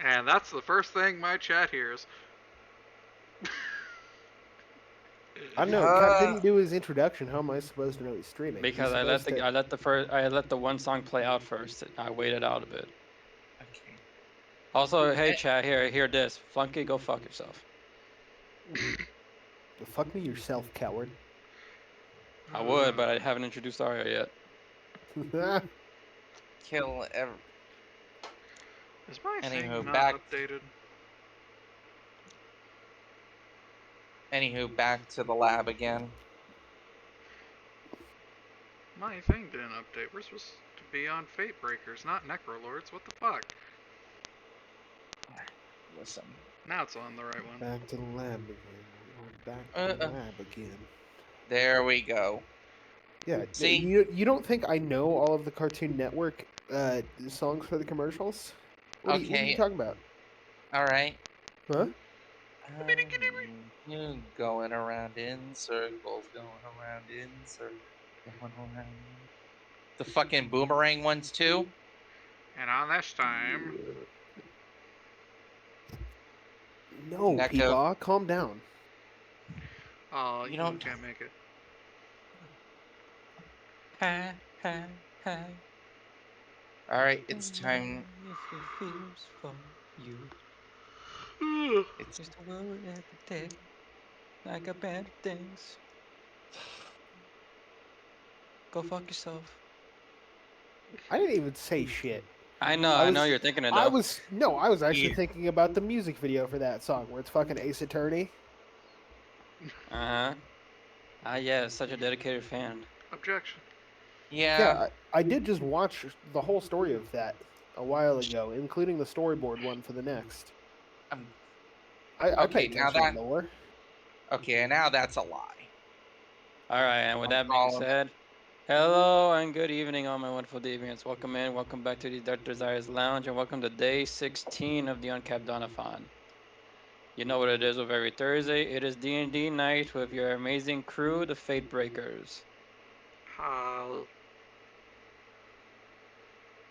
And that's the first thing my chat hears. I don't know. Cat didn't do his introduction. How am I supposed to know he's streaming? Because I let the one song play out first. I waited out a bit. Okay. Also, hey chat, hear this. Flunky, go fuck yourself. Go fuck me yourself, coward. I would, but I haven't introduced Arya yet. Kill every. Is my thing Anywho, not updated? Anywho, back to the lab again. My thing didn't update. We're supposed to be on Fatebreakers, not Necrolords. What the fuck? Listen. Now it's on the right one. Back to the lab again. Back to the lab again. There we go. Yeah. See? You don't think I know all of the Cartoon Network songs for the commercials? What are you talking about? All right. Huh? Going around in circles, going around in circles, going around. The fucking boomerang ones too. And on this time. No, Peepaw, calm down. Oh, you can't make it. Ha ha ha. All right, it's time. If it feels for you, it's just a word every day. I got bad things. Go fuck yourself. I didn't even say shit. I know you're thinking it though. I was actually thinking about the music video for that song where it's fucking Ace Attorney. Yeah, such a dedicated fan. Objection. Yeah. I did just watch the whole story of that a while ago, including the storyboard one for the next. I pay attention to lore. Okay, now that's a lie. All right, and with that being said, hello and good evening, all my wonderful deviants. Welcome in, welcome back to the Dark Desires Lounge, and welcome to day 16 of the Uncapped Donathon. You know what it is with every Thursday. It is D&D night with your amazing crew, the Fatebreakers.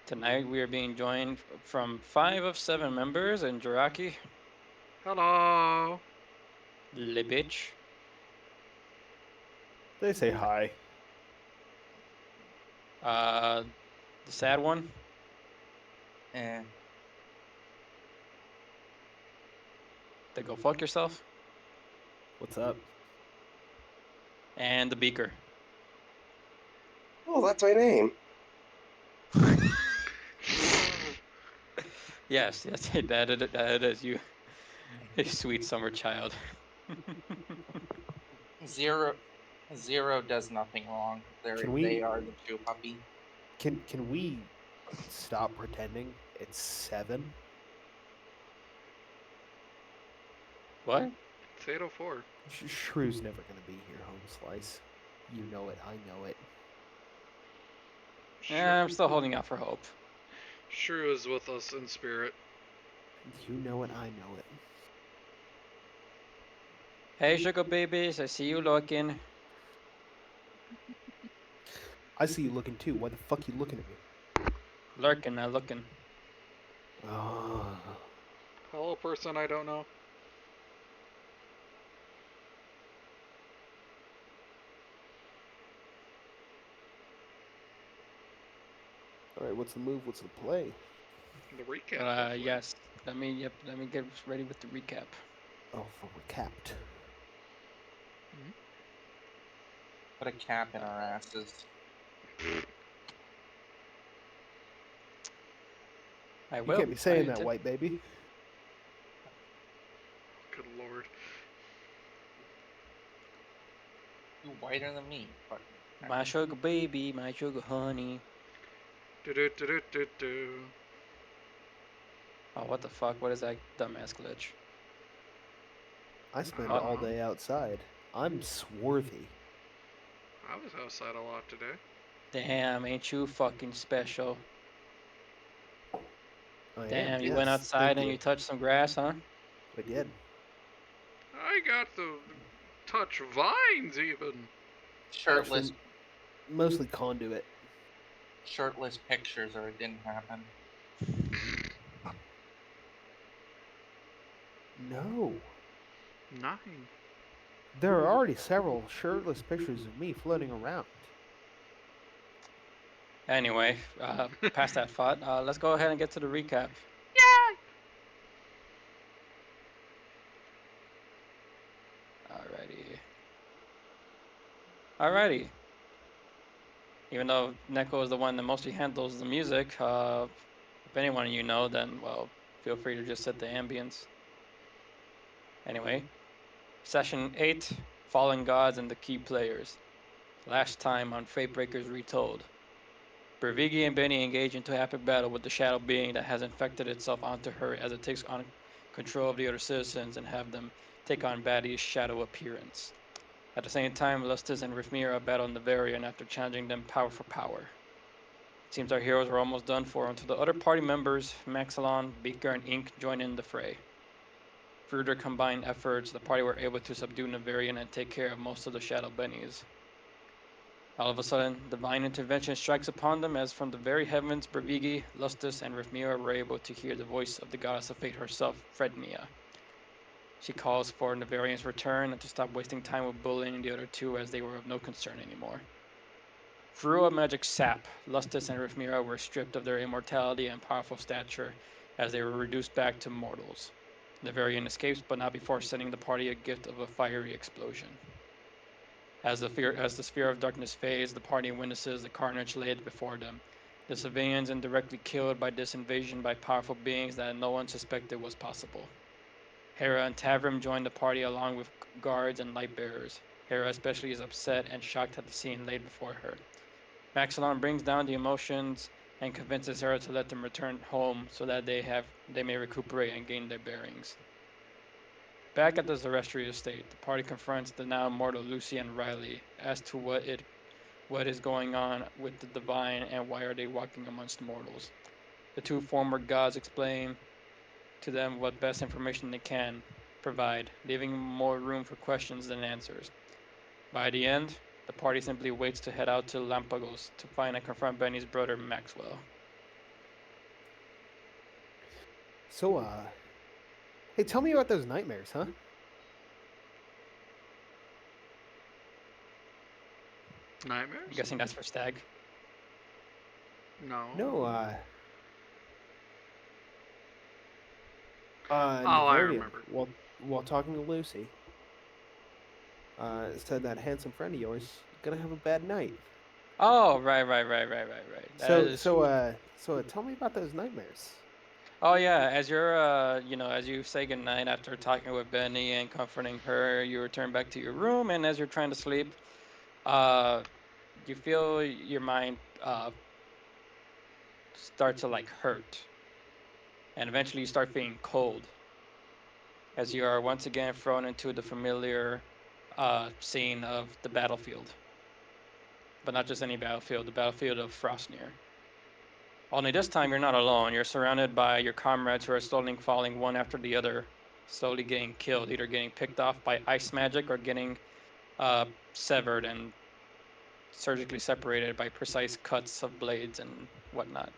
Tonight we are being joined from 5 of 7 members, and Jiraki. Hello. Le bitch. They say hi. The sad one. Eh. Then go fuck yourself. What's up? And the beaker. Oh, that's my name. Yes, that it is you. A sweet summer child. Zero does nothing wrong. They are the true puppy. Can we stop pretending it's 7? What? It's 8:04. Shrew's never gonna be here, Home Slice. You know it, I know it. Yeah, I'm still holding out for hope. Shrew is with us in spirit. You know it, I know it. Hey, sugar babies, I see you looking. I see you looking too. Why the fuck you looking at me? Lurking, not looking. Hello, person I don't know. Alright, what's the move? What's the play? The recap. Yes. Let me get ready with the recap. Oh, for recapped. Put a cap in our asses. I will. You can't be saying that, white baby. Good lord. You're whiter than me. But... My sugar baby, my sugar honey. Oh, what the fuck? What is that dumbass glitch? I spend all day outside. I'm swarthy. I was outside a lot today. Damn, ain't you fucking special? Damn, you yes, went outside and you touched some grass, huh? I did. I got to touch vines even. Shirtless. Mostly conduit. Shirtless pictures, or it didn't happen. No. 9. There are already several shirtless pictures of me floating around. Anyway, past that thought, let's go ahead and get to the recap. Alrighty. Even though Neko is the one that mostly handles the music, if anyone you know, then, well, feel free to just set the ambience. Anyway, Session 8, Fallen Gods and the Key Players. Last time on Fatebreakers Retold. Bervigi and Benny engage into epic battle with the shadow being that has infected itself onto her as it takes on control of the other citizens and have them take on Batty's shadow appearance. At the same time, Lustus and Rithmira battle Navarian after challenging them power for power. It seems our heroes were almost done for until the other party members, Maxilon, Beaker, and Ink, joined in the fray. Through their combined efforts, the party were able to subdue Navarian and take care of most of the Shadow Bennies. All of a sudden, divine intervention strikes upon them as from the very heavens, Bervigi, Lustus, and Rithmira were able to hear the voice of the goddess of fate herself, Frednia. She calls for Navarian's return and to stop wasting time with bullying the other two as they were of no concern anymore. Through a magic sap, Lustus and Rithmira were stripped of their immortality and powerful stature as they were reduced back to mortals. Navarian escapes, but not before sending the party a gift of a fiery explosion. As the sphere of darkness fades, the party witnesses the carnage laid before them. The civilians indirectly killed by this invasion by powerful beings that no one suspected was possible. Hera and Tavrim joined the party along with guards and light bearers. Hera especially is upset and shocked at the scene laid before her. Maxilon brings down the emotions and convinces Hera to let them return home so that they may recuperate and gain their bearings. Back at the Zerestri estate, the party confronts the now immortal Lucy and Riley as to what is going on with the divine and why are they walking amongst mortals. The two former gods explain to them what best information they can provide, leaving more room for questions than answers. By the end, the party simply waits to head out to Lampagos to find and confront Benny's brother Maxwell. So, hey, tell me about those nightmares, huh? Nightmares? I'm guessing that's for Stag. No. No, Oh, I Navarian, remember. while talking to Lucy, said that handsome friend of yours gonna have a bad night. Oh, right. So tell me about those nightmares. Oh yeah, as you're as you say goodnight after talking with Benny and comforting her, you return back to your room, and as you're trying to sleep, uh, you feel your mind start to like hurt, and eventually you start feeling cold as you are once again thrown into the familiar scene of the battlefield, but not just any battlefield, the battlefield of Frostnir. Only this time you're not alone. You're surrounded by your comrades who are slowly falling one after the other, slowly getting killed, either getting picked off by ice magic or getting severed and surgically separated by precise cuts of blades and whatnot.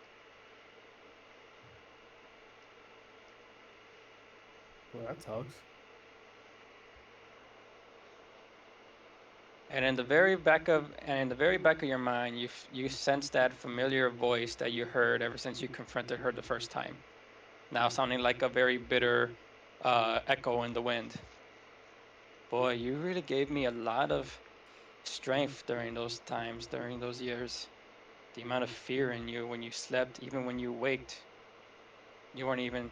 Well, that sucks. And in the very back of your mind, you sense that familiar voice that you heard ever since you confronted her the first time. Now sounding like a very bitter echo in the wind. Boy, you really gave me a lot of strength during those times, during those years. The amount of fear in you when you slept, even when you waked, you weren't even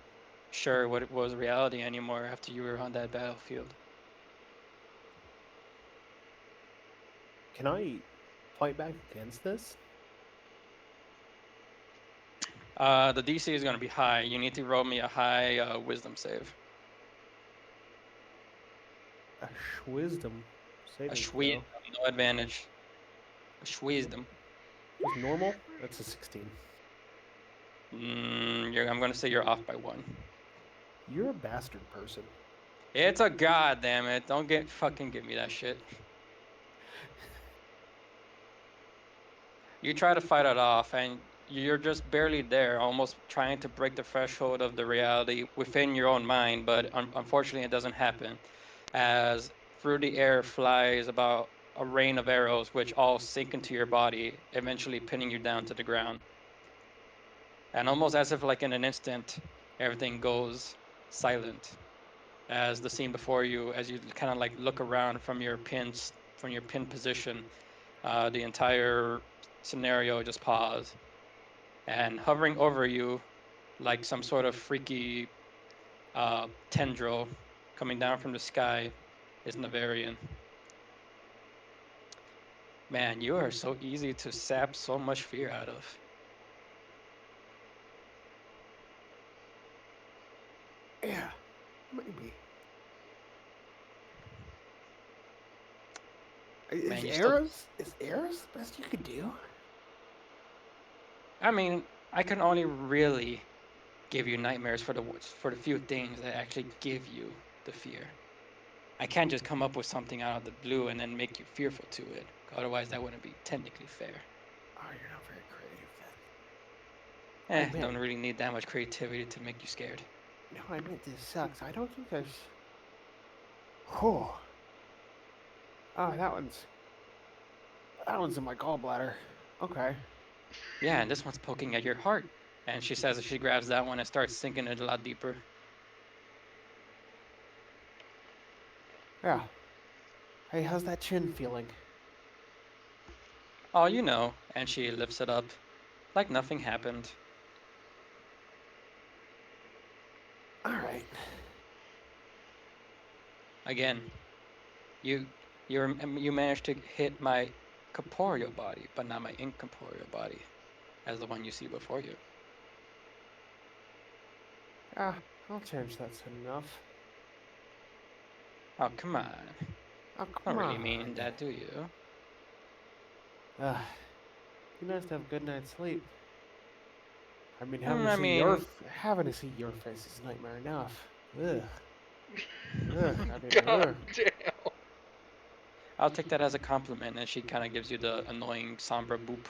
sure what it was reality anymore after you were on that battlefield. Can I fight back against this? The DC is going to be high. You need to roll me a high wisdom save. A wisdom A saving Schwisdom, throw. no advantage. A Schwisdom. Just normal? That's a 16. I'm going to say you're off by 1. You're a bastard person. It's a god, damn it. Don't fucking give me that shit. You try to fight it off, and you're just barely there, almost trying to break the threshold of the reality within your own mind, but unfortunately it doesn't happen. As through the air flies about a rain of arrows, which all sink into your body, eventually pinning you down to the ground. And almost as if like in an instant, everything goes silent. As the scene before you, as you kind of like look around from your pin position, the entire scenario just pause. And hovering over you, like some sort of freaky tendril coming down from the sky, is Navarian. Man, you are so easy to sap so much fear out of. Yeah, maybe. Man, you still. Is arrows the best you could do? I mean, I can only really give you nightmares for the few things that actually give you the fear. I can't just come up with something out of the blue and then make you fearful to it. Otherwise, that wouldn't be technically fair. Oh, you're not very creative then. Don't really need that much creativity to make you scared. No, I meant this sucks. I don't think there's. Whew. Oh, that one's in my gallbladder. Okay. Yeah, and this one's poking at your heart. And she says that she grabs that one and starts sinking it a lot deeper. Yeah. Hey, how's that chin feeling? Oh, you know. And she lifts it up like nothing happened. All right. Again, you you managed to hit my corporeal body, but not my incorporeal body, as the one you see before you. Yeah, I'll change that soon enough. Oh, come on. Oh, Don't come really on. mean that, do you? Be nice to have a good night's sleep. I mean, I mean, having to see your face is nightmare enough. Ugh. Ugh. I mean, God ugh. damn. I'll take that as a compliment, and she kind of gives you the annoying somber boop.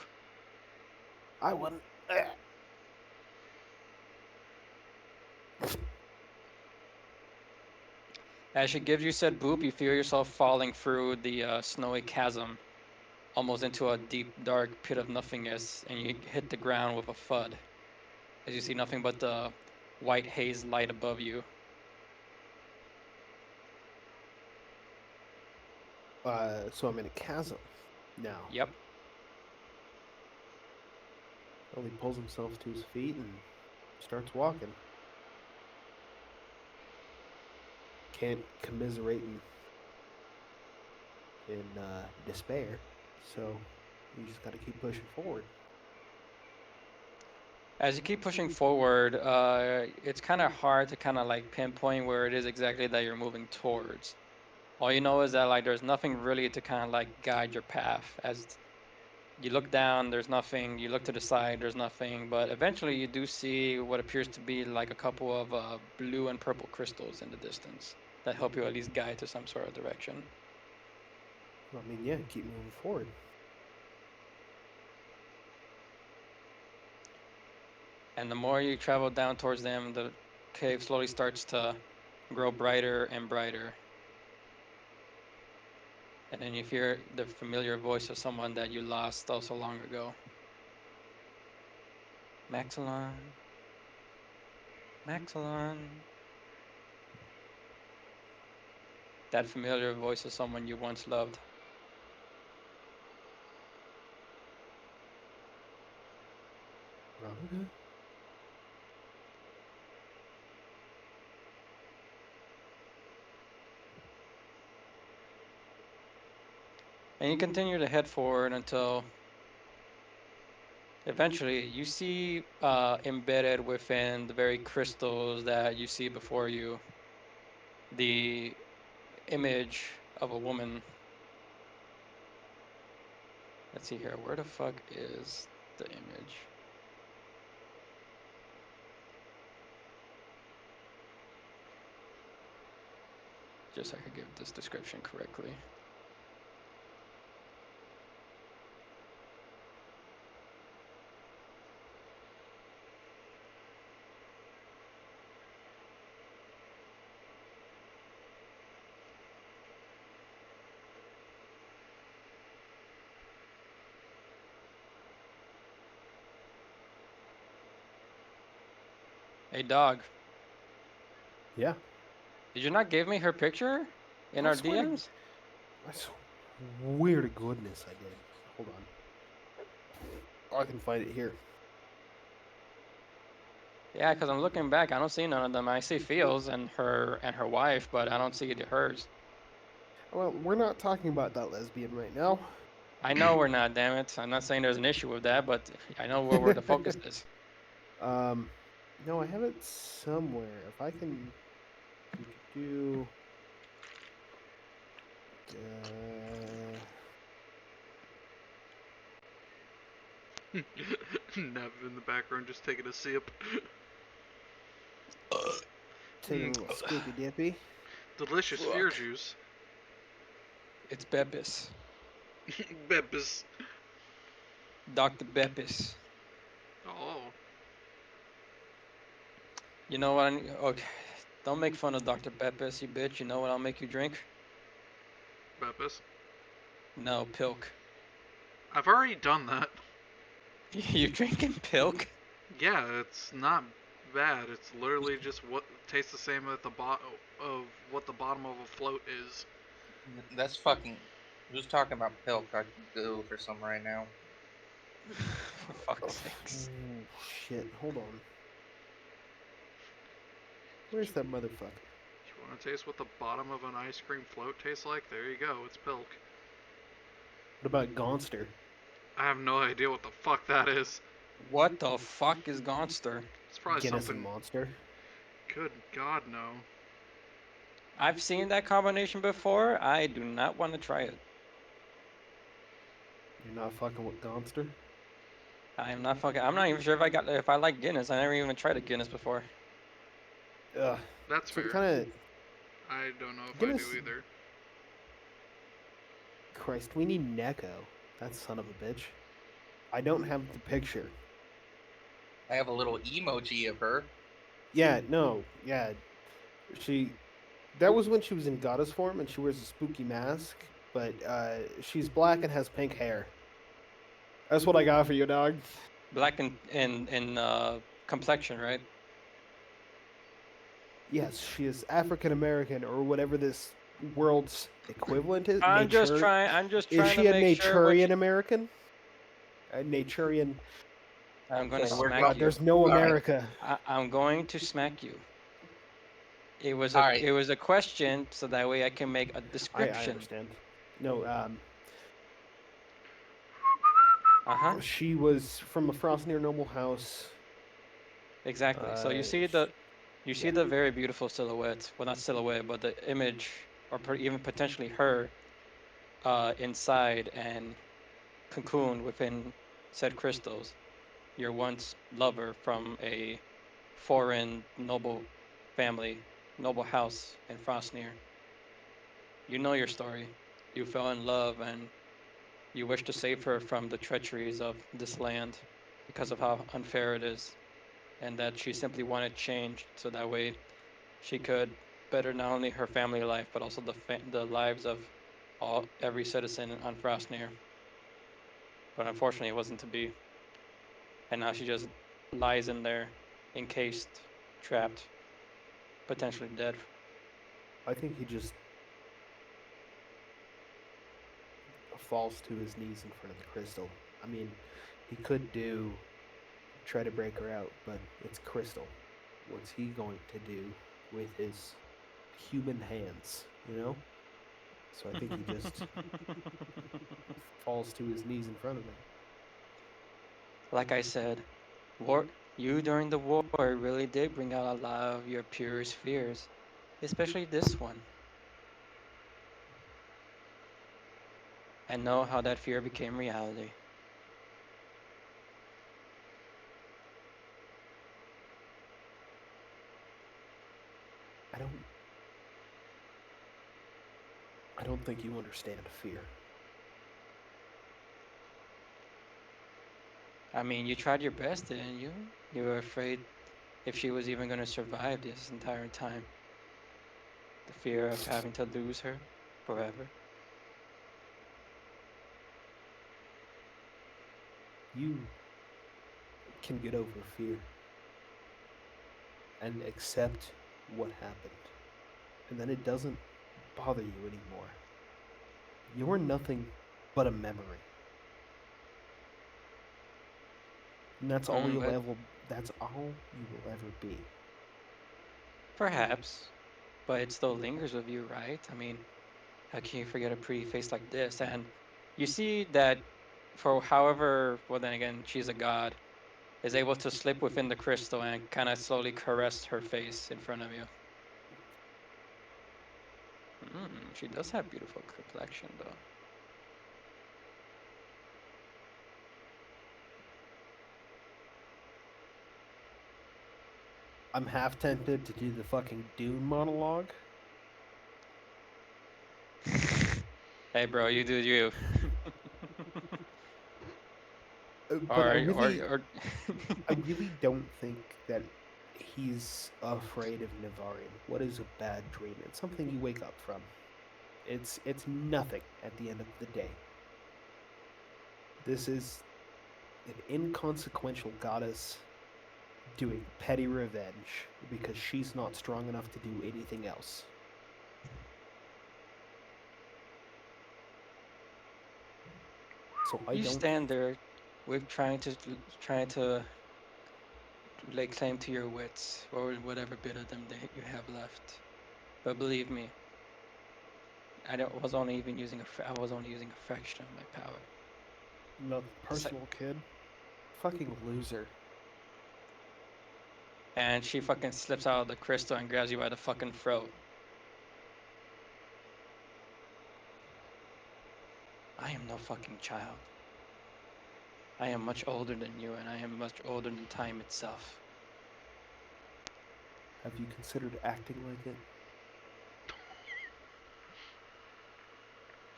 I wouldn't. Ugh. As she gives you said boop, you feel yourself falling through the snowy chasm, almost into a deep, dark pit of nothingness, and you hit the ground with a thud, as you see nothing but the white haze light above you. So I'm in a chasm now. Yep. Well, he pulls himself to his feet and starts walking. Can't commiserate in despair, so you just got to keep pushing forward. As you keep pushing forward, it's kind of hard to kind of like pinpoint where it is exactly that you're moving towards. All you know is that like there's nothing really to kind of like guide your path. As you look down, there's nothing. You look to the side, there's nothing. But eventually, you do see what appears to be like a couple of blue and purple crystals in the distance that help you at least guide to some sort of direction. I mean, yeah, keep moving forward. And the more you travel down towards them, the cave slowly starts to grow brighter and brighter. And then you hear the familiar voice of someone that you lost so long ago. Maxilon. Maxilon. That familiar voice of someone you once loved. Okay. And you continue to head forward until eventually you see embedded within the very crystals that you see before you the image of a woman. Let's see here. Where the fuck is the image? Just so I could give this description correctly. A dog. Yeah. Did you not give me her picture in I our swear to, DMs? I swear to goodness I did. Hold on. I can find it here. Yeah, because I'm looking back, I don't see none of them. I see Fields and her wife, but I don't see hers. Well, we're not talking about that lesbian right now. I know we're not, damn it. I'm not saying there's an issue with that, but I know where the focus is. No, I have it somewhere. If I can do. Nev in the background just taking a sip. Taking a little scoopy dippy. Delicious fear juice. It's Beppis. Beppis. Dr. Beppis. Oh. You know what? Okay. Don't make fun of Dr. Beppis, you bitch. You know what I'll make you drink? Beppis. No, Pilk. I've already done that. You're drinking Pilk? Yeah, it's not bad. It's literally just what tastes the same at the bottom of what the bottom of a float is. That's fucking. Who's talking about Pilk? I can go for some right now. For fuck's sakes. Oh, shit. Hold on. Where's that motherfucker? You want to taste what the bottom of an ice cream float tastes like? There you go. It's Pilk. What about Gonster? I have no idea what the fuck that is. What the fuck is Gonster? It's probably Guinness something. and Monster. Good God, no. I've seen that combination before. I do not want to try it. You're not fucking with Gonster? I am not fucking. I'm not even sure if I like Guinness. I never even tried a Guinness before. Ugh. That's So fair. kind of. I don't know if Guinness. I do either. Christ, we need Neko. That son of a bitch. I don't have the picture. I have a little emoji of her. Yeah, no, yeah. That was when she was in goddess form and she wears a spooky mask, but she's black and has pink hair. That's what I got for you, dog. Black in complexion, right? Yes, she is African American or whatever this world's equivalent is. I'm just trying Is to she a make sure what Naturian American? A Naturian. I'm gonna Okay, Oh smack God, you. there's no All right. America. I'm going to smack you. It was All right. a question, so that way I can make a I description. understand. No, Uh-huh. she was from a Frost near Noble house. Exactly. So you see the very beautiful silhouette. Well, not silhouette, but the image, or even potentially her, inside and cocooned within said crystals. Your once lover from a foreign noble family, noble house in Frostnir. You know your story. You fell in love and you wish to save her from the treacheries of this land because of how unfair it is, and that she simply wanted change so that way she could better not only her family life but also the lives of every citizen on Frostnir. But unfortunately, it wasn't to be, and now she just lies in there, encased, trapped, potentially dead. I think he just falls to his knees in front of the crystal. I mean, he could try to break her out, but it's crystal. What's he going to do with his human hands, you know? So I think he just falls to his knees in front of him. Like I said, you during the war really did bring out a lot of your purest fears, especially this one. And know how that fear became reality. I don't I don't think you understand fear. I mean, you tried your best, didn't you? You were afraid if she was even going to survive this entire time. The fear of having to lose her forever. You can get over fear. and accept what happened. And then it doesn't bother you anymore. You're nothing but a memory. And But that's all you will ever be. perhaps, but it still lingers with you, right? I mean, how can you forget a pretty face like this? And you see that for however, well, then again, she's a god, is able to slip within the crystal and kind of slowly caress her face in front of you. She does have beautiful complexion, though. I'm half tempted to do the fucking Dune monologue. Hey, bro, you do you. But or I really don't think that he's afraid of Navarian. What is a bad dream? It's something you wake up from. It's nothing at the end of the day. This is an inconsequential goddess doing petty revenge because she's not strong enough to do anything else. So I you don't. stand there with trying to lay claim to your wits or whatever bit of them that you have left. But believe me, was only even using I was only using a fraction of my power. Nothing personal, kid. Fucking loser. And she fucking slips out of the crystal and grabs you by the fucking throat. I am no fucking child. I am much older than you, and I am much older than time itself. Have you considered acting like it?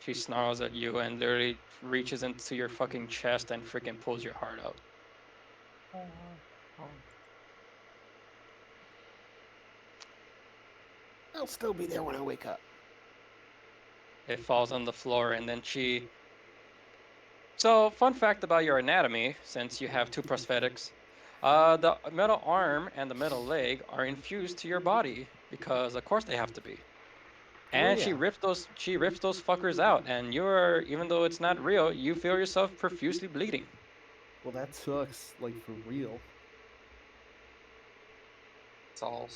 She snarls at you and literally reaches into your fucking chest and freaking pulls your heart out. I'll still be there when I wake up. It falls on the floor, and then she. So, fun fact about your anatomy, since you have two prosthetics, the metal arm and the metal leg are infused to your body because, of course, they have to be. Oh And yeah. she rips those fuckers out, and you're, even though it's not real, you feel yourself profusely bleeding. Well, that sucks. Like for real. It's all.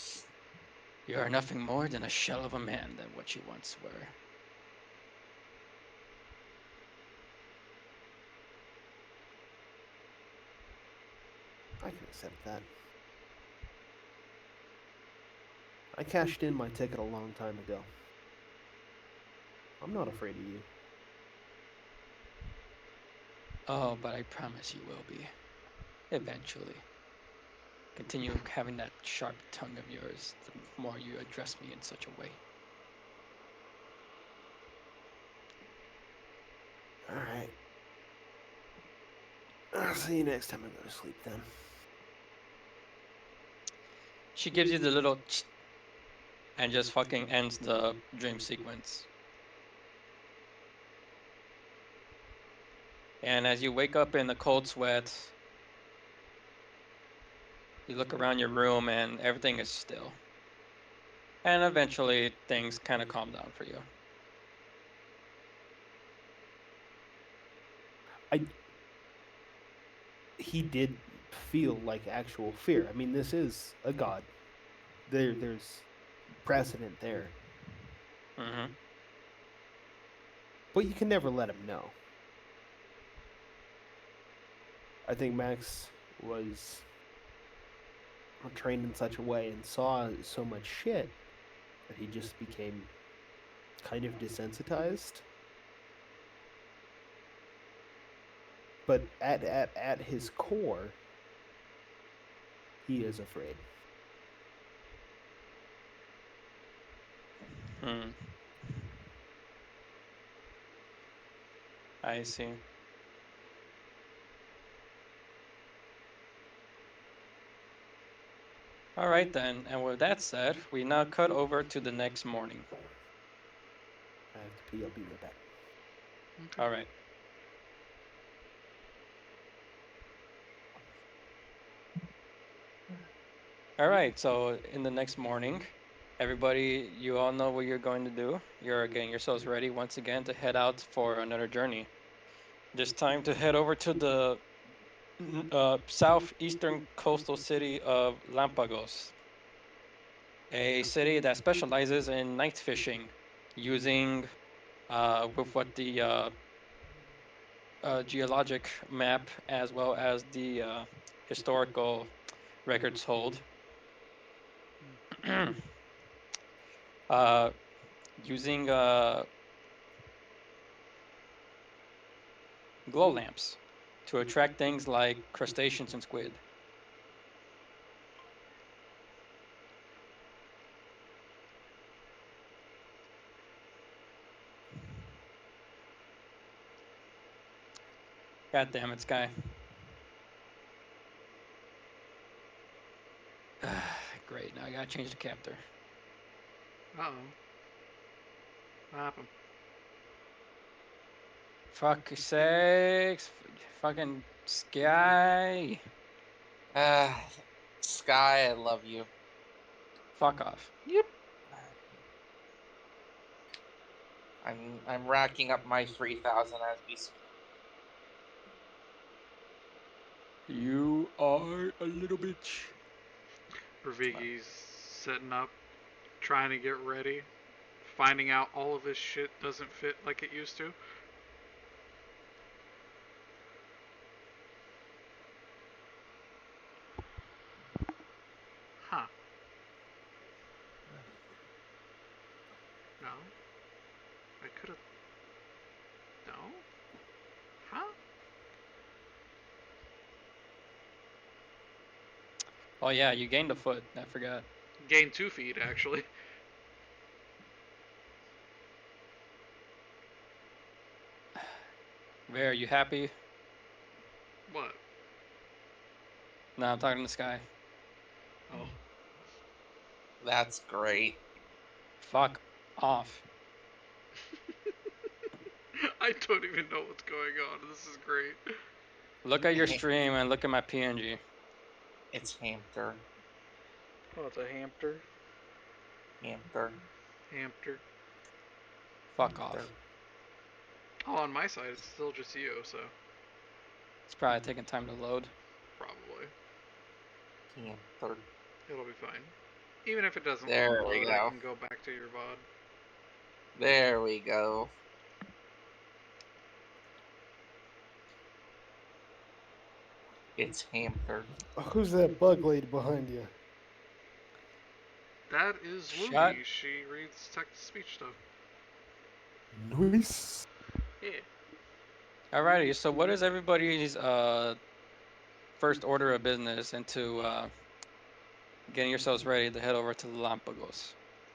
You are nothing more than a shell of a man than what you once were. I can accept that. I cashed in my ticket a long time ago. I'm not afraid of you. Oh, but I promise you will be. Eventually. Continue having that sharp tongue of yours the more you address me in such a way. Alright. I'll see you next time I go to sleep then. She gives you the little and just fucking ends the dream sequence. And as you wake up in the cold sweat, you look around your room and everything is still. And eventually things kind of calm down for you. He did feel like actual fear. I mean, this is a god. There's precedent there. Mm-hmm. But you can never let him know. I think Max was trained in such a way and saw so much shit that he just became kind of desensitized. But at his core, he is afraid. Hmm. I see. All right then, and with that said, we now cut over to the next morning. I have to pee. I'll be right back. Okay. All right. All right. So in the next morning, everybody, you all know what you're going to do. You're getting yourselves ready once again to head out for another journey. This time to head over to the southeastern coastal city of Lampagos, a city that specializes in night fishing, using with what the geologic map as well as the historical records hold. uh, Using glow lamps to attract things like crustaceans and squid. God damn it, Sky. Great, now I gotta change the captor. Uh oh. What happened? Fuck sakes. Fucking Sky. Ah, Sky, I love you. Fuck off. Yep. I'm racking up my 3,000 as we speak. You are a little bitch. Ravigi's setting up, trying to get ready, finding out all of his shit doesn't fit like it used to. Huh. No. I could have. No? Huh? Oh yeah, you gained a foot. I forgot. Gained 2 feet, actually. Bear, you happy? What? No, I'm talking to Sky. Oh. That's great. Fuck off. I don't even know what's going on. This is great. Look at your stream and look at my PNG. It's hamster. Oh, it's a hamster. Hamster. Hamster. Fuck off. Oh, on my side, it's still just you, so It's probably taking time to load. probably. Hamster. It'll be fine. Even if it doesn't There we load, I go. can go back to your VOD. There we go. It's hamster. Who's that bug lady behind you? That is Shut. Luby. She reads text-to-speech stuff. Nice. Yeah. Alrighty, so what is everybody's first order of business into getting yourselves ready to head over to the Lampagos?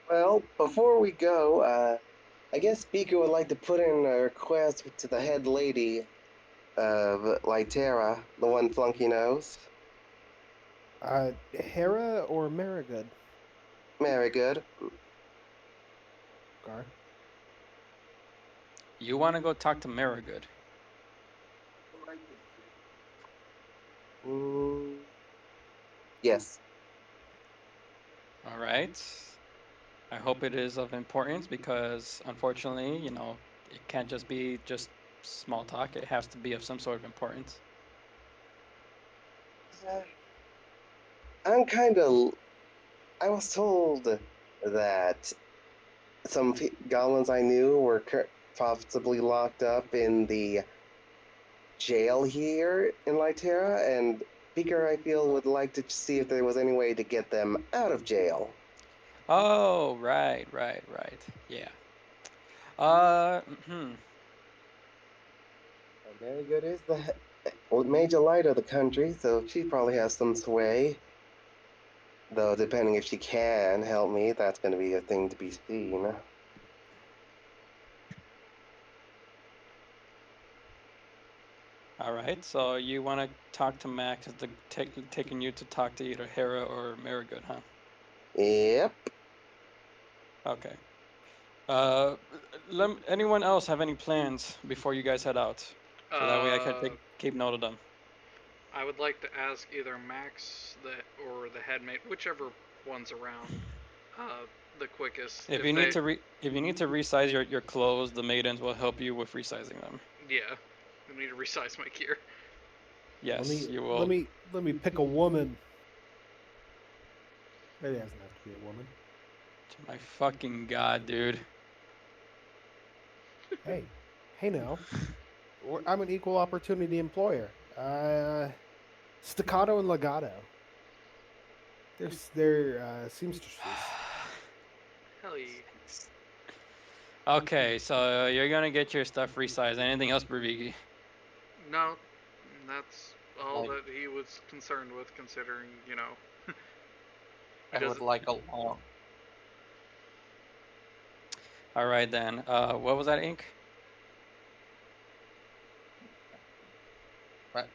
Well, before we go, I guess Speaker would like to put in a request to the head lady of Lytera, the one Flunky knows. Hera or Marigood? Very good. Gar. You want to go talk to Marigood. Mm, yes. All right. I hope it is of importance because unfortunately, you know, it can't just be just small talk. It has to be of some sort of importance. Uh, I'm kind of. I was told that some goblins I knew were possibly locked up in the jail here in Lytera, and Speaker, I feel, would like to see if there was any way to get them out of jail. Oh, right. Yeah. Hmm. And Marigood is the major light of the country, so she probably has some sway. Though, depending if she can help me, that's going to be a thing to be seen. All right. So you want to talk to Max? Is the taking you to talk to either Hera or Marigood, huh? Yep. Okay. Anyone else have any plans before you guys head out? So that way I can Uh, keep note of them. I would like to ask either Max or the headmate, whichever one's around, the quickest. If you need to if you need to resize your clothes, the maidens will help you with resizing them. Yeah, I need to resize my gear. Yes, you will. Let me pick a woman. It doesn't have to be a woman. My fucking god, dude. Hey now. I'm an equal opportunity employer. Staccato and legato. They're seamstresses. Hell yeah. Okay, so you're gonna get your stuff resized. Anything else, Bravigi? No, that's all Like- that he was concerned with, considering, you know. I would like a long. All right then. What was that, Ink? What?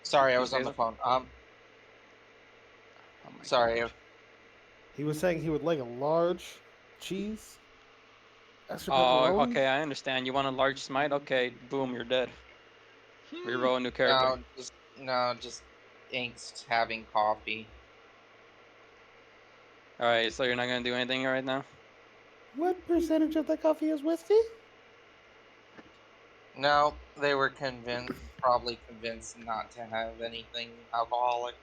Sorry, I You was say on the something? phone. Oh my Sorry. God. He was saying he would like a large cheese. Extra Oh, pepperoni. okay, I understand. You want a large smite? Okay, boom, you're dead. Reroll a new character. Just Ink's having coffee. All right, so you're not gonna do anything right now. What percentage of the coffee is whiskey? No, they were probably convinced not to have anything alcoholic.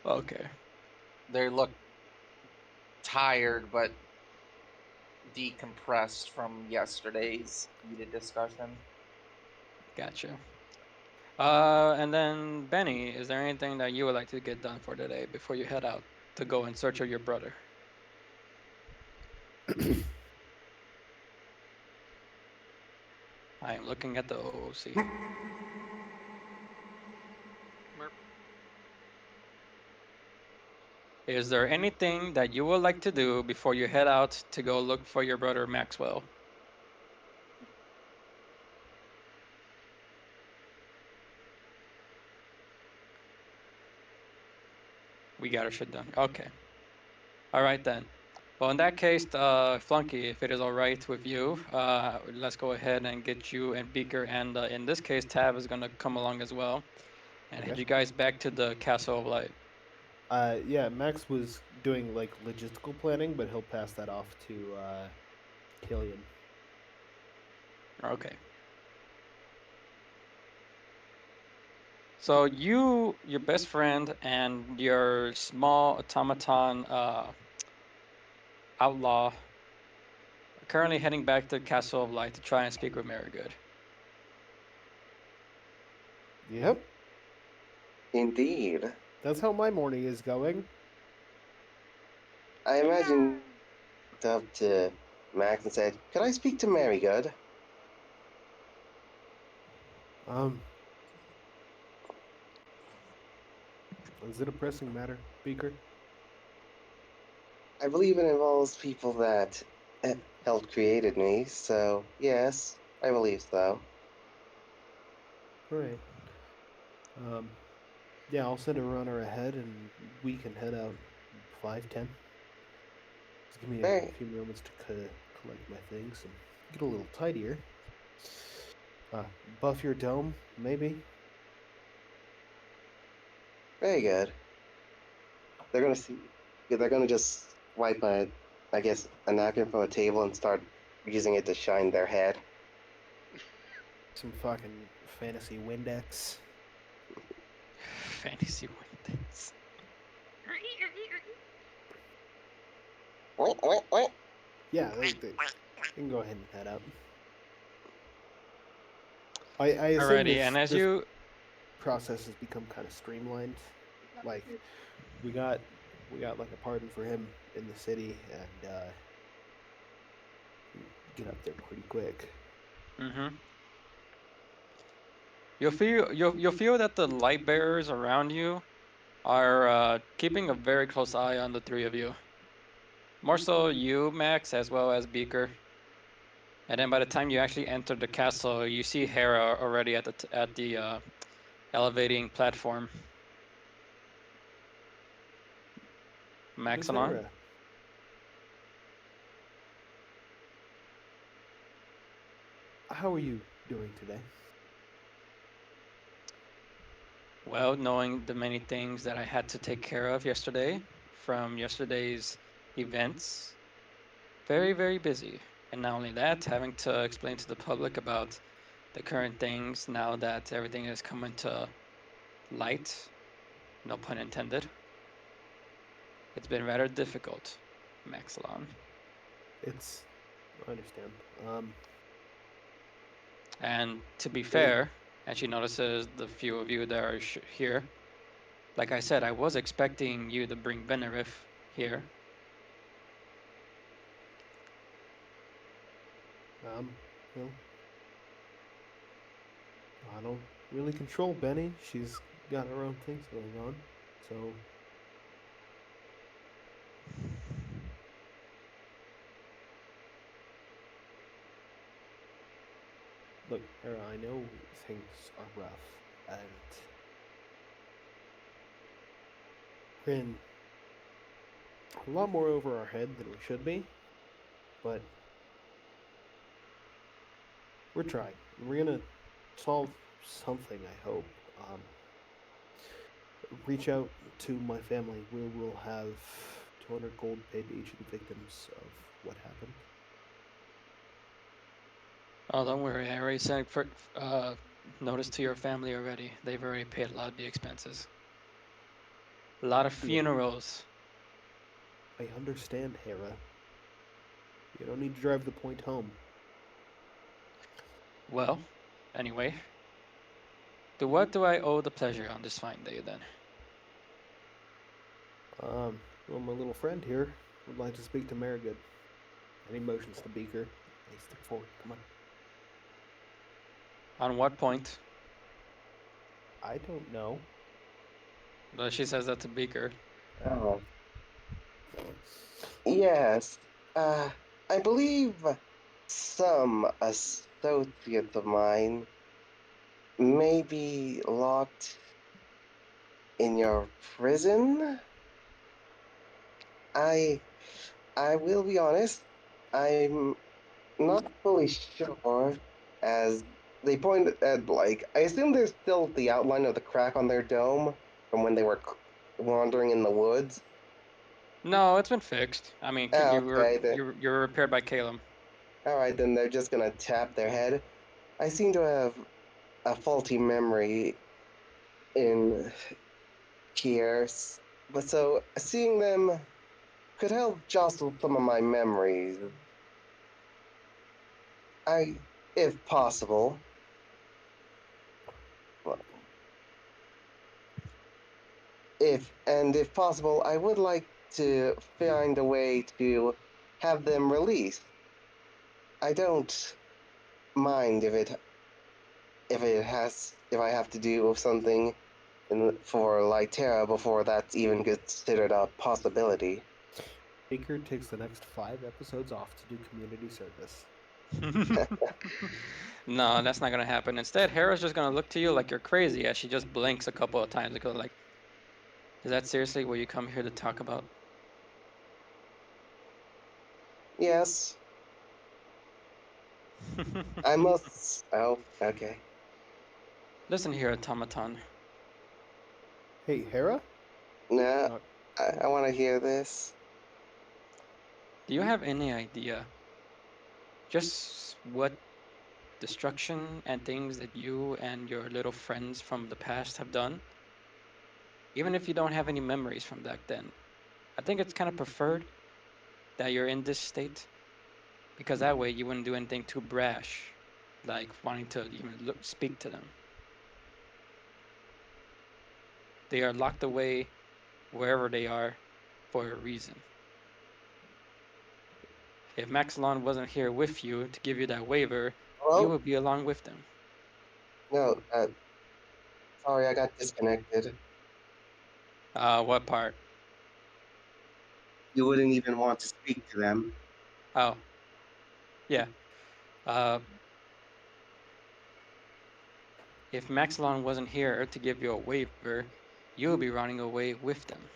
Okay. They look tired, but decompressed from yesterday's heated discussion. Gotcha. And then Benny, is there anything that you would like to get done for today before you head out to go in search of your brother? I am looking at the OOC. Merp. Is there anything that you would like to do before you head out to go look for your brother Maxwell? We got our shit done. Okay. All right then. Well, in that case, Flunky, if it is all right with you, let's go ahead and get you and Beaker, and in this case, Tab is gonna come along as well, and head Okay. you guys back to the Castle of Light. Yeah, Max was doing like logistical planning, but he'll pass that off to Killian. Okay. So you, your best friend, and your small automaton outlaw are currently heading back to the Castle of Light to try and speak with Marigood. Yep, Indeed. that's how my morning is going. I imagine up to Max and said, "Could I speak to Marygood?" Is it a pressing matter, Beaker? I believe it involves people that helped created me, so yes, I believe so. All right. Yeah, I'll send a runner ahead, and we can head out 5:10. Just give me a Very, few moments to collect my things and get a little tidier. Buff your dome, maybe. very good. They're gonna see. They're gonna just wipe I guess, a napkin from a table and start using it to shine their head. Some fucking fantasy Windex. Fantasy Windex. What? Yeah, they can go ahead and head out. I assume Alrighty, and as this you process has become kind of streamlined. Like we got like a pardon for him in the city, and get up there pretty quick. you'll feel that the light bearers around you are keeping a very close eye on the three of you. More so you, Max, as well as Beaker. And then by the time you actually enter the castle, you see Hera already at the elevating platform. Max Miss and on. Hera, how are you doing today? Well, knowing the many things that I had to take care of yesterday from yesterday's events, very, very busy. And not only that, having to explain to the public about the current things now that everything is coming to light, no pun intended. It's been rather difficult, Maxilon. It's. I understand. And to be Really, fair, and she notices the few of you that are here, like I said, I was expecting you to bring Benarif here. you know, I don't really control Benny. She's got her own things going on. So, look, Hera, I know things are rough, and we're in a lot more over our head than we should be, but we're trying. We're gonna solve something, I hope. Um, reach out to my family. We will have 200 gold paid to each of the victims of what happened. Oh, don't worry. I already sent for notice to your family already. They've already paid a lot of the expenses. A lot of Yeah, funerals. I understand, Hera. You don't need to drive the point home. Well, anyway, to what do I owe the pleasure on this fine day then? Well, my little friend here would like to speak to Marigood. And he motions to Beaker. Hey, step forward. Come on. On what point? I don't know. Well, she says that to Beaker. Oh, yes. Uh, I believe some associates of mine may be locked in your prison. I I will be honest. I'm not fully sure, as they point at, like, I assume there's still the outline of the crack on their dome from when they were wandering in the woods. No, it's been fixed. I mean, Oh, you were okay. you were repaired by Caleb. All right, then they're just gonna tap their head. I seem to have a faulty memory in here, but so seeing them could help jostle some of my memories. I, if possible, if possible, I would like to find a way to have them released. I don't mind if I have to do something for Lytera before that's even considered a possibility. Beaker takes the next 5 episodes off to do community service. No, that's not gonna happen. Instead, Hera's just gonna look to you like you're crazy as she just blinks a couple of times and goes like, "Is that seriously what you come here to talk about?" Yes, I must. Oh, okay. Listen here, automaton. Hey, Hera? No, Uh, I want to hear this. Do you have any idea just what destruction and things that you and your little friends from the past have done? Even if you don't have any memories from back then, I think it's kind of preferred that you're in this state because that way you wouldn't do anything too brash, like wanting to even speak to them. They are locked away wherever they are for a reason. If Maxilon wasn't here with you to give you that waiver, you Hello? would be along with them. No, sorry, I got disconnected. What part? You wouldn't even want to speak to them. Oh, yeah. Uh, if Maxilon wasn't here to give you a waiver, you would be running away with them.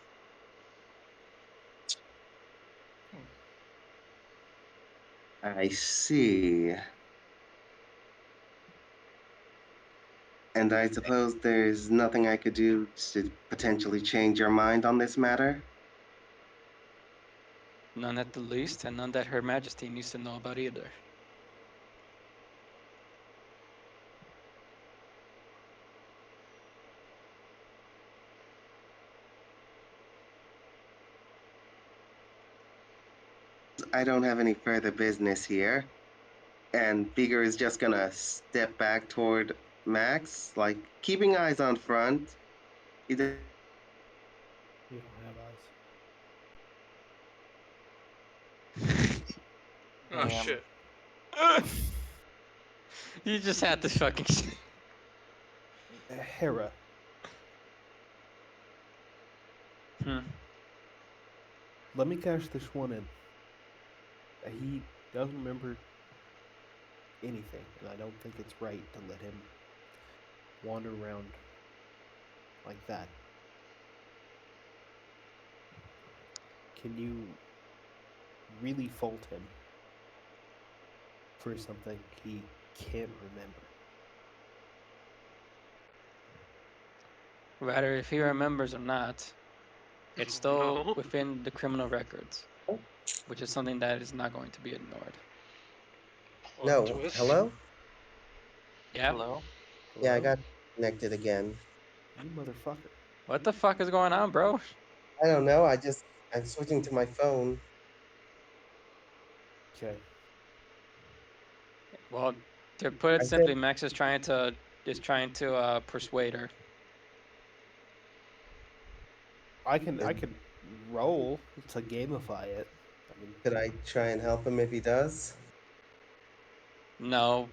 I see. And I suppose there's nothing I could do to potentially change your mind on this matter? None at the least, and none that Her Majesty needs to know about either. I don't have any further business here. And Beaker is just gonna step back toward Max, like keeping eyes on front. He You don't have eyes. Oh Damn. shit. You just had to fucking. Hera, Hmm. let me cash this one in. He doesn't remember anything, and I don't think it's right to let him wander around like that. Can you really fault him for something he can't remember? Rather, if he remembers or not, it's Oh, still no. within the criminal records, which is something that is not going to be ignored. Plot No, twist. hello? Yeah? Hello? Yeah, I Hello? got connected again. You motherfucker. What the fuck is going on, bro? I don't know. I'm switching to my phone. Okay. Well, to put it I simply, think Max is trying to persuade her. I can roll to gamify it. I mean, could I try and help him if he does? No,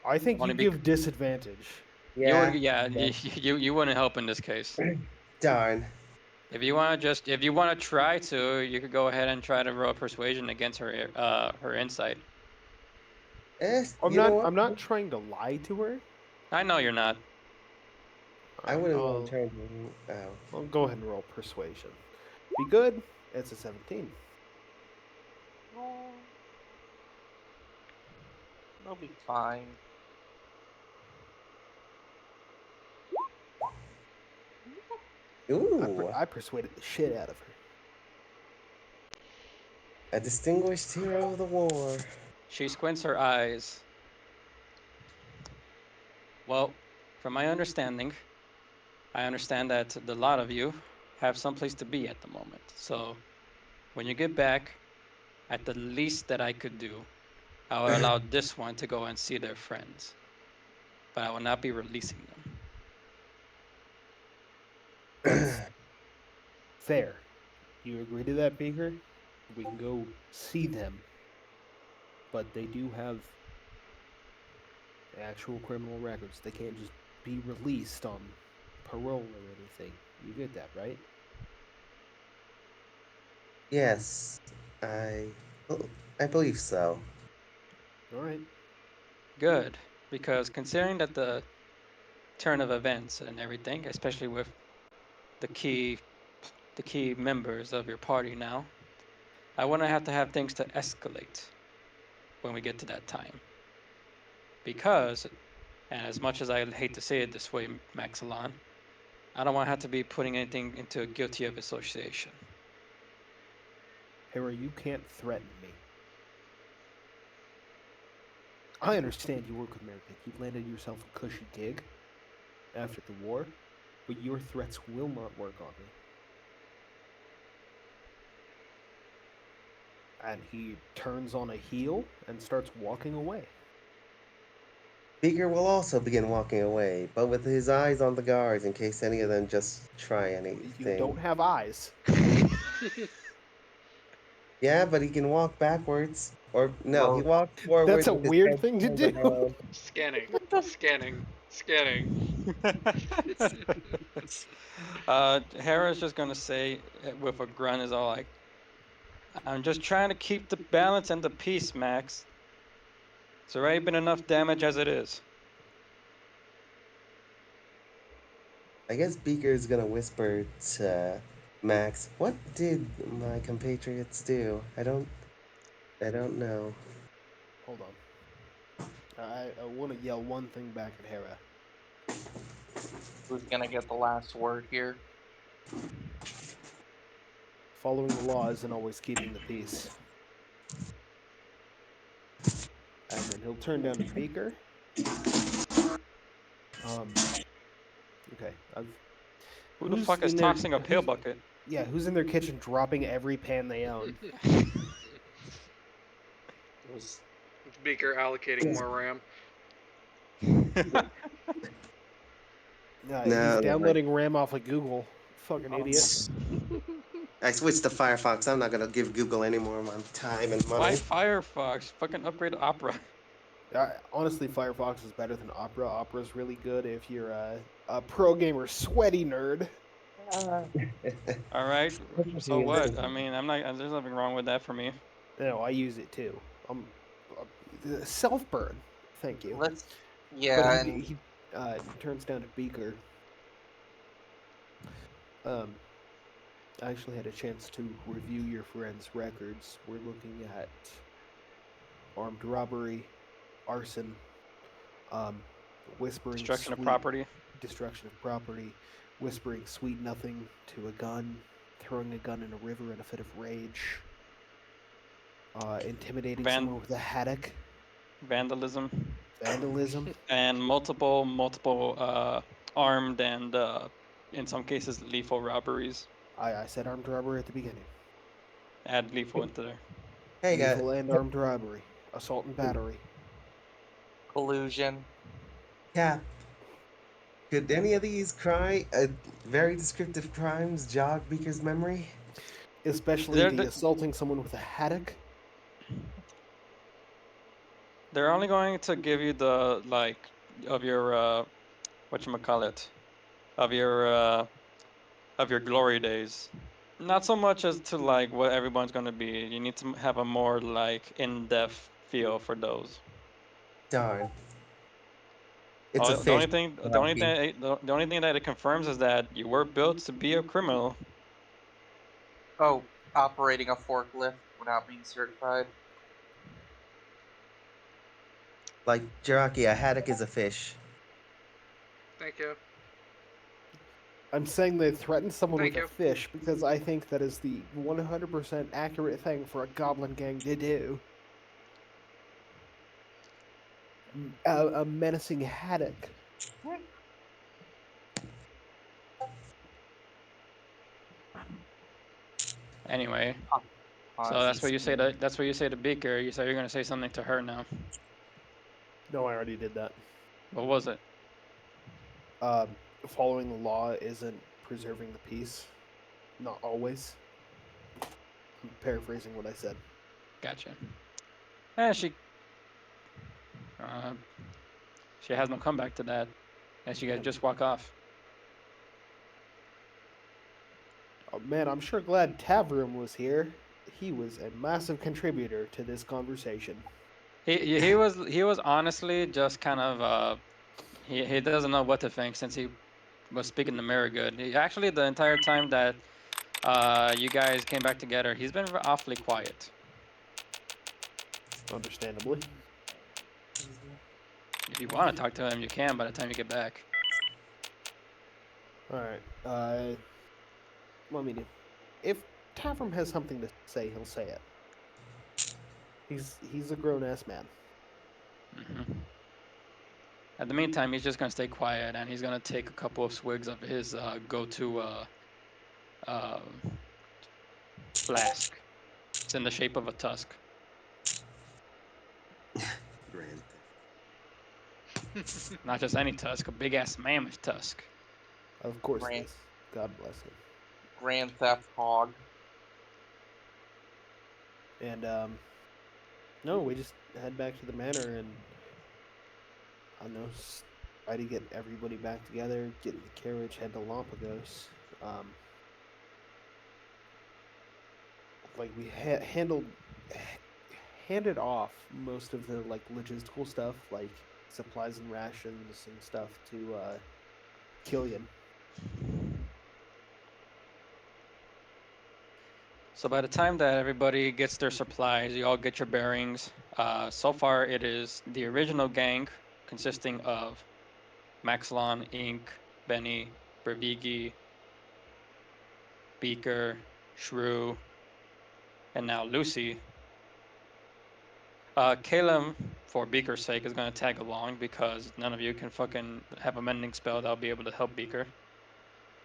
I think only you because give disadvantage. you would. Yeah. Yeah, you wouldn't help in this case. Darn. If you want to try to, you could go ahead and try to roll persuasion against her insight. You know what? I'm not trying to lie to her. I know you're not. I Alright, wouldn't want to turn him out. I'll go ahead and roll persuasion. Be good. It's a 17. Oh, I'll be fine. Ooh, I persuaded the shit out of her. a distinguished hero of the war. She squints her eyes. Well, from my understanding, I understand that the lot of you have someplace to be at the moment. So when you get back, at the least that I could do, I will allow this one to go and see their friends. But I will not be releasing them. That's fair. Do you agree to that, Beaker? We can go see them, but they do have actual criminal records. They can't just be released on parole or anything. You get that, right? Yes, I, I believe so. All right. Good, because considering that the turn of events and everything, especially with the key members of your party now, I wouldn't have to have things to escalate when we get to that time. Because, and as much as I hate to say it this way, Maxilon, I don't want to have to be putting anything into guilty of association. Hera, you can't threaten me. I understand you work with America. You landed yourself a cushy gig after the war, but your threats will not work on me. And he turns on a heel and starts walking away. Beaker will also begin walking away, but with his eyes on the guards in case any of them just try You don't anything. have eyes. Yeah, but he can walk backwards. Or no, he Well, walks That's forward a with his weird head thing to turned do. around. Scanning. Scanning. Scanning. Hera's just gonna say with a grunt is all like, I'm just trying to keep the balance and the peace, Max. It's already been enough damage as it is. I guess Beaker is gonna whisper to Max, "What did my compatriots do? I don't know." Hold on. I want to yell one thing back at Hera. Who's gonna get the last word here? Following the law isn't always keeping the peace. And then he'll turn down a beaker. Okay. Who the Who's fuck is in there- tossing a pail bucket? Yeah, who's in their kitchen dropping every pan they own? It was Beaker allocating more RAM. He's No, downloading RAM off of Google. Fucking idiot. I switched to Firefox. I'm not gonna give Google any more of my time and Why money. Firefox? Fucking upgrade to Opera. Honestly, Firefox is better than Opera. Opera's really good if you're a pro gamer, sweaty nerd. All right. So what? I mean, I'm not. There's nothing wrong with that for me. No, I use it too. Self burn. Thank you. let's But yeah, he turns down to Beaker. I actually had a chance to review your friend's records. We're looking at armed robbery, arson, whispering Destruction of sweet- property. destruction of property, whispering sweet nothing to a gun, throwing a gun in a river in a fit of rage, intimidating someone with a haddock, Vandalism. vandalism. And multiple armed and in some cases lethal robberies. I said armed robbery at the beginning. Add lethal into there. Hey, Lethal and armed robbery, assault and battery. collusion. Cap. Could any of these very descriptive crimes jog Beaker's memory? Especially They're the the- assaulting someone with a haddock. They're only going to give you the like of your whatchamacallit, of your glory days. Not so much as to like what everyone's gonna be. You need to have a more like in-depth feel for those. Darn. It's a The fish. only thing, the only thing that it confirms is that you were built to be a criminal. Oh, operating a forklift without being certified. Like Jiraki, a haddock is a fish. Thank you. I'm saying they threatened someone Thank with you. a fish because I think that is the 100% accurate thing for a goblin gang to do. A menacing haddock. Anyway, so Honestly, that's what you say to Beaker. You said you're gonna say something to her now. No, I already did that. What was it? Following the law isn't preserving the peace. Not always. I'm paraphrasing what I said. Gotcha. She has no comeback to that. As you guys just walk off. Oh man, I'm sure glad Tavroom was here. He was a massive contributor to this conversation. He was honestly just kind of he doesn't know what to think since he was speaking to Mary good. Actually, the entire time that you guys came back together, he's been awfully quiet. Understandably. If you want to talk to him, you can by the time you get back. Alright. Let me do. If Tavroom has something to say, he'll say it. He's a grown ass man. Mm-hmm. At the meantime, he's just gonna stay quiet and he's gonna take a couple of swigs of his go-to flask. It's in the shape of a tusk. Grand. Not just any tusk, a big ass mammoth tusk. Of course Right. it is. God bless him. Grand Theft Hog. And no, we just head back to the manor and I don't know, try to get everybody back together, get in the carriage, head to Lampagos. Like we handed off most of the like logistical stuff, like supplies and rations and stuff to Killian. So by the time that everybody gets their supplies, you all get your bearings. So far, it is the original gang consisting of Maxlon, Inc., Benny, Berbigi, Beaker, Shrew, and now Lucy. Caleb, for Beaker's sake, is going to tag along because none of you can fucking have a mending spell that'll be able to help Beaker.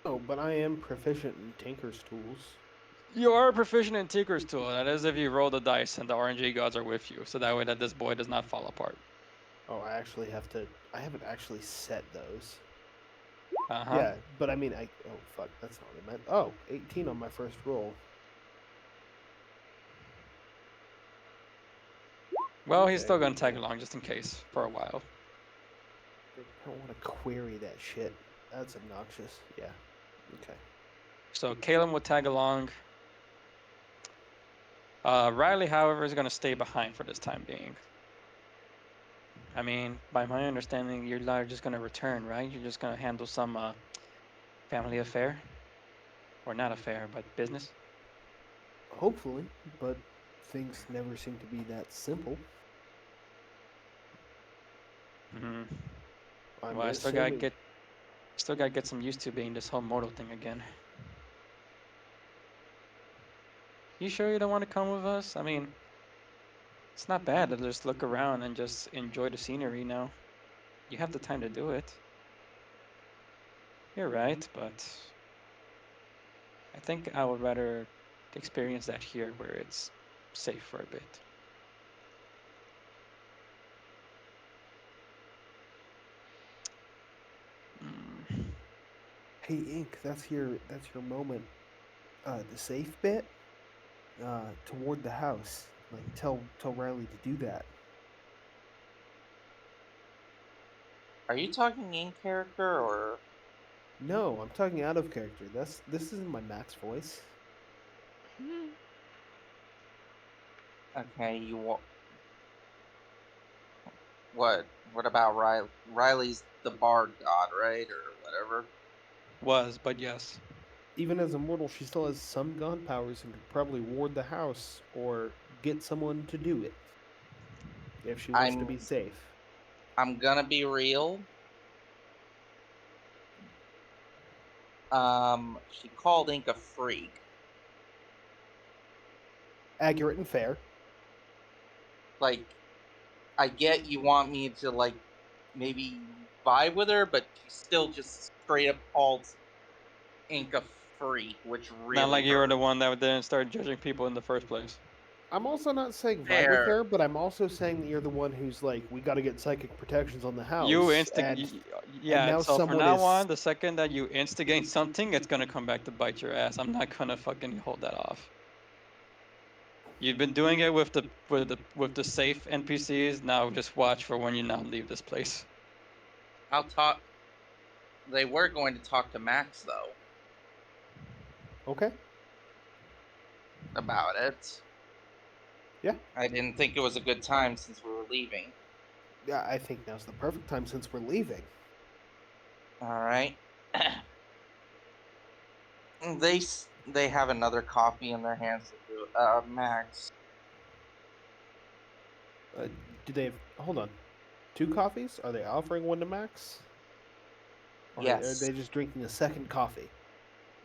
Oh, but I am proficient in Tinker's tools. You are proficient in Tinker's Tool. That is if you roll the dice and the RNG gods are with you, so that way that this boy does not fall apart. Oh, I actually have to. I haven't actually set those. Uh-huh. Yeah, but I mean, oh, fuck, that's not what I meant. Oh, 18 on my first roll. Well, he's Okay. still going to tag along just in case for a while. I don't want to query that shit. That's obnoxious. Yeah. Okay. So Caleb will tag along. Riley, however, is going to stay behind for this time being. I mean, by my understanding, you're not just going to return, right? You're just going to handle some family affair. Or not affair, but business. Hopefully, but things never seem to be that simple. Mm-hmm. I'm Well, I assuming. still gotta get some used to being this whole mortal thing again. You sure you don't want to come with us? I mean, it's not bad to just look around and just enjoy the scenery now. You have the time to do it. You're right, but I think I would rather experience that here where it's safe for a bit. Mm. Hey, Ink, that's your moment. The safe bit. Toward the house. Like tell Riley to do that. Are you talking in character or? No, I'm talking out of character. This isn't my max voice. Okay, you want what? What about Riley? Riley's the bard god, right, or whatever. Was, but yes. Even as a mortal, she still has some god powers and could probably ward the house or get someone to do it if she wants to be I'm safe. I'm gonna be real. She called Ink a freak. Accurate and fair. Like, I get you want me to like maybe vibe with her, but she still just straight up called Ink a freak, which Not really like you were hurt. the one that didn't start judging people in the first place. I'm also not saying vibe with Fair. her, but I'm also saying that you're the one who's like, we got to get psychic protections on the You house, and instigate, yeah. now So from someone now is. on, the second that you instigate something, it's gonna come back to bite your ass. I'm not gonna fucking hold that off. You've been doing it with the safe NPCs. Now just watch for when you now leave this place. I'll talk. They were going to talk to Max though Okay. about it. Yeah. I didn't think it was a good time since we were leaving. Yeah, I think now's the perfect time since we're leaving. All right. They have another coffee in their hands to do. Max. Do they have? Hold on. 2 coffees? Are they offering one to Max? Or are Yes, they just drinking a second coffee?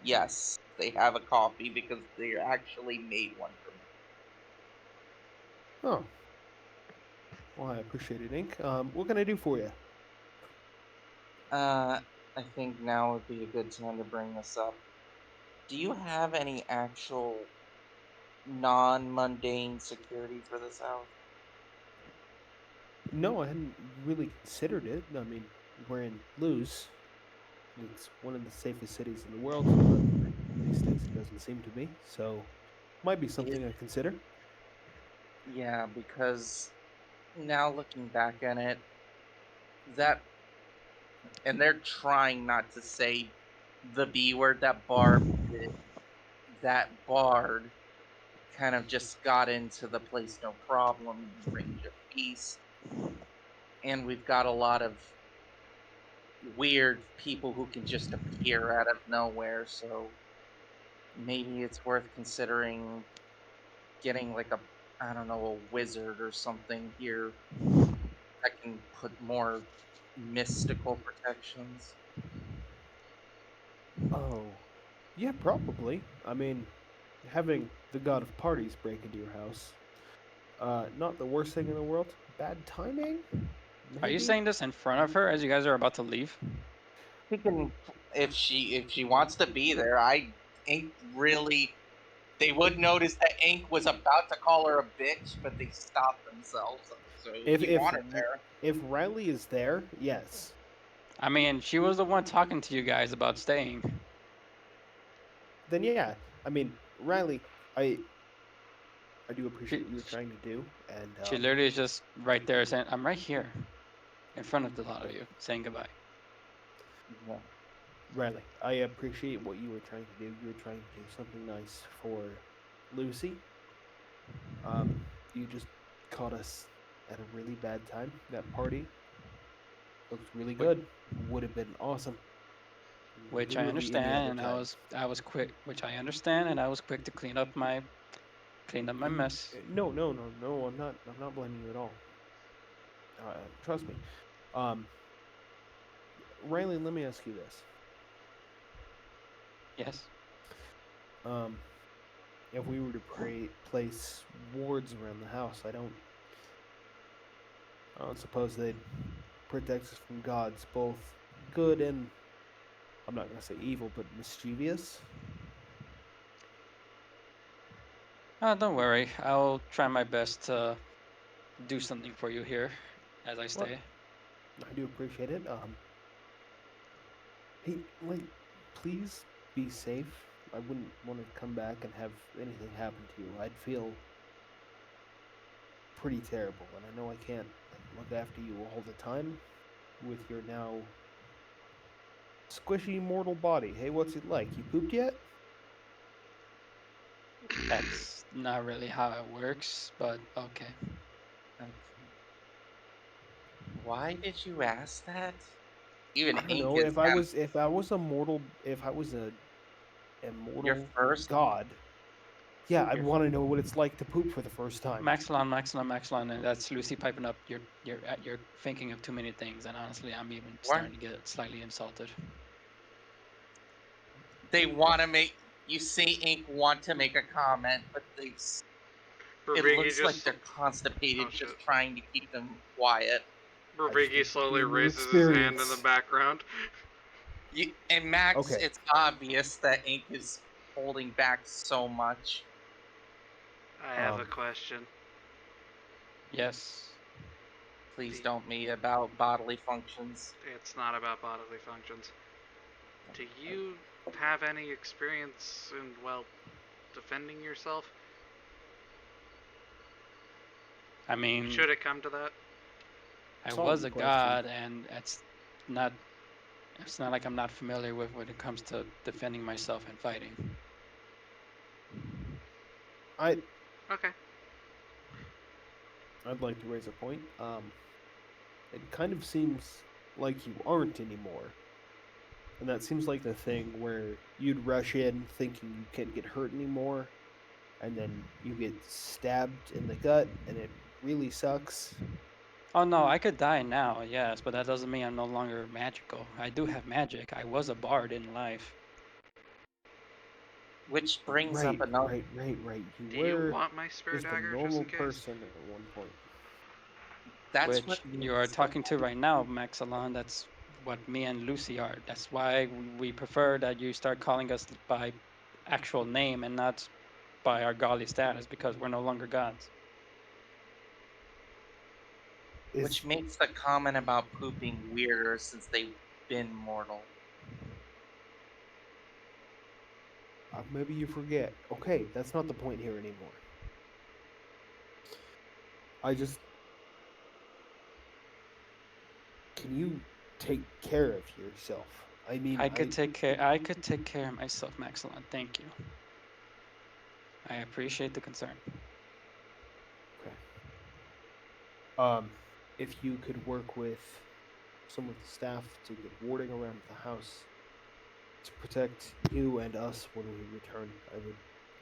yes, they have a coffee because they actually made one for me. Oh. Well, I appreciate it, Ink. What can I do for you? I think now would be a good time to bring this up. Do you have any actual non-mundane security for this house? No, I hadn't really considered it. I mean, we're in Luz. It's one of the safest cities in the world, but these days it doesn't seem to be. So, might be It, something I consider. yeah, because now looking back on it, that and they're trying not to say the B word that Barb did. That Bard kind of just got into the place no problem, range of peace, and we've got a lot of weird people who can just appear out of nowhere, so maybe it's worth considering getting like a I don't know, a wizard or something here that can put more mystical protections. Oh, yeah, probably. I mean, having the god of parties break into your house, not the worst thing in the world. Bad timing, Are you maybe. saying this in front of her as you guys are about to leave? She can, if she wants to be there. I ain't really. They would notice that Ink was about to call her a bitch, but they stopped themselves. So If you if want her there. if Riley is there, yes. I mean, she was the one talking to you guys about staying. Then yeah. I mean, Riley, I do She, appreciate what you're trying to do, and she literally is just right there saying, I'm right here in front of the lot of okay, you saying goodbye. Yeah. Riley, I appreciate what you were trying to do. You were trying to do something nice for Lucy. You just caught us at a really bad time. That party looked really Which, good. Would have been awesome. which I Literally any understand, other and time. I was quick, which I understand, and I was quick to clean up my mess. No, no, no, no. I'm not blaming you at all. Trust me. Um, Riley, let me ask you this. Yes. Um, if we were to place wards around the house, I don't suppose they'd protect us from gods, both good and I'm not gonna say evil, but mischievous. Don't worry. I'll try my best to do something for you here as I What? stay. I do appreciate it. Hey, like, please be safe. I wouldn't want to come back and have anything happen to you. I'd feel pretty terrible, and I know I can't look after you all the time with your now squishy mortal body. Hey, what's it like? You pooped yet? That's not really how it works, but okay. Okay. Why did you ask that? Even I don't Ink know. is kind of If I was a mortal, if I was a your immortal first. god, yeah, I'd Your want to know what it's like to poop for the first time. Maxilon, and that's Lucy piping up. You're thinking of too many things, and honestly, I'm even what? starting to get slightly insulted. They want to make you see Ink want to make a comment, but it Bravigi looks like just. they're constipated, Oh shit. just trying to keep them quiet. I just Bravigi need to slowly gain new raises his hand in the experience. background. And Max, Okay. it's obvious that Ink is holding back so much. I have a Um, question. Yes. Please don't me about bodily functions. It's not about bodily functions. Do you have any experience in, well, defending yourself? I mean, Should it come to that? I was solid a question. god, and not. It's not like I'm not familiar with when it comes to defending myself and fighting. I Okay. I'd like to raise a point. It kind of seems like you aren't anymore. And that seems like the thing where you'd rush in thinking you can't get hurt anymore, and then you get stabbed in the gut, and it really sucks. Oh no, I could die now, yes, but that doesn't mean I'm no longer magical. I do have magic. I was a bard in life. Which brings up Right, another. right. Do You you were want my spare just a dagger, just normal in case? person at one point. That's Which what you are makes the talking to right now, Maxalon. That's what me and Lucy are. That's why we prefer that you start calling us by actual name and not by our godly status because we're no longer gods. Is which makes the comment about pooping weirder since they've been mortal. maybe you forget. Okay, that's not the point here anymore. I just can you take care of yourself? I mean, I could take care of myself, Maxalon. Thank you. I appreciate the concern. okay. If you could work with some of the staff to get warding around the house to protect you and us when we return, I would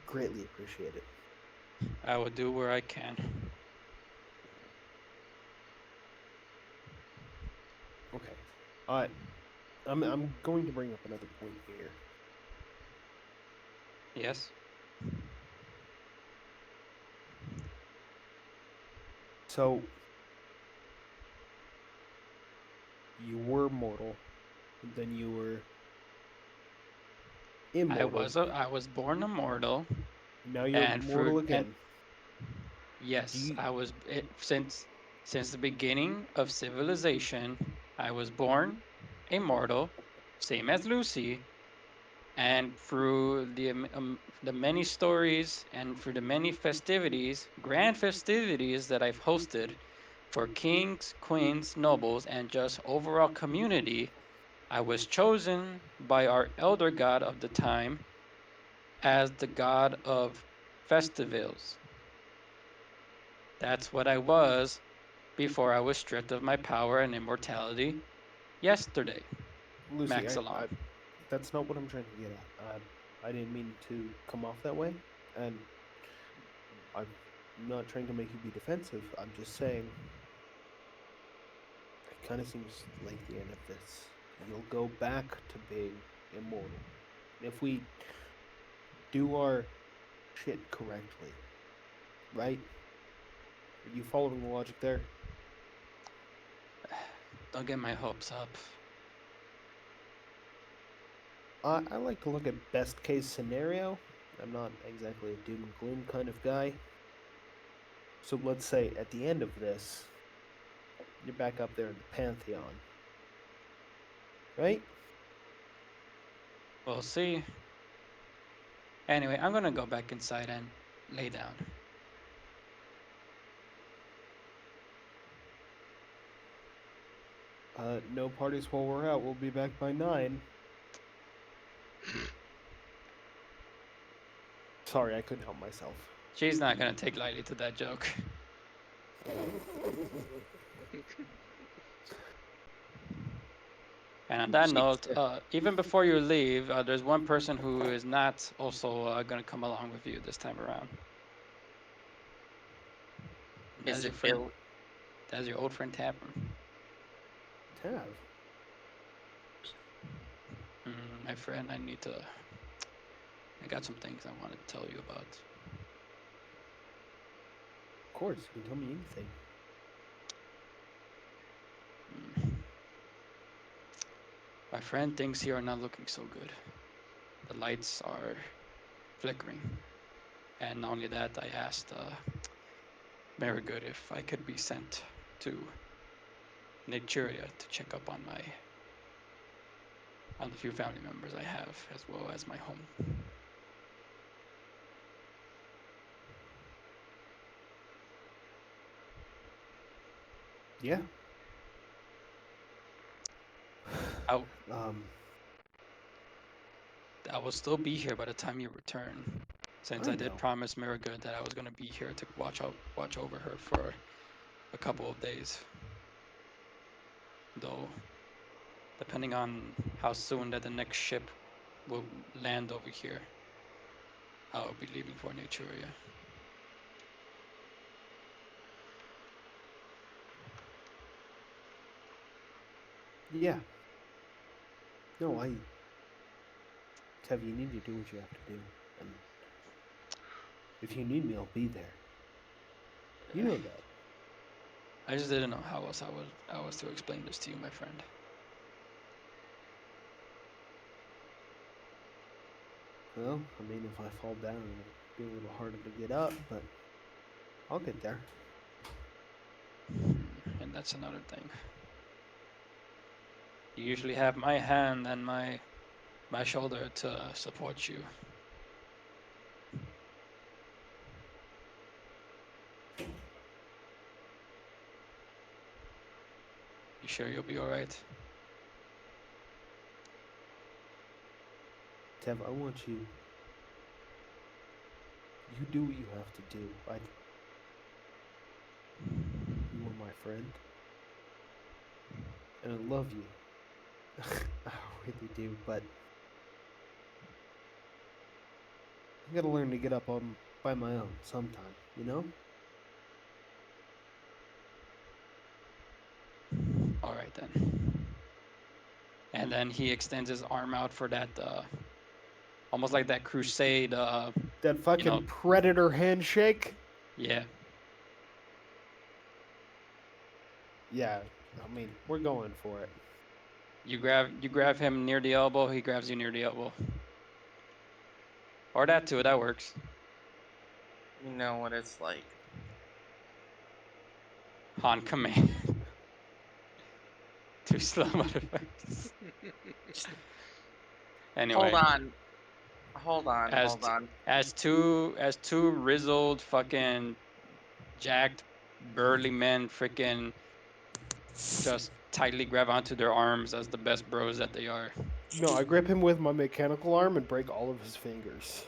greatly appreciate it. I will do where I can. Okay. Uh, I'm going to bring up another point here. Yes. So you were mortal, and then you were immortal. I was born immortal, Now you're and mortal through and again. Do yes, you I was since the beginning of civilization. I was born immortal, same as Lucy, and through the many stories and through the many festivities, grand festivities that I've hosted for kings, queens, nobles, and just overall community, I was chosen by our elder god of the time as the god of festivals. That's what I was before I was stripped of my power and immortality yesterday, Lucy, Maxilon. that's not what I'm trying to get at. I didn't mean to come off that way, and I'm not trying to make you be defensive. I'm just saying it kind of seems like the end of this. You'll go back to being immortal. And if we do our shit correctly, right? Are you following the logic there? Don't get my hopes up. I like to look at best case scenario. I'm not exactly a doom and gloom kind of guy. So let's say at the end of this, you're back up there in the pantheon, right? We'll see. Anyway, I'm gonna go back inside and lay down. No parties while we're out. We'll be back by 9. Sorry, I couldn't help myself. She's not gonna take lightly to that joke. And on that note, even before you leave, there's one person who is not also gonna come along with you this time around. And Is that's your it friend. Bill? That's your old friend Tapper. Tav, My friend, I got some things I want to tell you about. of course, you can tell me anything. Mm. My friend thinks you are not looking so good. The lights are flickering. And not only that, I asked Marigood if I could be sent to Naturia to check up on the few family members I have, as well as my home. Yeah. I, Um, I will still be here by the time you return, since I I did know. promise Marigood that I was going to be here to watch over her for a couple of days. Though, depending on how soon that the next ship will land over here, I'll be leaving for Naturia. Yeah. No, Tev, you need to do what you have to do. And if you need me, I'll be there. You know that. I just didn't know how else I was to explain this to you, my friend. Well, I mean, if I fall down, it'll be a little harder to get up, but I'll get there. And that's another thing. You usually have my hand and my shoulder to support you. You sure you'll be all right? Tev, I want you. You do what you have to do. You are my friend, and I love you. I really do, but I gotta learn to get up on by my own sometime. You know? All right then. And then he extends his arm out for that almost like that crusade. That fucking predator handshake. Yeah. Yeah, I mean, we're going for it. You grab him near the elbow. He grabs you near the elbow. Or that too. That works. You know what it's like. On command. Too slow, motherfuckers. Anyway. Hold on. As two rizzled fucking jacked burly men freaking just tightly grab onto their arms as the best bros that they are. No, I grip him with my mechanical arm and break all of his fingers.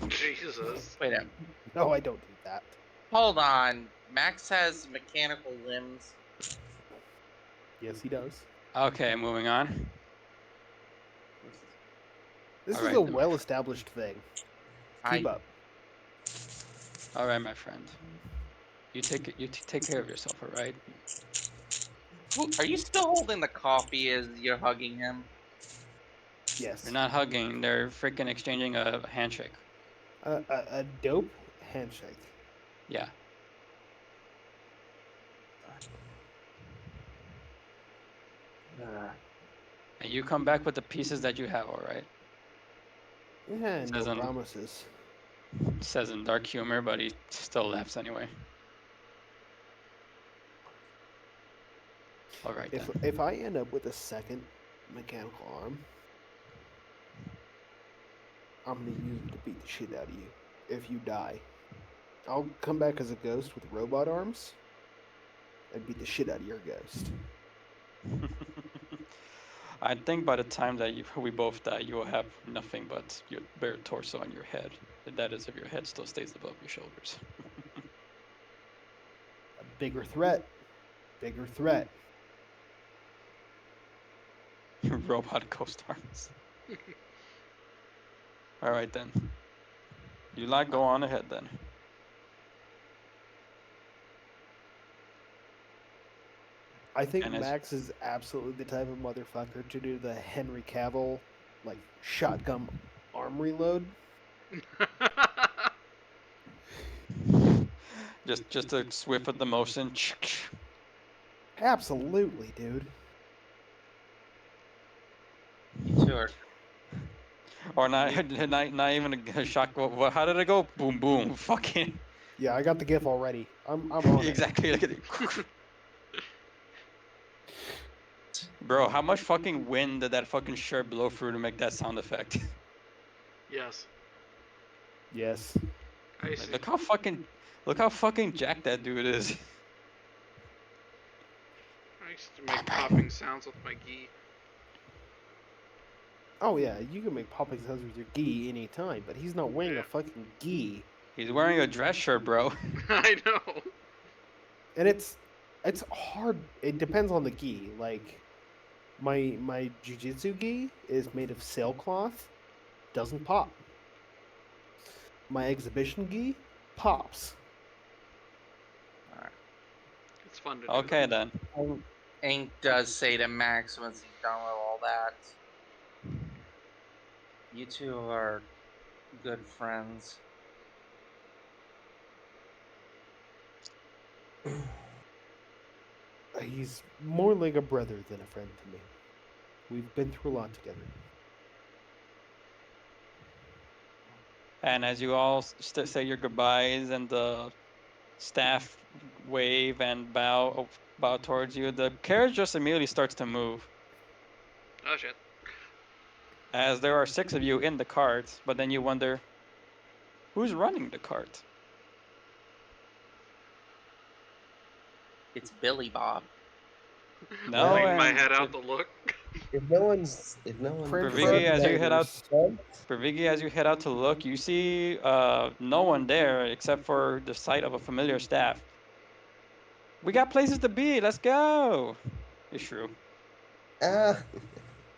Jesus. Wait a No, I don't do that. Hold on. Max has mechanical limbs. Yes, he does. Okay, moving on. This All is right, a then. well-established thing. Keep up. All right, my friend. You take care of yourself, all right? Are you still holding the coffee as you're hugging him? Yes. They're not hugging. They're freaking exchanging a handshake. A dope handshake. Yeah. And you come back with the pieces that you have, all right? Yeah, no Says in- promises. Says in dark humor, but he still laughs anyway. All right, then. If I end up with a second mechanical arm, I'm gonna use it to beat the shit out of you. If you die, I'll come back as a ghost with robot arms and beat the shit out of your ghost. I think by the time that we both die, you will have nothing but your bare torso on your head. That is, if your head still stays above your shoulders. A bigger threat. Bigger threat. Robot ghost arms. All right, then. You like go on ahead, then. I think And as- Max is absolutely the type of motherfucker to do the Henry Cavill, like, shotgun arm reload. just a swift of the motion. Absolutely, dude. You two are. Or not even a shock. How did it go? Boom, boom. Fucking. Yeah, I got the GIF already. I'm on Exactly. Look at it. Bro, how much fucking wind did that fucking shirt blow through to make that sound effect? Yes. it. Yes. I Like, see. look how fucking jacked that dude is. I used to make popping sounds with my gi. Oh yeah, you can make popping sounds with your gi anytime, but he's not wearing Yeah. a fucking gi. He's wearing a dress shirt, bro. I know. And it's hard. It depends on the gi. Like my jujitsu gi is made of sailcloth, doesn't pop. My exhibition gi pops. It's fun to do. Okay, then. Ink does say to Max once he's done with all that. You two are good friends. He's more like a brother than a friend to me. We've been through a lot together. And as you all say your goodbyes and the staff wave and bow towards you, the carriage just immediately starts to move. Oh shit. As there are 6 of you in the cart, but then you wonder, who's running the cart? It's Billy Bob. No, Holding my and head out to look. If no one's Pravigi, as you head out, Pravigi, as you head out to look, you see no one there except for the sight of a familiar staff. We got places to be. Let's go. It's true.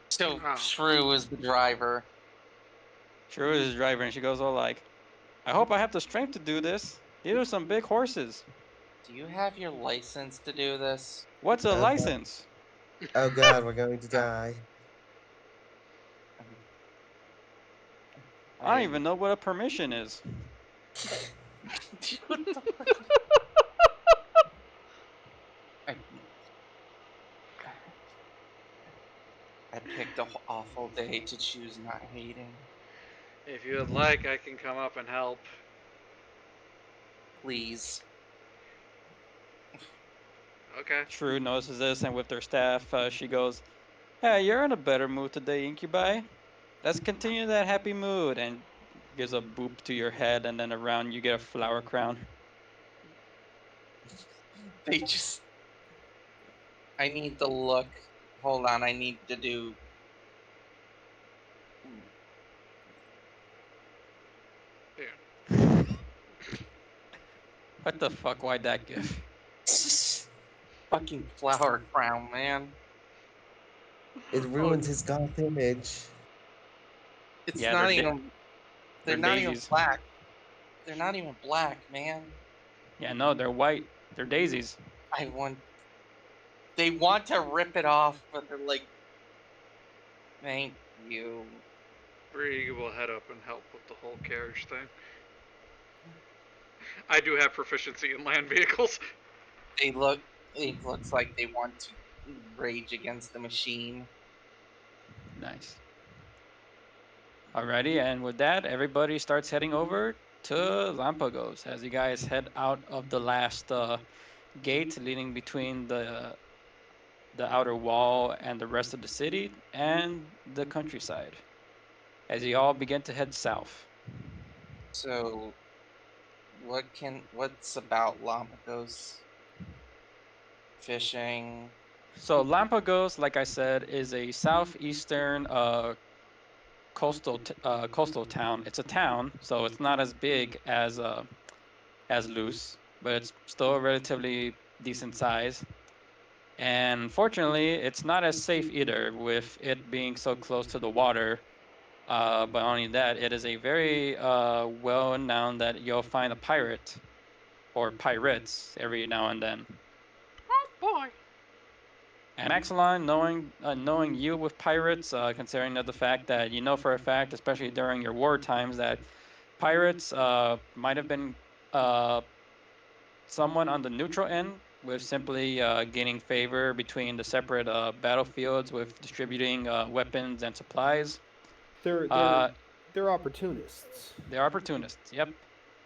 So Oh. Shrew is the driver. True is his driver, and she goes all like, I hope I have the strength to do this. These are some big horses. Do you have your license to do this? What's a license? Oh god, we're going to die. I don't even know what a permission is. What the fuck? I, I picked an awful day to choose not hating. If you would like, I can come up and help. Please. Okay. Shrew notices this, and with her staff, she goes, "Hey, you're in a better mood today, Incubi. Let's continue that happy mood." And gives a boop to your head, and then around you get a flower crown. They just. I need to look. Hold on, I need to do. What the fuck? Why that gif? Fucking flower crown, man. It ruins his goth image. It's Yeah, not they're even. They're they're not even daisies. black. They're not even black, man. Yeah, no, they're white. They're daisies. I want. They want to rip it off, but they're like, thank you. Bree will head up and help with the whole carriage thing. I do have proficiency in land vehicles. They look. It looks like they want to rage against the machine. Nice. Alrighty, and with that, everybody starts heading over to Lampagos as you guys head out of the last gate leading between the outer wall and the rest of the city and the countryside. As you all begin to head south. So, what's about Lampagos? Fishing. So Lampagos, like I said, is a southeastern coastal town. It's a town, so it's not as big as Luce, but it's still a relatively decent size. And fortunately, it's not as safe either, with it being so close to the water. But only that, it is a very well known that you'll find a pirate or pirates every now and then. Oh boy. And Axelon, knowing you with pirates, considering the fact that you know for a fact, especially during your war times, that pirates might have been someone on the neutral end with simply gaining favor between the separate battlefields with distributing weapons and supplies. They're Uh, they're they're opportunists. they're opportunists. Yep,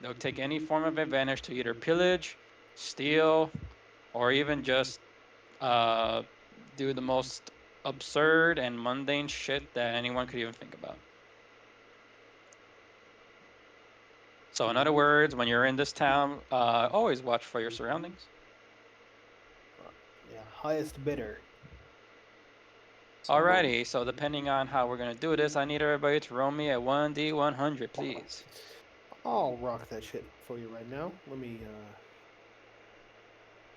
they'll take any form of advantage to either pillage, steal, or even just uh, do the most absurd and mundane shit that anyone could even think about. So, in other words, when you're in this town, always watch for your surroundings. Yeah, highest bidder. Alrighty, so depending on how we're gonna do this, I need everybody to roll me a 1d100, please. I'll rock that shit for you right now. Let me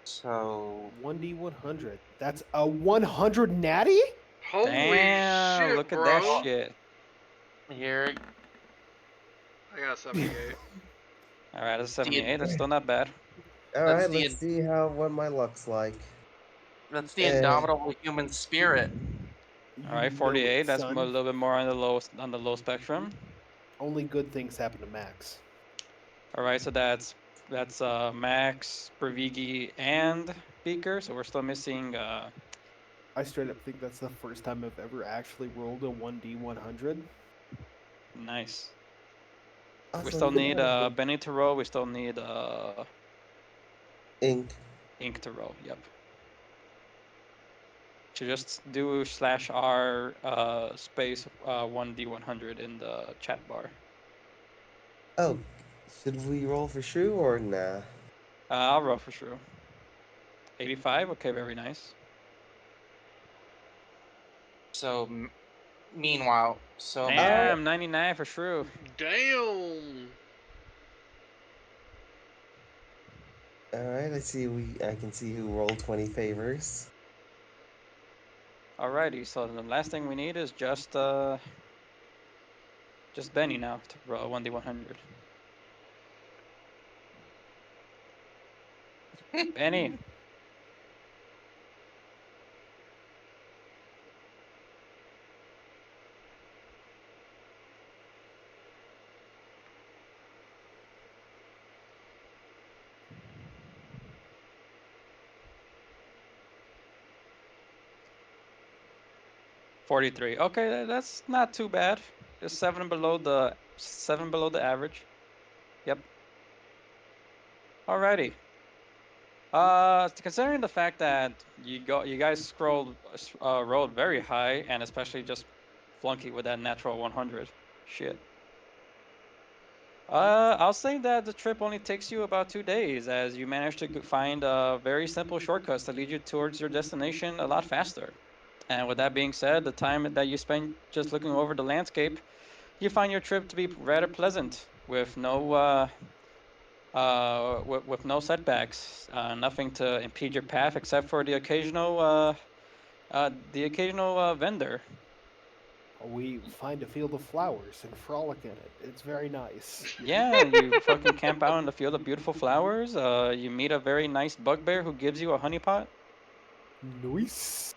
So 1d100. That's a 100 natty? Holy Damn, shit, look at that bro. shit. here, I got 78. Alright, that's a the 78, that's still not bad. All That's right, the- let's see what my luck's like. that's the Eh. indomitable human spirit. Alright, You know 48, it, that's a son. little bit more on the low spectrum. Only good things happen to Max. Alright, so that's Max, Brevigi, and Beaker, so we're still missing I straight up think that's the first time I've ever actually rolled a 1d100. nice. We Awesome. still need Yeah. Benny to roll, we still need Ink. Ink to roll, yep. So just do /r space 1d100 in the chat bar. Oh, should we roll for Shrew or nah? I'll roll for sure. 85, okay, very nice. So, meanwhile, so Damn, 99 for sure. Damn. All right, let's see. I can see who rolled 20 favors. Alrighty, so the last thing we need is just Benny now to roll 1d100. Benny. 43. Okay, that's not too bad. Just 7 below the average. Yep. Alrighty. Considering the fact that you guys rolled very high, and especially just flunky with that natural 100. Shit. I'll say that the trip only takes you about 2 days, as you manage to find very simple shortcuts that lead you towards your destination a lot faster. And with that being said, the time that you spend just looking over the landscape, you find your trip to be rather pleasant, with no setbacks, nothing to impede your path except for the occasional vendor. We find a field of flowers and frolic in it. It's very nice. Yeah, you fucking camp out in the field of beautiful flowers. You meet a very nice bugbear who gives you a honey pot. Nice.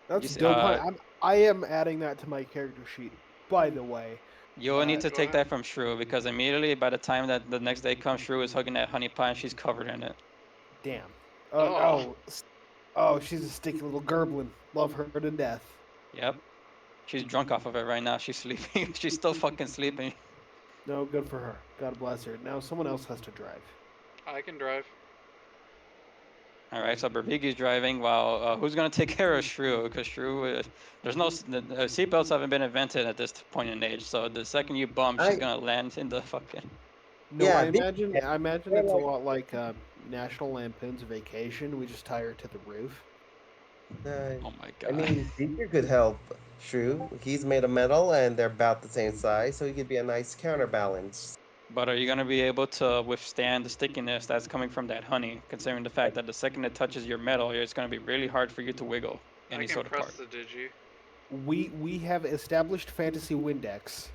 That's You s- dope. uh, I am adding that to my character sheet, by the way. You'll need to Go take ahead. that from Shrew, because immediately by the time that the next day comes, Shrew is hugging that honey pot and she's covered in it. Damn. Oh. Oh, she's a sticky little gerblin. Love her to death. Yep. She's drunk off of it right now. She's sleeping. She's still fucking sleeping. No, good for her. God bless her. Now someone else has to drive. I can drive. All right, so Berbigi's driving while who's gonna take care of Shrew? Because Shrew, there's no seatbelts haven't been invented at this point in age. So the second you bump, she's I gonna land in the fucking. No, yeah, I imagine they're it's a like lot like National Lampoon's Vacation. We just tie her to the roof. Oh my I god. mean, Beaker could help. True, he's made of metal, and they're about the same size, so he could be a nice counterbalance. But are you gonna be able to withstand the stickiness that's coming from that honey? Considering the fact that the second it touches your metal, it's gonna be really hard for you to wiggle I any can sort of press part. the digi. We have established Fantasy Windex.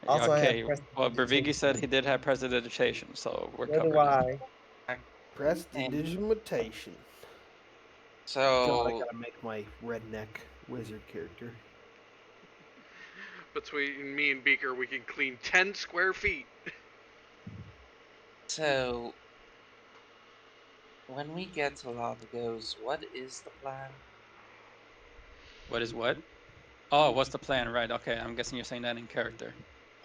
Also, I have Okay. Well, prestidigitation. Bervigi said he did have prestidigitation, so we're So do covered. I. Prestidigitation. God, I So gotta make my redneck wizard character. Between me and Beaker, we can clean 10 square feet. so when we get to Lagos, what is the plan? What is what? Oh, what's the plan? Right. Okay. I'm guessing you're saying that in character.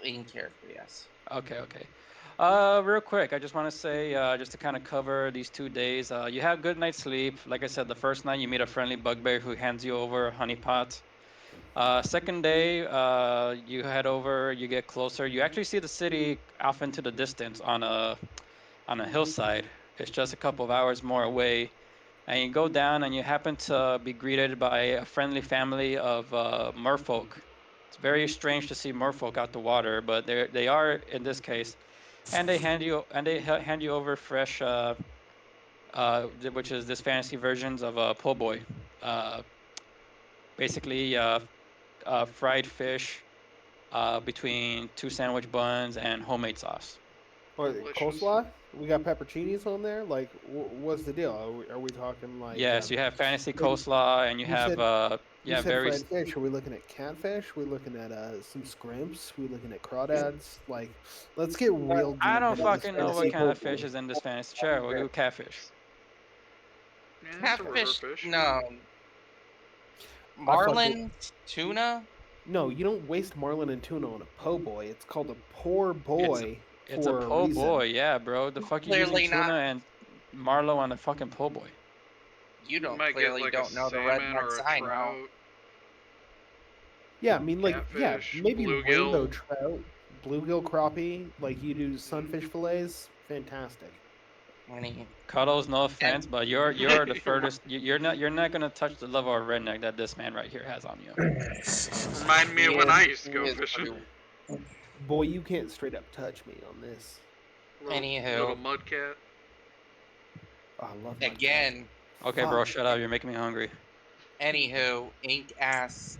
In character, yes. Okay. Real quick, I just want to say, just to kind of cover these 2 days, you have good night's sleep. Like I said, the first night you meet a friendly bugbear who hands you over a honey pot. Second day, you head over, you get closer. You actually see the city off into the distance on a hillside. It's just a couple of hours more away. And you go down and you happen to be greeted by a friendly family of merfolk. It's very strange to see merfolk out the water, but they are in this case, and they hand you over fresh, which is this fantasy versions of po' boy, uh, basically fried fish between two sandwich buns and homemade sauce. Or Delicious. coleslaw? We got pepperoncinis on there. Like, what's the deal? Are we talking like? Yes, you have fantasy Like coleslaw, and you you have said, you said very. fried fish. Are we looking at catfish? Are we looking at some scrimps? Are we looking at crawdads? Like, let's get real deep. I don't into this fucking know what fantasy kind of football. fish is in this fantasy. Sure, we'll do catfish. Yeah, it's a river Catfish, fish. no. Marlin, tuna. No, you don't waste marlin and tuna on a po' boy. It's called a poor boy It's a for a po' reason. boy, yeah, bro. The fuck you using Clearly tuna not. and Marlowe on a fucking po' boy? You don't Might get like a don't know the salmon or rednecks a I know. trout. Yeah, I mean, like, yeah, Catfish, maybe rainbow bluegill. trout, bluegill crappie. Like you do sunfish fillets. Fantastic. I mean, Cuddles, no and offense, but you're the furthest. You're not gonna touch the level of redneck that this man right here has on you. Remind me he of when is, I used to he go is fishing. true. Boy, you can't straight up touch me on this. Little Anywho, mud cat. Oh, I love my cat. again, Okay, bro, Fuck. shut up. You're making me hungry. anywho, Ink asks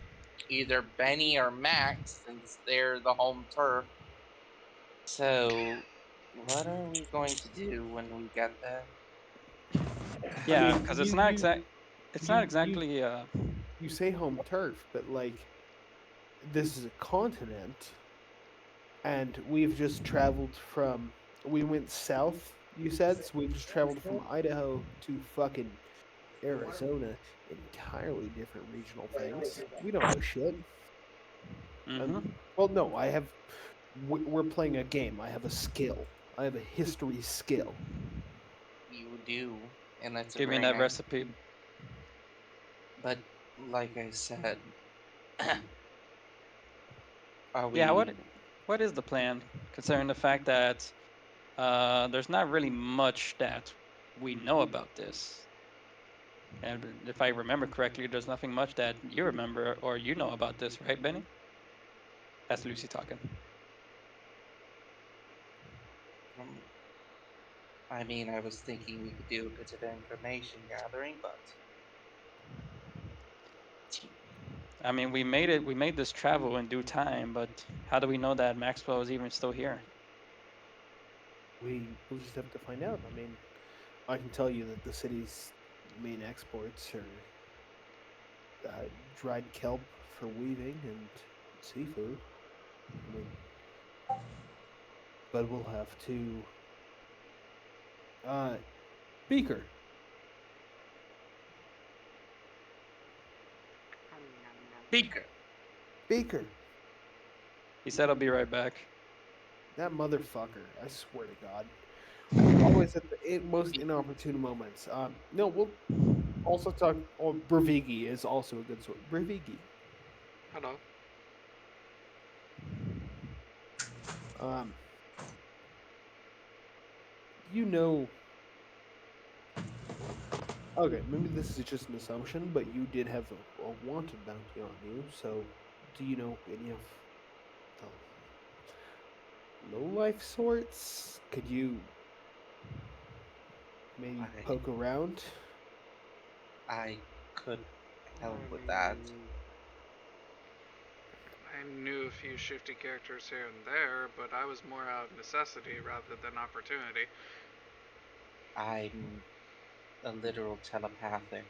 either Benny or Max since they're the home turf. So, what are we going to do when we get there? Yeah, mean, because it's not exact. It's not you you exactly. you say home turf, but like this is a continent, and we've just traveled from. We went south. You said so. We've just traveled from Idaho to fucking Arizona, entirely different regional things. We don't know shit. Mm-hmm. Well, no, I have. We're playing a game. I have a skill. I have a history skill. You do, and that's a Give me very that nice. recipe. But like I said, are Yeah, we? what is the plan? Considering the fact that there's not really much that we know about this. And if I remember correctly, there's nothing much that you remember or you know about this, right, Benny? That's Lucy talking. um, I mean, I was thinking we could do a bit of information gathering, but I mean, we made it. We made this travel in due time, but how do we know that Maxwell is even still here? We'll just have to find out. I mean, I can tell you that the city's main exports are dried kelp for weaving and seafood. I mean, but we'll have to. Uh, Beaker, Beaker. Beaker, He said, "I'll be right back." that motherfucker! I swear to God, always at the most inopportune moments. No, we'll also talk. Oh, Bravigi is also a good sword. Bravigi. Hello. Um, you know. Okay, maybe this is just an assumption, but you did have a wanted bounty on you. So, do you know any of the low life sorts? Could you maybe I poke around? I could help with that. I knew a few shifty characters here and there, but I was more out of necessity rather than opportunity. I'm a literal telepathic.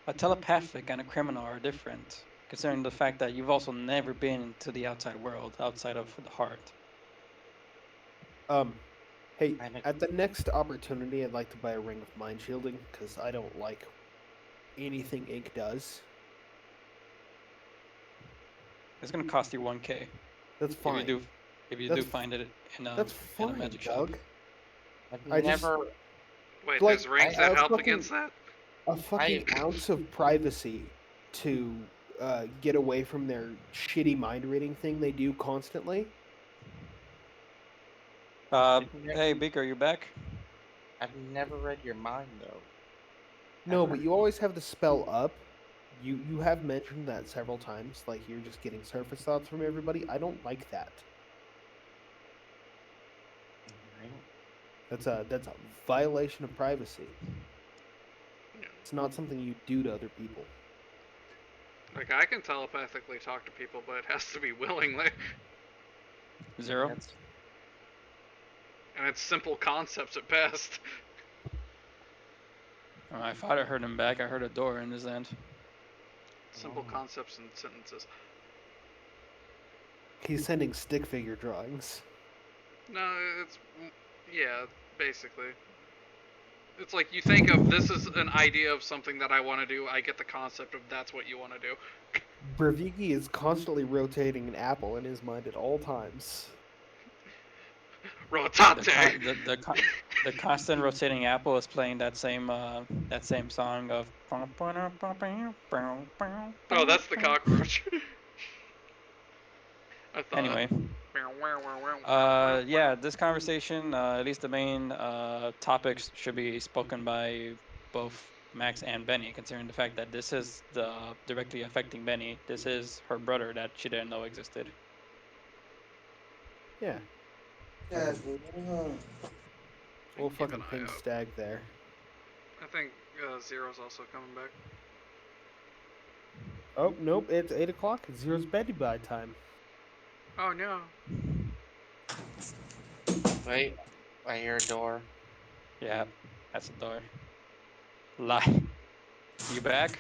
A telepathic and a criminal are different, considering the fact that you've also never been to the outside world, outside of the heart. Hey, I'm a, at the next opportunity, I'd like to buy a ring of mind shielding because I don't like anything ink does. It's gonna cost you 1K That's if you fine. do if you do That's find it that's in a fine, magic shop. Doug. I've I just never. Wait, like there's rings that a help fucking against that? a fucking ounce of privacy to get away from their shitty mind reading thing they do constantly. Hey Beaker, you back? I've never read your mind though. No, Ever. but you always have the spell up. You have mentioned that several times, like you're just getting surface thoughts from everybody. I don't like that. Right? That's a violation of privacy. It's not something you do to other people. Like, I can telepathically talk to people, but it has to be willingly. Zero. That's And it's simple concepts at best. I thought I heard him back. I heard a door in his end. Simple concepts and sentences. He's sending stick figure drawings. No, it's. Yeah, basically. It's like you think of this is an idea of something that I want to do, I get the concept of that's what you want to do. Bravigi is constantly rotating an apple in his mind at all times. Rotate! The constant rotating apple is playing that same song of. Oh, that's the cockroach. I thought. Anyway, yeah, this conversation, at least the main topics, should be spoken by both Max and Benny, considering the fact that this is directly affecting Benny. This is her brother that she didn't know existed. Yeah. We'll Keep an fucking eye ping out. Stag there. I think Zero's also coming back. Oh, nope, it's 8 o'clock. It's Zero's bedtime time. Oh no. Wait, I hear a door. Yeah, that's the door. Lie. You back?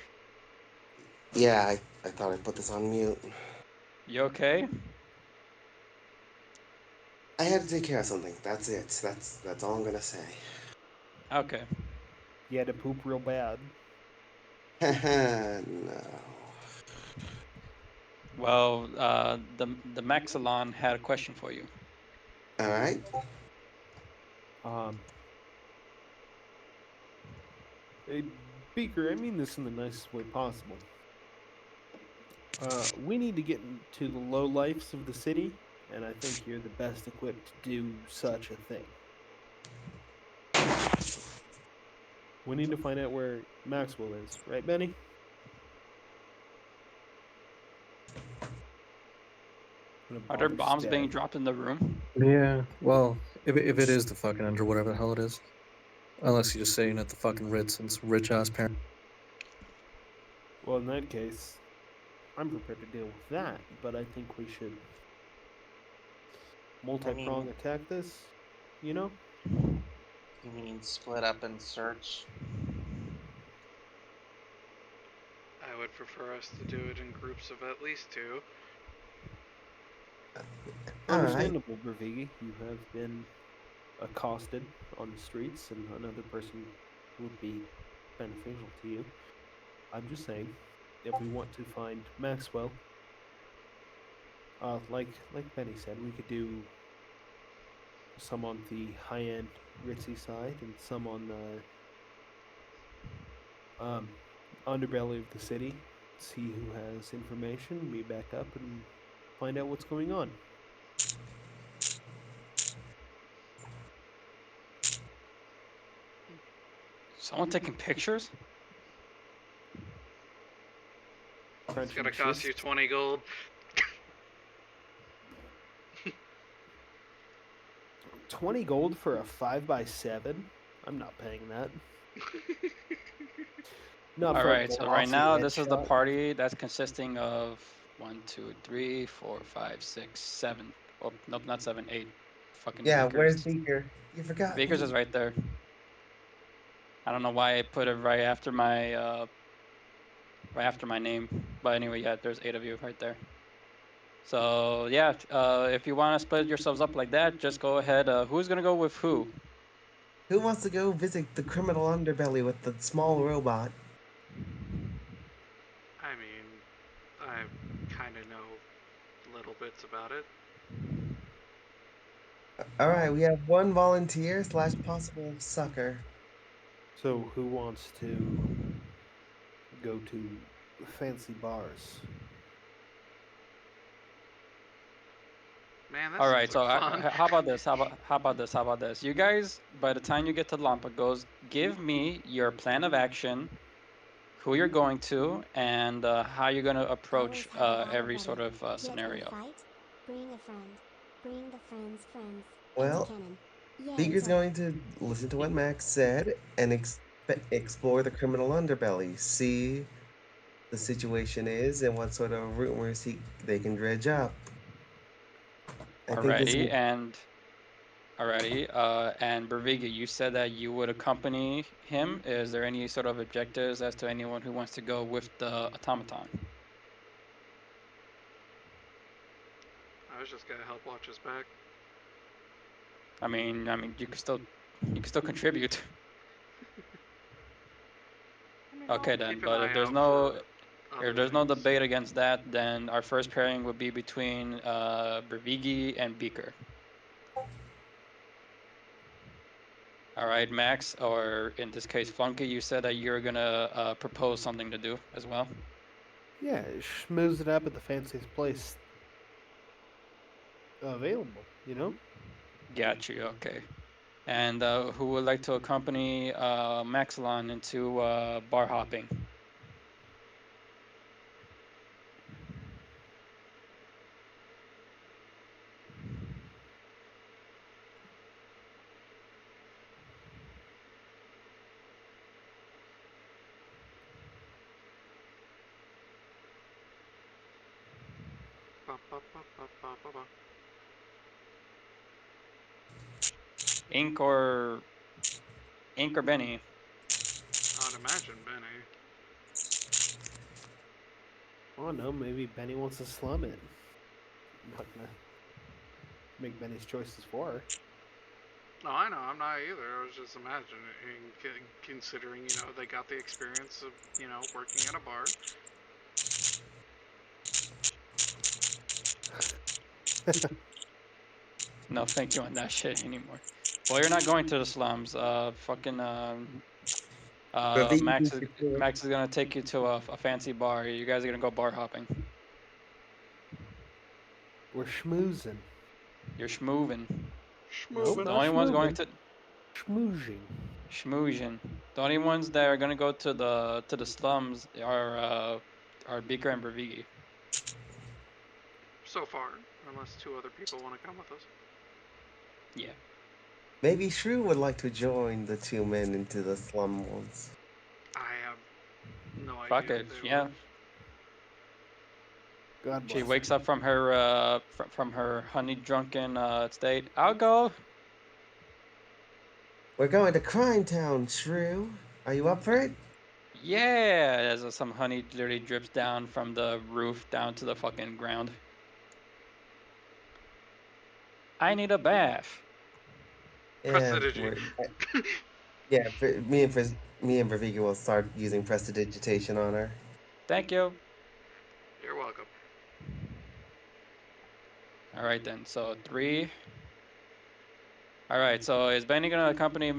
Yeah, I thought I put this on mute. You okay? I had to take care of something. That's it. That's all I'm gonna say. Okay. You had to poop real bad. No. Well, the Maxilon had a question for you. All right. Um, hey, Beaker, I mean this in the nicest way possible. We need to get into the low lifes of the city, and I think you're the best equipped to do such a thing. We need to find out where Maxwell is, right, Benny? Are there bombs being dropped in the room? Yeah, well, if it is the fucking under whatever the hell it is, unless you're just saying at the fucking Ritz and it's rich ass parent. Well, in that case, I'm prepared to deal with that, but I think we should multi-prong attack this, you know? You mean split up and search? I would prefer us to do it in groups of at least two. All right. Understandable, Bravigi. You have been accosted on the streets, and another person would be beneficial to you. I'm just saying, if we want to find Maxwell, like Benny said, we could do some on the high-end ritzy side and some on the underbelly of the city. See who has information, meet back up, and find out what's going on. Someone taking pictures? It's gonna cost you 20 gold. 20 gold for a 5x7? I'm not paying that. Not All for a right, so right now this is the party that's consisting of 1, 2, 3, 4, 5, 6, 7. Oh, nope, not 7, 8. Fucking Yeah, Bakers. where's Beaker? You forgot. Bakers me. is right there. I don't know why I put it right after my name, but anyway, yeah, there's 8 of you right there. So yeah, if you want to split yourselves up like that, just go ahead. Who's gonna go with who? Who wants to go visit the criminal underbelly with the small robot? I mean, I kind of know little bits about it. All right, we have one volunteer / possible sucker. So, who wants to go to fancy bars? Man, that All sounds right, like so fun. how about this? How about this? You guys, by the time you get to Lampagos, give me your plan of action, who you're going to, and how you're going to approach every sort of scenario. Bring a friend. Bring the friend's friends. Well, Beaker's going to listen to what Max said and explore the criminal underbelly, see the situation is and what sort of rumors they can dredge up. I think this Alrighty, would, and Berviga, you said that you would accompany him. Is there any sort of objectives as to anyone who wants to go with the automaton? I was just gonna help watch his back. I mean, you can still contribute. Okay then, Keep an but eye if there's out no for if there's no things. debate against that, then our first pairing would be between Bervigi and Beaker. All right, Max, or in this case, Flunky, you said that you're gonna propose something to do as well. Yeah, schmooze it up at the fanciest place available, you know? Got you. Okay. And who would like to accompany Maxilon into bar hopping? Ink or Benny? I'd imagine Benny. I don't know, maybe Benny wants to slum it. I'm not gonna make Benny's choices for her. No, I know. I'm not either. I was just imagining, considering, they got the experience of, working at a bar. No, thank you on that shit anymore. Well, you're not going to the slums. Fucking Ravine Max beats is you to it. Max is gonna take you to a fancy bar. You guys are gonna go bar hopping. We're schmoozing. You're schmoovin'. Nope, Schmoovin'. The not only ones going schmooving. to Schmoozing. schmoozin'. The only ones that are gonna go to the slums are Beaker and Bravigi. So far, unless two other people want to come with us. Yeah. Maybe Shrew would like to join the two men into the slum once. I have no Fuck idea it. who they were. Yeah. God She bless her. wakes up from her from her honey drunken state. I'll go. We're going to Crime Town, Shrew. Are you up for it? Yeah, as some honey literally drips down from the roof down to the fucking ground. I need a bath. Yeah, Prestidigity. yeah. Me and Braviga will start using prestidigitation on her. Thank you. You're welcome. All right then. So three. All right. So is Benny gonna accompany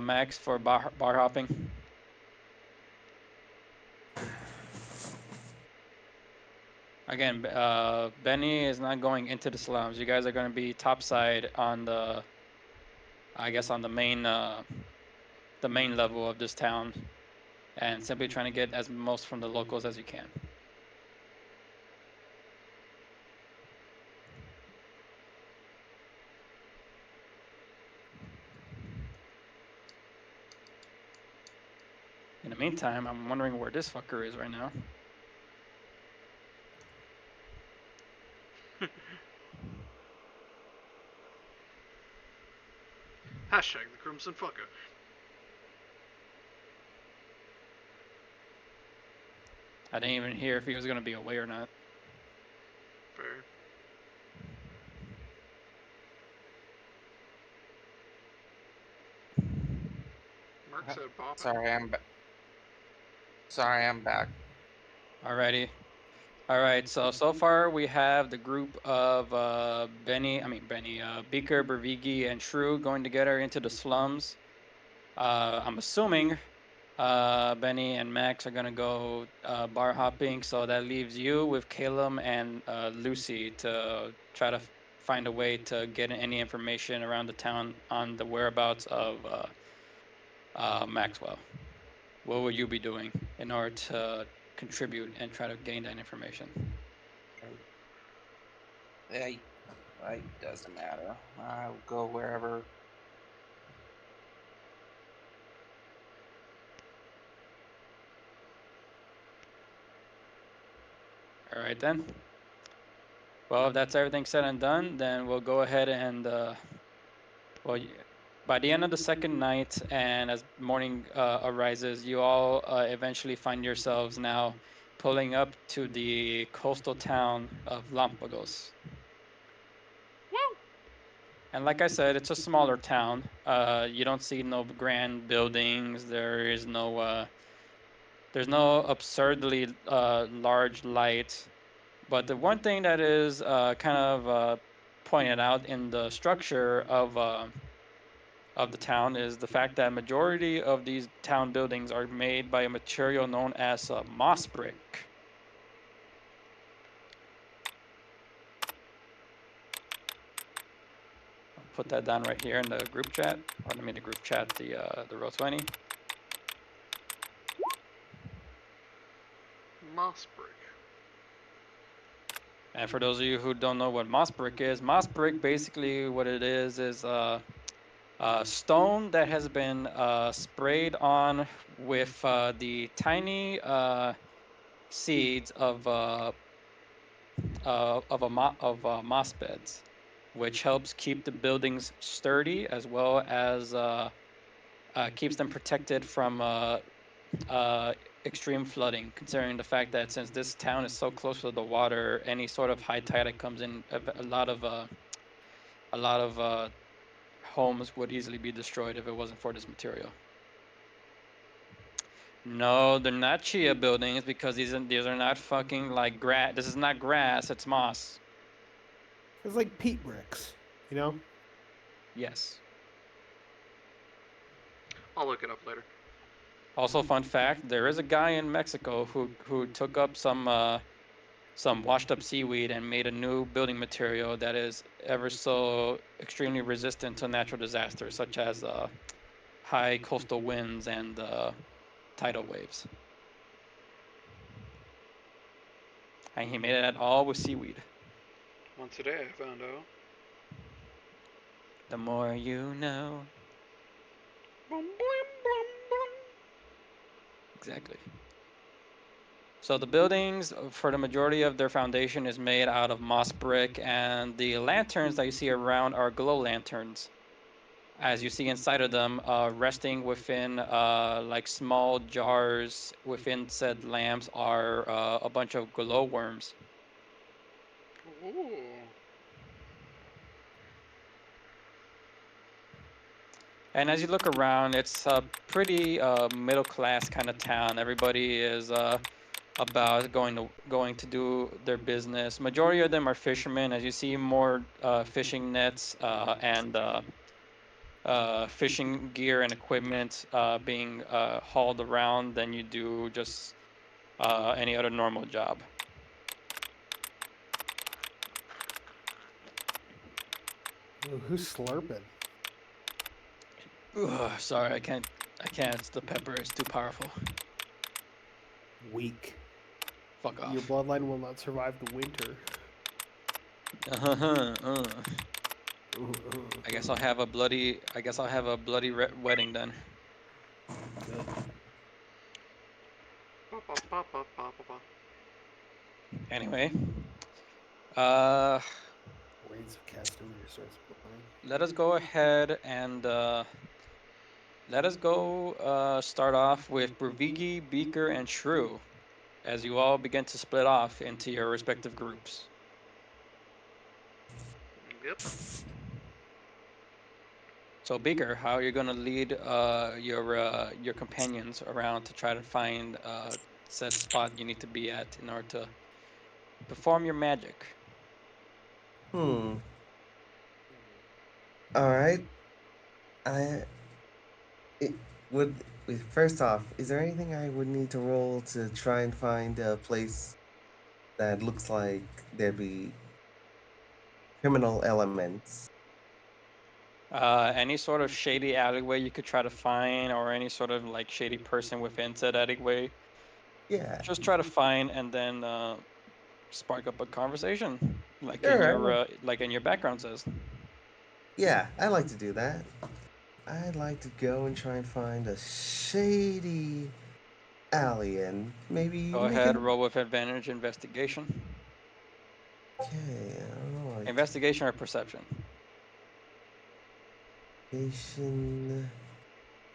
Max for bar hopping? Again, Benny is not going into the slums. You guys are gonna be topside on the, I guess, on the main level of this town, and simply trying to get as most from the locals as you can. In the meantime, I'm wondering where this fucker is right now. Hashtag the Crimson Fucker. I didn't even hear if he was gonna be away or not. Fair. Mark Uh, said popping. Sorry, Sorry, I'm back. Alrighty. All right. So far we have the group of Beaker, Bervigi, and Shrew going together into the slums. I'm assuming Benny and Max are gonna go bar hopping, so that leaves you with Caleb and Lucy to try to find a way to get any information around the town on the whereabouts of Maxwell. What would you be doing in order to contribute and try to gain that information? It, it doesn't matter. I'll go wherever. All right then. Well, if that's everything said and done, then we'll go ahead and by the end of the second night and as morning arises, you all eventually find yourselves now pulling up to the coastal town of Lampagos. Woo! And like I said, it's a smaller town. You don't see no grand buildings. There's no absurdly large light. But the one thing that is kind of pointed out in the structure of the town is the fact that majority of these town buildings are made by a material known as moss brick. I'll put that down right here in the group chat, or let me the group chat the roll 20. Moss brick. And for those of you who don't know what moss brick basically what it is stone that has been sprayed on with the tiny seeds of moss beds, which helps keep the buildings sturdy as well as keeps them protected from uh, extreme flooding. Considering the fact that since this town is so close to the water, any sort of high tide that comes in, a lot of homes would easily be destroyed if it wasn't for this material. No, they're not chia buildings because these are not fucking like grass. This is not grass. It's moss. It's like peat bricks, you know? Yes. I'll look it up later. Also, fun fact: there is a guy in Mexico who took up some washed up seaweed and made a new building material that is ever so extremely resistant to natural disasters such as high coastal winds and tidal waves. And he made it all with seaweed. Once a day, I found out. The more you know. Boom, boom, boom, boom. Exactly. So the buildings, for the majority of their foundation, is made out of moss brick, and the lanterns that you see around are glow lanterns. As you see inside of them, resting within like small jars within said lamps are a bunch of glow worms. Ooh. And as you look around, it's a pretty middle class kind of town. Everybody is about going to do their business. Majority of them are fishermen. As you see, more fishing nets and fishing gear and equipment being hauled around than you do just any other normal job. Ooh, who's slurping? Ugh, sorry, I can't. I can't. It's the pepper. It's too powerful. Weak. Fuck Your off. bloodline will not survive the winter. I guess I'll have a bloody. I guess I'll have a bloody wedding then. Good. Ba, ba, ba, ba, ba, ba, ba. Anyway, uh, Reigns of Castoria starts playing. let us go ahead and let us go start off with Bruvigi, Beaker, and Shrew as you all begin to split off into your respective groups. Yep. So Beaker, how are you gonna lead your companions around to try to find said spot you need to be at in order to perform your magic? Hmm. All right. I it would first off, is there anything I would need to roll to try and find a place that looks like there'd be criminal elements? Any sort of shady alleyway you could try to find, or any sort of like shady person within said alleyway, Yeah. just try to find and then spark up a conversation, Sure. like in your background says. Yeah, I like to do that. I'd like to go and try and find a shady alley and maybe Go make ahead, an. roll with advantage investigation. Okay, I don't know. Like Investigation or perception. investigation.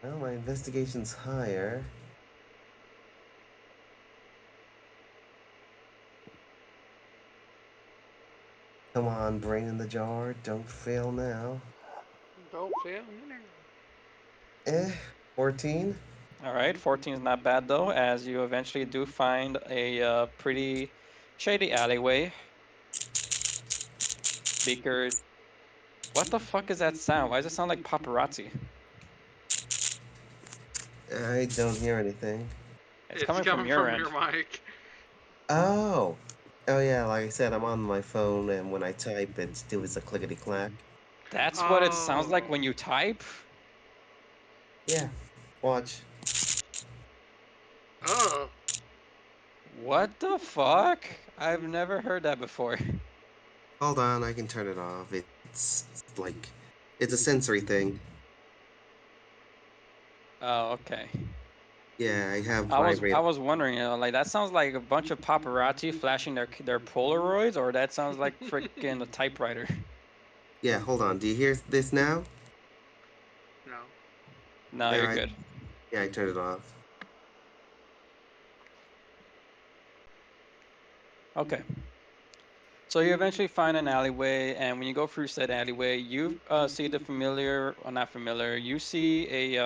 Well, my investigation's higher. Come on, brain in the jar. Don't fail now. Don't fail. 14? All right, 14 is not bad though, as you eventually do find a pretty shady alleyway. Beaker, what the fuck is that sound? Why does it sound like paparazzi? I don't hear anything. It's It's coming from coming your from end. your mic. Oh. Oh, yeah, like I said, I'm on my phone, and when I type, it still is a clickety clack. That's what it sounds like Oh. when you type? Yeah, watch. Oh. What the fuck? I've never heard that before. Hold on, I can turn it off. Like, it's a sensory thing. Oh, okay. Yeah, I have I vibrate. was wondering, like that sounds like a bunch of paparazzi flashing their Polaroids, or that sounds like freaking a typewriter. Yeah, hold on. Do you hear this now? No. No, Yeah, you're good. yeah, I turned it off. Okay. So you eventually find an alleyway, and when you go through said alleyway, you see the familiar, or not familiar. You see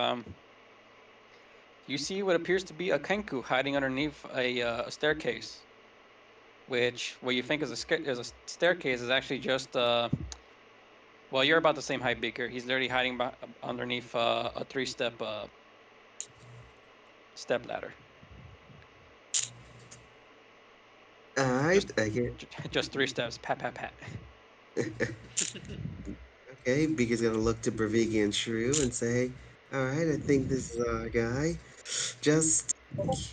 what appears to be a kenku hiding underneath a staircase. Which, what you think is a staircase, is actually just well, you're about the same height, Beaker. He's literally hiding underneath a 3-step step ladder. Alright, I get. Just 3 steps. Pat, pat, pat. Okay, Beaker's gonna look to Bravigi and Shrew and say, alright, I think this is our guy. Just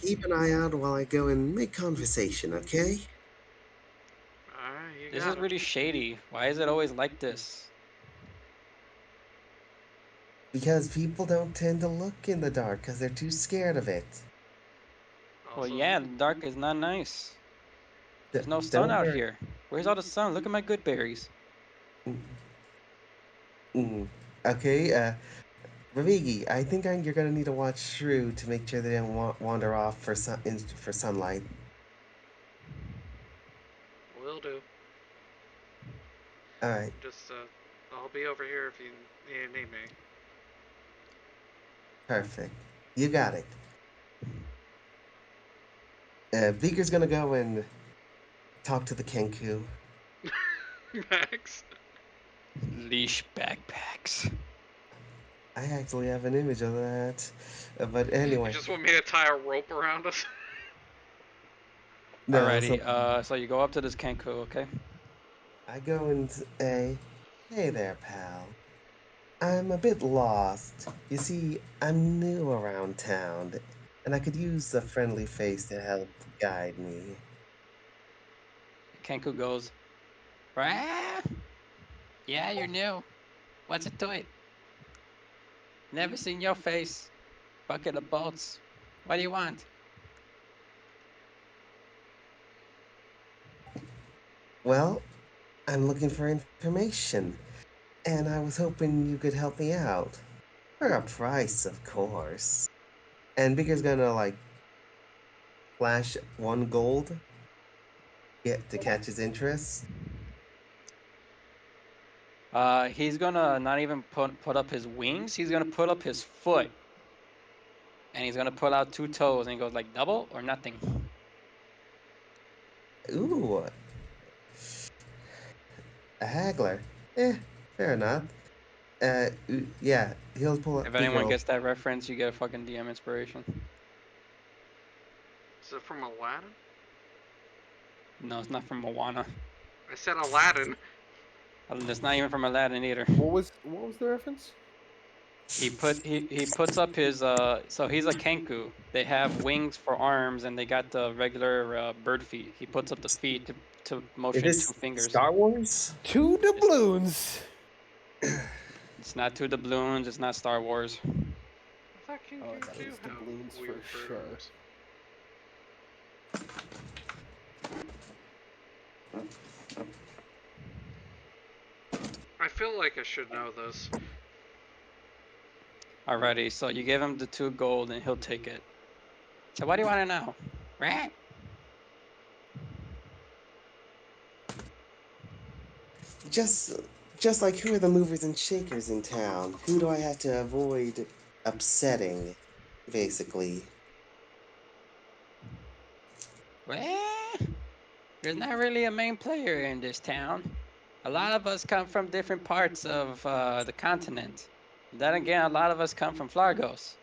keep an eye out while I go and make conversation, okay? Alright, you This got is it. really shady. Why is it always like this? Because people don't tend to look in the dark because they're too scared of it. Well, Also, yeah, the dark is not nice. There's no sun Don't out worry. here. Where's all the sun? Look at my good berries. Mm. Okay, Ravigi, I think you're gonna need to watch Shrew to make sure they don't wander off for for sunlight. will do. All right, Just, I'll be over here if you need me. perfect. You got it. Beaker's gonna go and talk to the Kenku. Max. Leash backpacks. I actually have an image of that, but You anyway, just want me to tie a rope around us? no. Alrighty, so you go up to this kenku, okay? I go and say, "Hey there, pal. I'm a bit lost. You see, I'm new around town, and I could use a friendly face to help guide me." Kenku goes, "Rah? Yeah, you're new. What's it to it? Never seen your face. Bucket of bolts. What do you want?" Well, I'm looking for information, and I was hoping you could help me out. For a price, of course. And Bigger's gonna like flash 1 gold to catch his interest. He's gonna not even put up his wings. He's gonna put up his foot, and he's gonna pull out 2 toes, and he goes like double or nothing. Ooh, a haggler. Fair enough. Yeah, he'll pull If up 2 anyone gold. gets that reference, you get a fucking DM inspiration. Is it from Aladdin? No, it's not from Moana. I said Aladdin. It's not even from Aladdin either. What was the reference? He puts up his so he's a kenku. They have wings for arms and they got the regular bird feet. He puts up the feet to Is motion 2 this fingers. Star Wars? Two doubloons. It's not 2 doubloons. It's not Star Wars. I thought King Oh, Koo that do is have doubloons for weird bird sure. arms. I feel like I should know this. Alrighty, so you give him the 2 gold and he'll take it. So what do you want to know? Right? Just, just like who are the movers and shakers in town? Who do I have to avoid upsetting, basically? Well, there's not really a main player in this town. A lot of us come from different parts of the continent. Then again, a lot of us come from Flargos.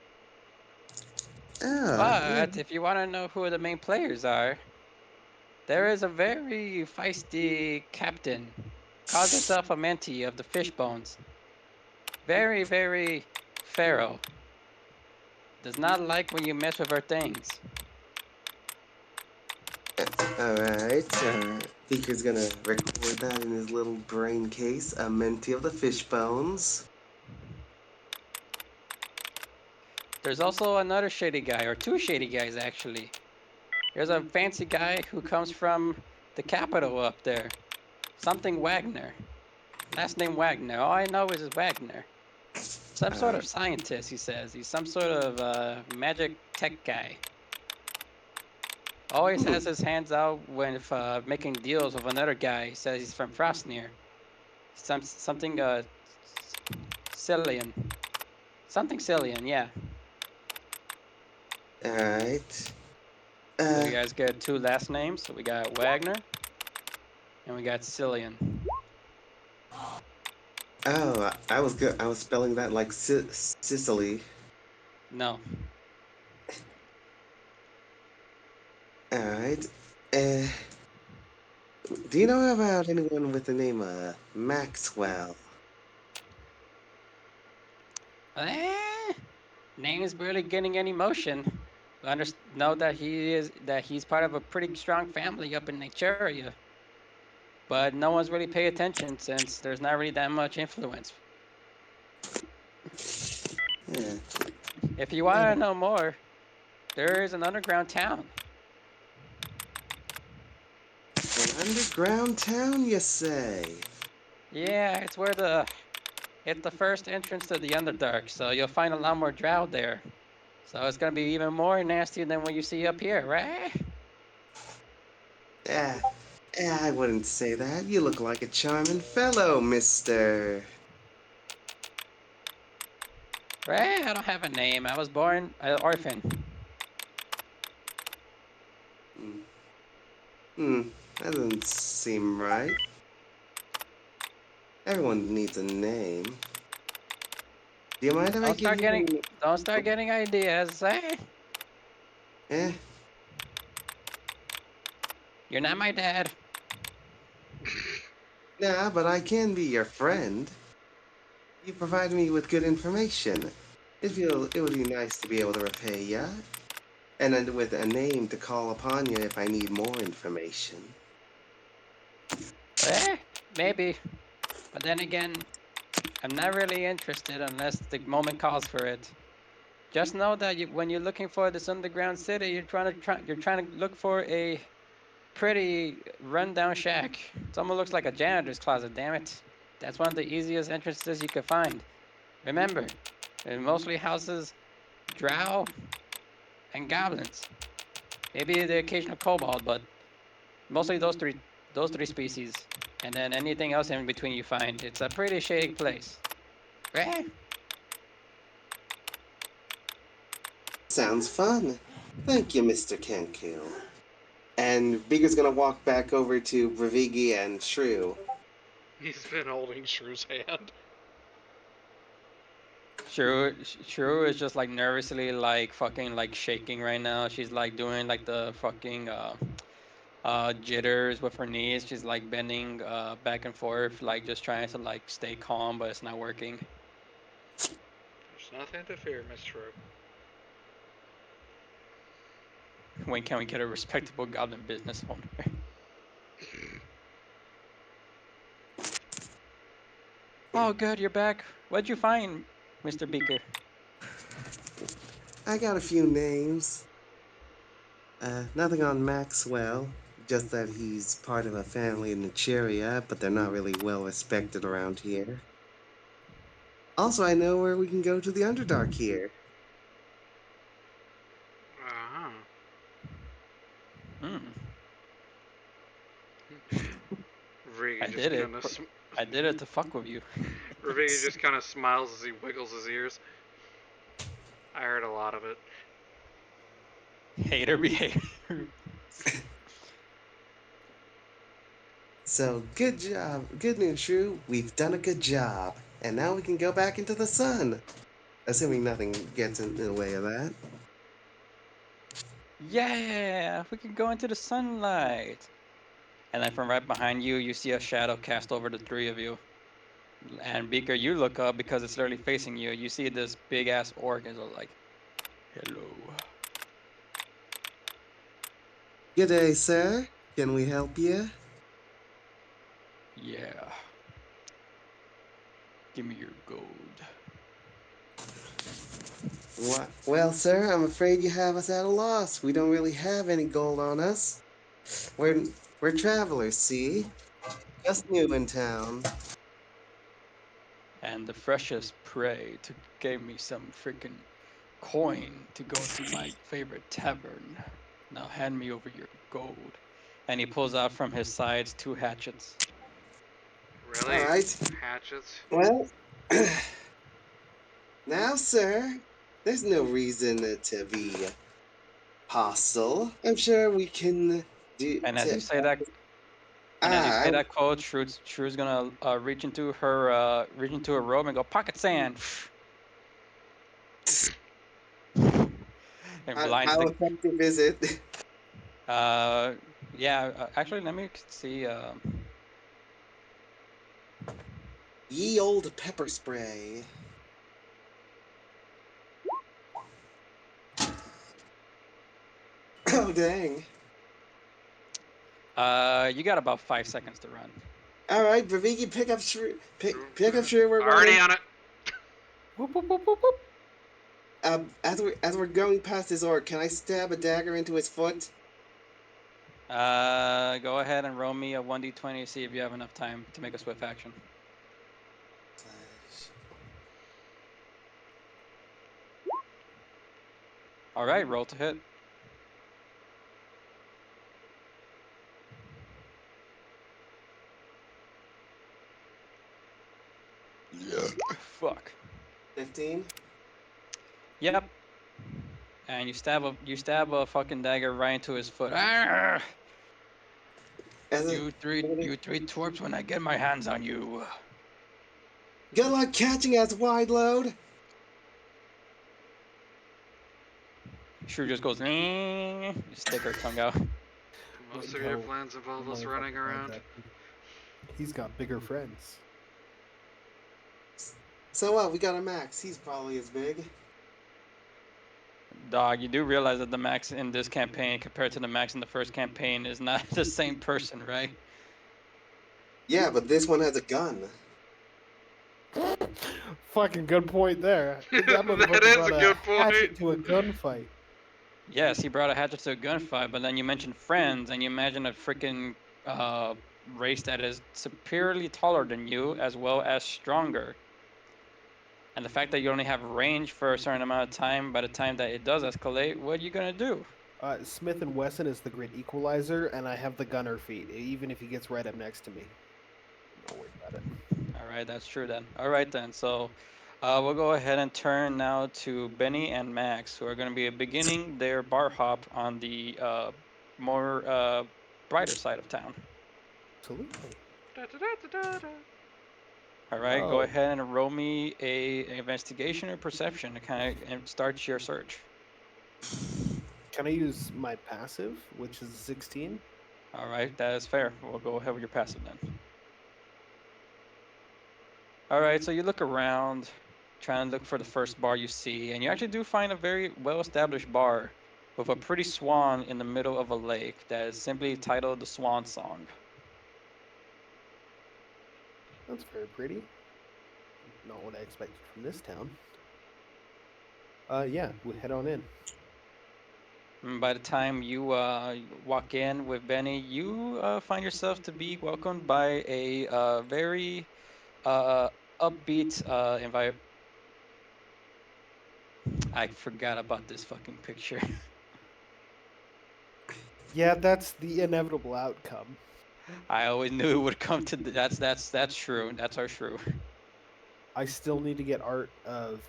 Ah, yeah. But if you want to know who the main players are, there is a very feisty captain. Calls herself a mentee of the Fishbones. Very, very pharaoh. Does not like when you mess with her things. Alright, Beaker's gonna record that in his little brain case. A mentee of the Fishbones. There's also another shady guy, or 2 shady guys actually. There's a fancy guy who comes from the capital up there. Something Wagner. Last name Wagner. All I know is Wagner. Some sort of scientist, he says. He's some sort of magic tech guy. Always has his hands out when making deals with another guy. He says he's from Frostnir. Something Cillian. Something Cillian, yeah. Alright. So you guys get two last names. So we got Wagner and we got Cillian. Oh, I was good. I was spelling that like Sicily. No. Alright. Uh, do you know about anyone with the name Maxwell? Eh, name is barely getting any motion. Know that he's part of a pretty strong family up in Nigeria, but no one's really pay attention since there's not really that much influence. Yeah. If you want to know more, there is an underground town. An underground town, you say? Yeah, it's the first entrance to the Underdark, so you'll find a lot more drow there. So it's gonna be even more nasty than what you see up here, right? Ah, I wouldn't say that. You look like a charming fellow, mister. Right? I don't have a name. I was born an orphan. Hmm, hmm, that doesn't seem right. Everyone needs a name. Do you mind if I Don't give start getting you... don't start getting ideas, eh? Eh? You're not my dad. Nah, but I can be your friend. You provide me with good information. It would be nice to be able to repay ya. And then with a name to call upon you if I need more information. Eh? Maybe. But then again, I'm not really interested unless the moment calls for it. Just know that when you're looking for this underground city, you're trying to look for a pretty rundown shack. It almost looks like a janitor's closet. Damn it! That's one of the easiest entrances you could find. Remember, it mostly houses drow and goblins. Maybe the occasional kobold, but mostly those three species. And then anything else in between you find. It's a pretty shady place. Right? Sounds fun. Thank you, Mr. Kenku. And Beaker's gonna walk back over to Bravigi and Shrew. He's been holding Shrew's hand. Shrew is just like nervously like fucking like shaking right now. She's like doing like the fucking jitters with her knees. She's like bending back and forth, like just trying to like stay calm, but it's not working. There's nothing to fear, Miss Shrew. When can we get a respectable goblin business owner? Oh, good, you're back. What'd you find, Mr. Beaker? I got a few names. Nothing on Maxwell. Just that he's part of a family in Nigeria, but they're not really well respected around here. Also, I know where we can go to the Underdark here. Uh-huh. Hmm. Rigi I just did it. kind of I did it to fuck with you. Rigi just kind of smiles as he wiggles his ears. I heard a lot of it. Hater behavior. So, good job. Good news, Shrew. We've done a good job. And now we can go back into the sun. Assuming nothing gets in the way of that. Yeah, we can go into the sunlight. And then from right behind you, you see a shadow cast over the three of you. And Beaker, you look up because it's literally facing you. You see this big ass orc is like, hello. Good day, sir. Can we help you? Yeah. Give me your gold. Well, sir, I'm afraid you have us at a loss. We don't really have any gold on us. We're we're travelers, see? Just new in town. And the freshest prey gave me some freaking coin to go to my favorite tavern. Now hand me over your gold. And he pulls out from his sides 2 hatchets. Really? All right. Hatchets? Well, now, sir, there's no reason to be hostile. I'm sure we can do. And as you say that, and as you say that quote, Shrew's gonna reach into her robe and go pocket sand, and blinds I'll the. attempt to visit. Yeah. Actually, let me see. Ye old pepper spray. Oh dang! You got about 5 seconds to run. All right, Bravigi, pick up Shrew. Pick up Shrew. We're Already running. on it. Whoop, whoop, whoop, whoop, whoop. As we're going past his orc, can I stab a dagger into his foot? Go ahead and roll me a 1d20 to see if you have enough time to make a swift action. All right, roll to hit. Fuck. 15. Yep. And you stab a fucking dagger right into his foot. Arrgh! You three twerps when I get my hands on you. Good luck catching us, wide load. Shrew just goes, you stick her tongue out. Most Wait of your until plans involve the us motherfucker running finds around. out he's got bigger friends. So what? We got a max. He's probably as big. Dog, you do realize that the max in this campaign compared to the max in the first campaign is not the same person, right? Yeah, but this one has a gun. Fucking good point there. That That motherfucker is brought a good hatchet point. to a gunfight. Yes, he brought a hatchet to a gunfight, but then you mentioned friends, and you imagine a freaking race that is superiorly taller than you, as well as stronger. And the fact that you only have range for a certain amount of time, by the time that it does escalate, what are you gonna do? Smith and Wesson is the great equalizer, and I have the gunner feat, even if he gets right up next to me. Don't worry about it. All right, that's true then. All right then, so we'll go ahead and turn now to Benny and Max, who are going to be beginning their bar hop on the more brighter side of town. Absolutely. All right, go Oh. ahead and roll me an investigation or perception to kind of start your search. Can I use my passive, which is 16? All right, that is fair. We'll go ahead with your passive then. All right, so you look around, trying to look for the first bar you see, and you actually do find a very well-established bar with a pretty swan in the middle of a lake that is simply titled the Swan Song. That's very pretty. Not what I expected from this town. Yeah, we head on in. And by the time you walk in with Benny, you find yourself to be welcomed by a very upbeat environment. I forgot about this fucking picture. Yeah, that's the inevitable outcome. I always knew it would come to that's true. That's our true. I still need to get art of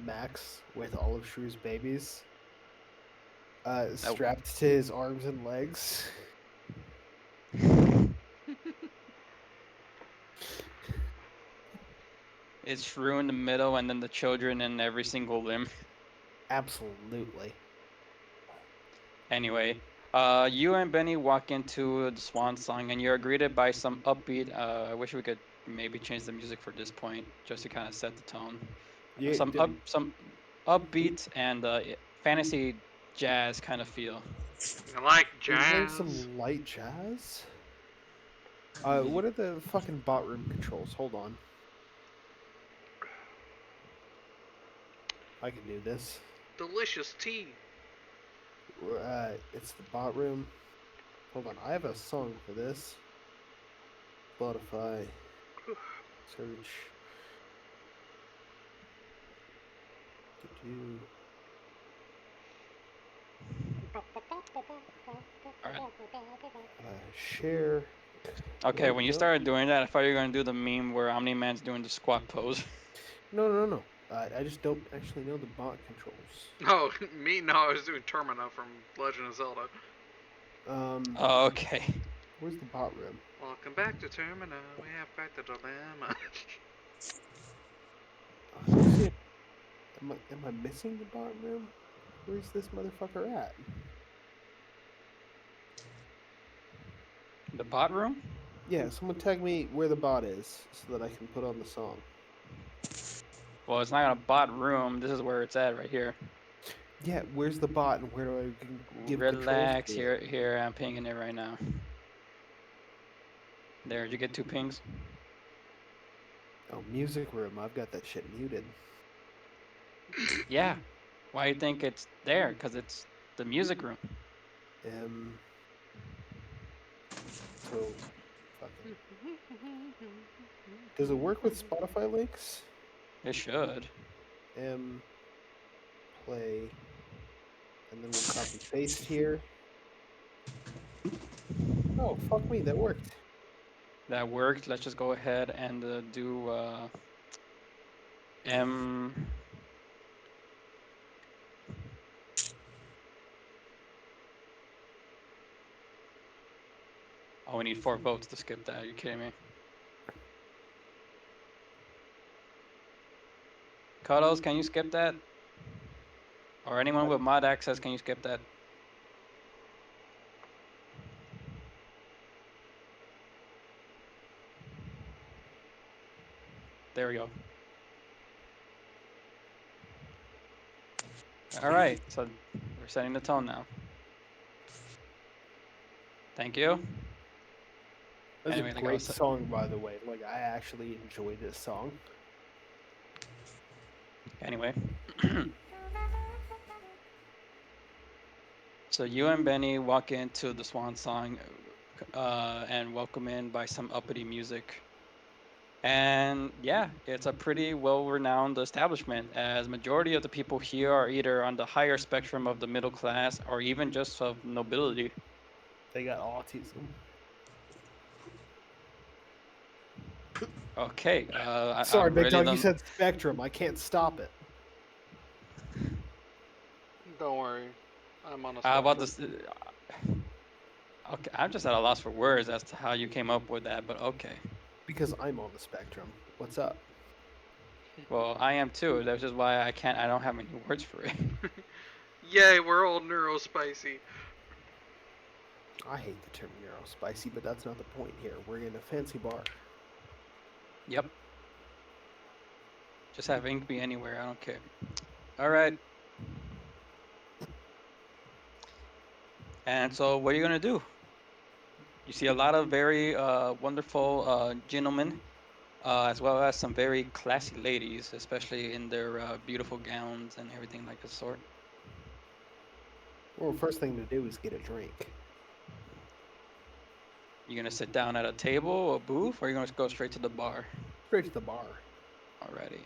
Max with all of Shrew's babies strapped to his arms and legs. It's Shrew in the middle, and then the children in every single limb. Absolutely. Anyway, you and Benny walk into the Swan Song, and you're greeted by some upbeat. I wish we could maybe change the music for this point, just to kind of set the tone. Yeah, Some upbeat and fantasy jazz kind of feel. I like Is there jazz. some light jazz? What are the fucking bot room controls? Hold on. I can do this. Delicious tea. It's the bot room. Hold on, I have a song for this. Spotify. Search. Share. Okay, when you No. started doing that, I thought you were gonna do the meme where Omni-Man's doing the squat pose. No. I just don't actually know the bot controls. Oh, me? No, I was doing Termina from Legend of Zelda. Oh, okay. Where's the bot room? Welcome back to Termina. We have quite the dilemma. I don't see it. Am I missing the bot room? Where's this motherfucker at? The bot room? Yeah, someone tag me where the bot is so that I can put on the song. Well, it's not a bot room. This is where it's at, right here. Yeah, where's the bot and where do I give Relax. controls to it? Here, I'm pinging it right now. There, did you get 2 pings? Oh, music room. I've got that shit muted. Yeah. Why do you think it's there? Because it's the music room. So, fucking. Does it work with Spotify links? It should. Play, and then we'll copy paste here. Oh, fuck me, that worked. That worked. Let's just go ahead and do M. Oh, we need 4 votes to skip that. Are you kidding me? Cuddles, can you skip that? Or anyone with mod access, can you skip that? There we go. All right, so we're setting the tone now. Thank you. That's Anyway, a like I great was song, by the way. Like, I actually enjoy this song. Anyway. So you and Benny walk into the Swan Song and welcome in by some uppity music. And yeah, it's a pretty well-renowned establishment, as majority of the people here are either on the higher spectrum of the middle class or even just of nobility. They got autism. Okay, Sorry, I Big really Dog, you don't. said spectrum. I can't stop it. Don't worry, I'm on a How about spectrum. this? Okay, I'm just at a loss for words as to how you came up with that, but okay. Because I'm on the spectrum. What's up? Well, I am too. That's just why I don't have any words for it. Yay, we're all neurospicy. I hate the term neurospicy, but that's not the point here. We're in a fancy bar. Yep. Just have ink be anywhere. I don't care. All right. And so, what are you gonna do? You see a lot of very wonderful gentlemen, as well as some very classy ladies, especially in their beautiful gowns and everything like the sort. Well, first thing to do is get a drink. You gonna sit down at a table, a booth, or you gonna go straight to the bar? Straight to the bar. Alrighty.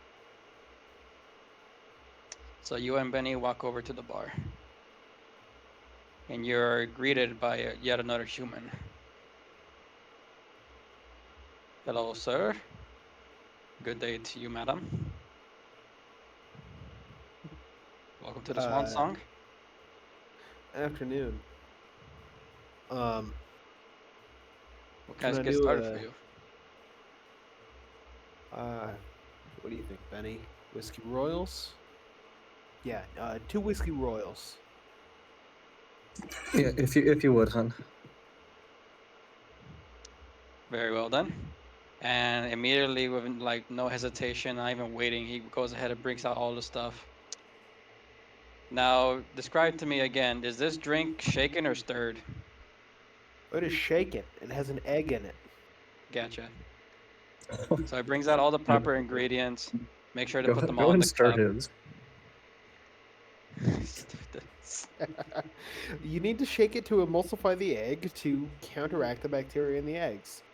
So you and Benny walk over to the bar, and you're greeted by yet another human. Hello, sir. Good day to you, madam. Welcome to the Swan Song. Afternoon. What Can can I I get do started for you? What do you think, Benny? Whiskey Royals? Yeah, 2 Whiskey Royals. Yeah, if you would, hun. Very well done. And immediately, with like no hesitation, not even waiting, he goes ahead and brings out all the stuff. Now, describe to me again, is this drink shaken or stirred? It is shaken. It has an egg in it. Gotcha. So he brings out all the proper ingredients. Make sure to Go put them all go in and the start cup. his. You need to shake it to emulsify the egg to counteract the bacteria in the eggs.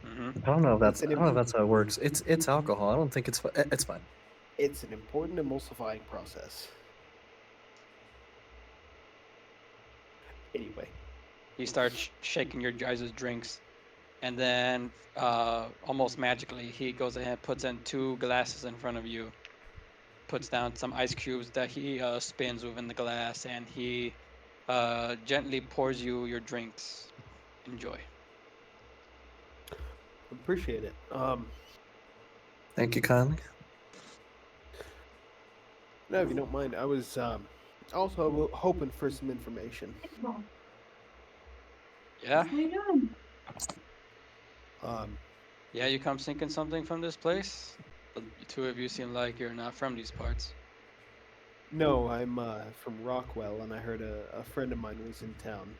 Mm-hmm. I don't know if It's that's how it works. It's alcohol. I don't think it's it's fine. It's an important emulsifying process. Anyway, He starts shaking your guys' drinks, and then almost magically, he goes ahead and puts in 2 glasses in front of you, puts down some ice cubes that he spins within the glass, and he gently pours you your drinks. Enjoy. appreciate it. Thank you kindly. No, if you don't mind, I was also hoping for some information. Yeah? Um, Yeah, you come sinking something from this place? The 2 of you seem like you're not from these parts. no, I'm from Rockwell, and I heard a friend of mine was in town.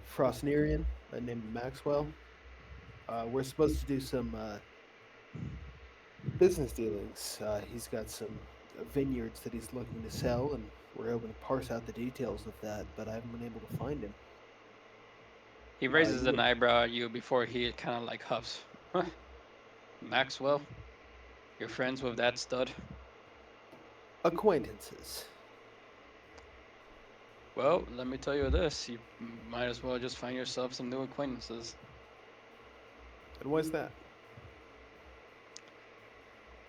Frostnerian, named Maxwell. We're supposed to do some business dealings. He's got some vineyards that he's looking to sell, and we're able to parse out the details of that, but I haven't been able to find him. He raises You an eyebrow at you before he kind of like huffs. Huh. Maxwell? You're friends with that stud? acquaintances. Well, let me tell you this. You might as well just find yourself some new acquaintances. And why's that?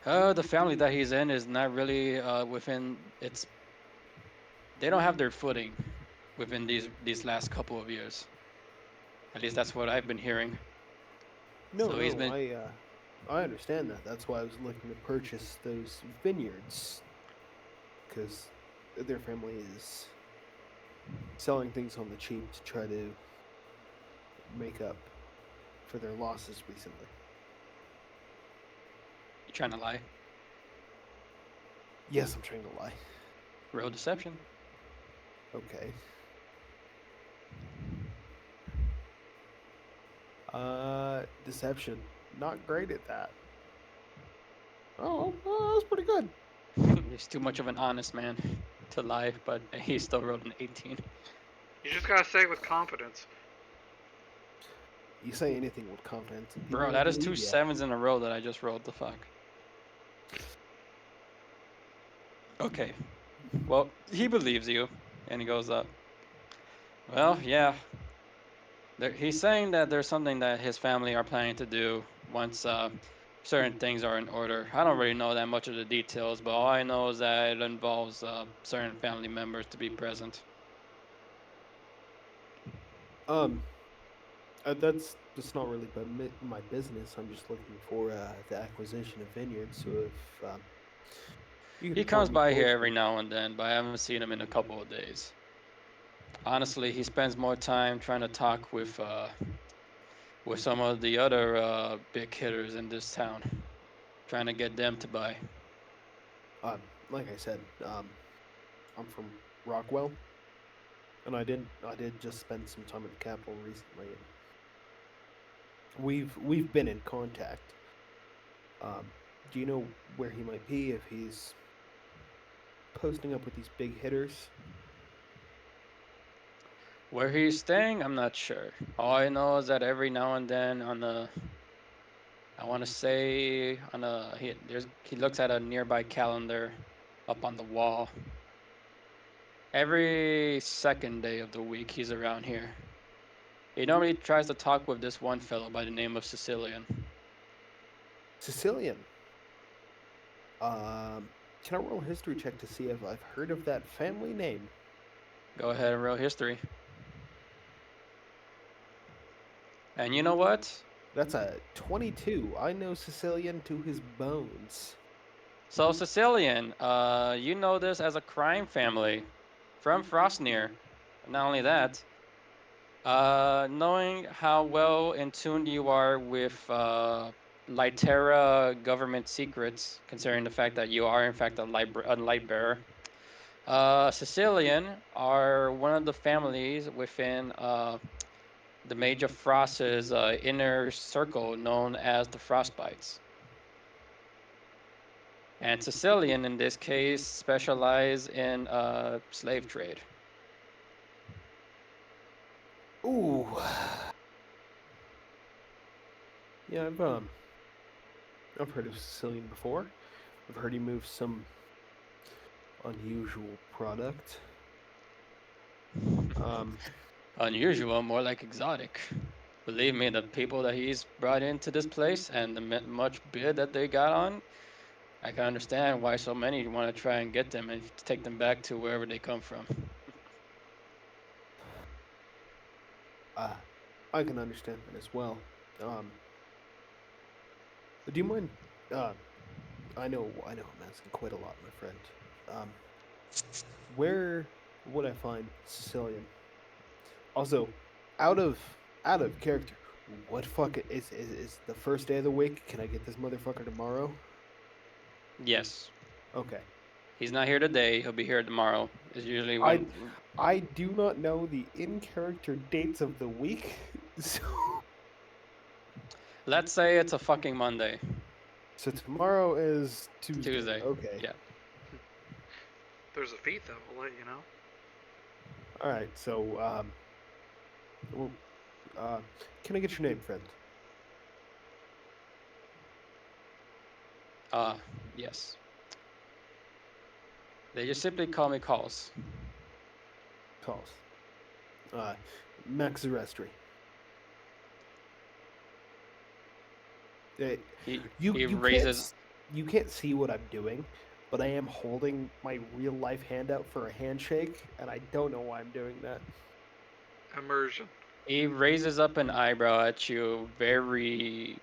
The family that he's in is not really within its. They don't have their footing within these last couple of years. At least that's what I've been hearing. No, So he's no, been. I understand that. That's why I was looking to purchase those vineyards, because their family is selling things on the cheap to try to make up for their losses recently. You trying to lie? Yes, I'm trying to lie. Real deception. Okay. Deception. Not great at that. Oh, that's pretty good. He's too much of an honest man to lie, but he still rolled an 18. You just gotta say it with confidence. You say anything with confidence, and people Bro, will that is 2 believe ya. 7s in a row that I just rolled. The fuck. Okay. Well, he believes you, and he goes up. Well, yeah. He's saying that there's something that his family are planning to do once certain things are in order. I don't really know that much of the details, but all I know is that it involves certain family members to be present. Um, that's not really my business. I'm just looking for the acquisition of vineyards. So if you He could point comes me by here towards every them. now and then, but I haven't seen him in a couple of days. Honestly, he spends more time trying to talk with some of the other big hitters in this town, trying to get them to buy. Like I said, I'm from Rockwell, and I did just spend some time at the capital recently. And we've been in contact. Um, do you know where he might be if he's posting up with these big hitters? Where he's staying, I'm not sure. All I know is that every now and then on the, I want to say on a, he looks at a nearby calendar up on the wall. Every second day of the week, he's around here. He normally tries to talk with this one fellow by the name of Sicilian. Sicilian. Um, can I roll a history check to see if I've heard of that family name? Go ahead and roll history. And you know what? That's a 22. I know Sicilian to his bones. So Sicilian, you know this as a crime family from Frostnir. Not only that, knowing how well in tune you are with Litera government secrets, considering the fact that you are in fact a light bearer, Sicilian are one of the families within the Mage of Frost's inner circle known as the Frostbites. And Sicilian, in this case, specialize in slave trade. Ooh. Yeah, I've heard of Sicilian before. I've heard he moves some unusual product. Um, Unusual, more like exotic. Believe me, the people that he's brought into this place and the much bid that they got on, I can understand why so many want to try and get them and take them back to wherever they come from. uh, I can understand that as well. Um, do you mind? Uh, I know, I'm asking quite a lot, my friend. Um, where would I find Sicilian? Also, out of out of character. What fuck is the first day of the week? Can I get this motherfucker tomorrow? Yes, Okay. he's not here today. He'll be here tomorrow. Is usually I when. I do not know the in character dates of the week, so Let's say it's a fucking Monday, so tomorrow is Tuesday. Tuesday. Okay. Yeah. There's a feat that will let you know. All right. So well, uh, can I get your name, friend? Uh, yes. They just simply call me Calls. Calls. Uh, Max Arrestry. Uh, you He you can't raises. you can't see what I'm doing, but I am holding my real life hand out for a handshake, and I don't know why I'm doing that. Immersion. He raises up an eyebrow at you very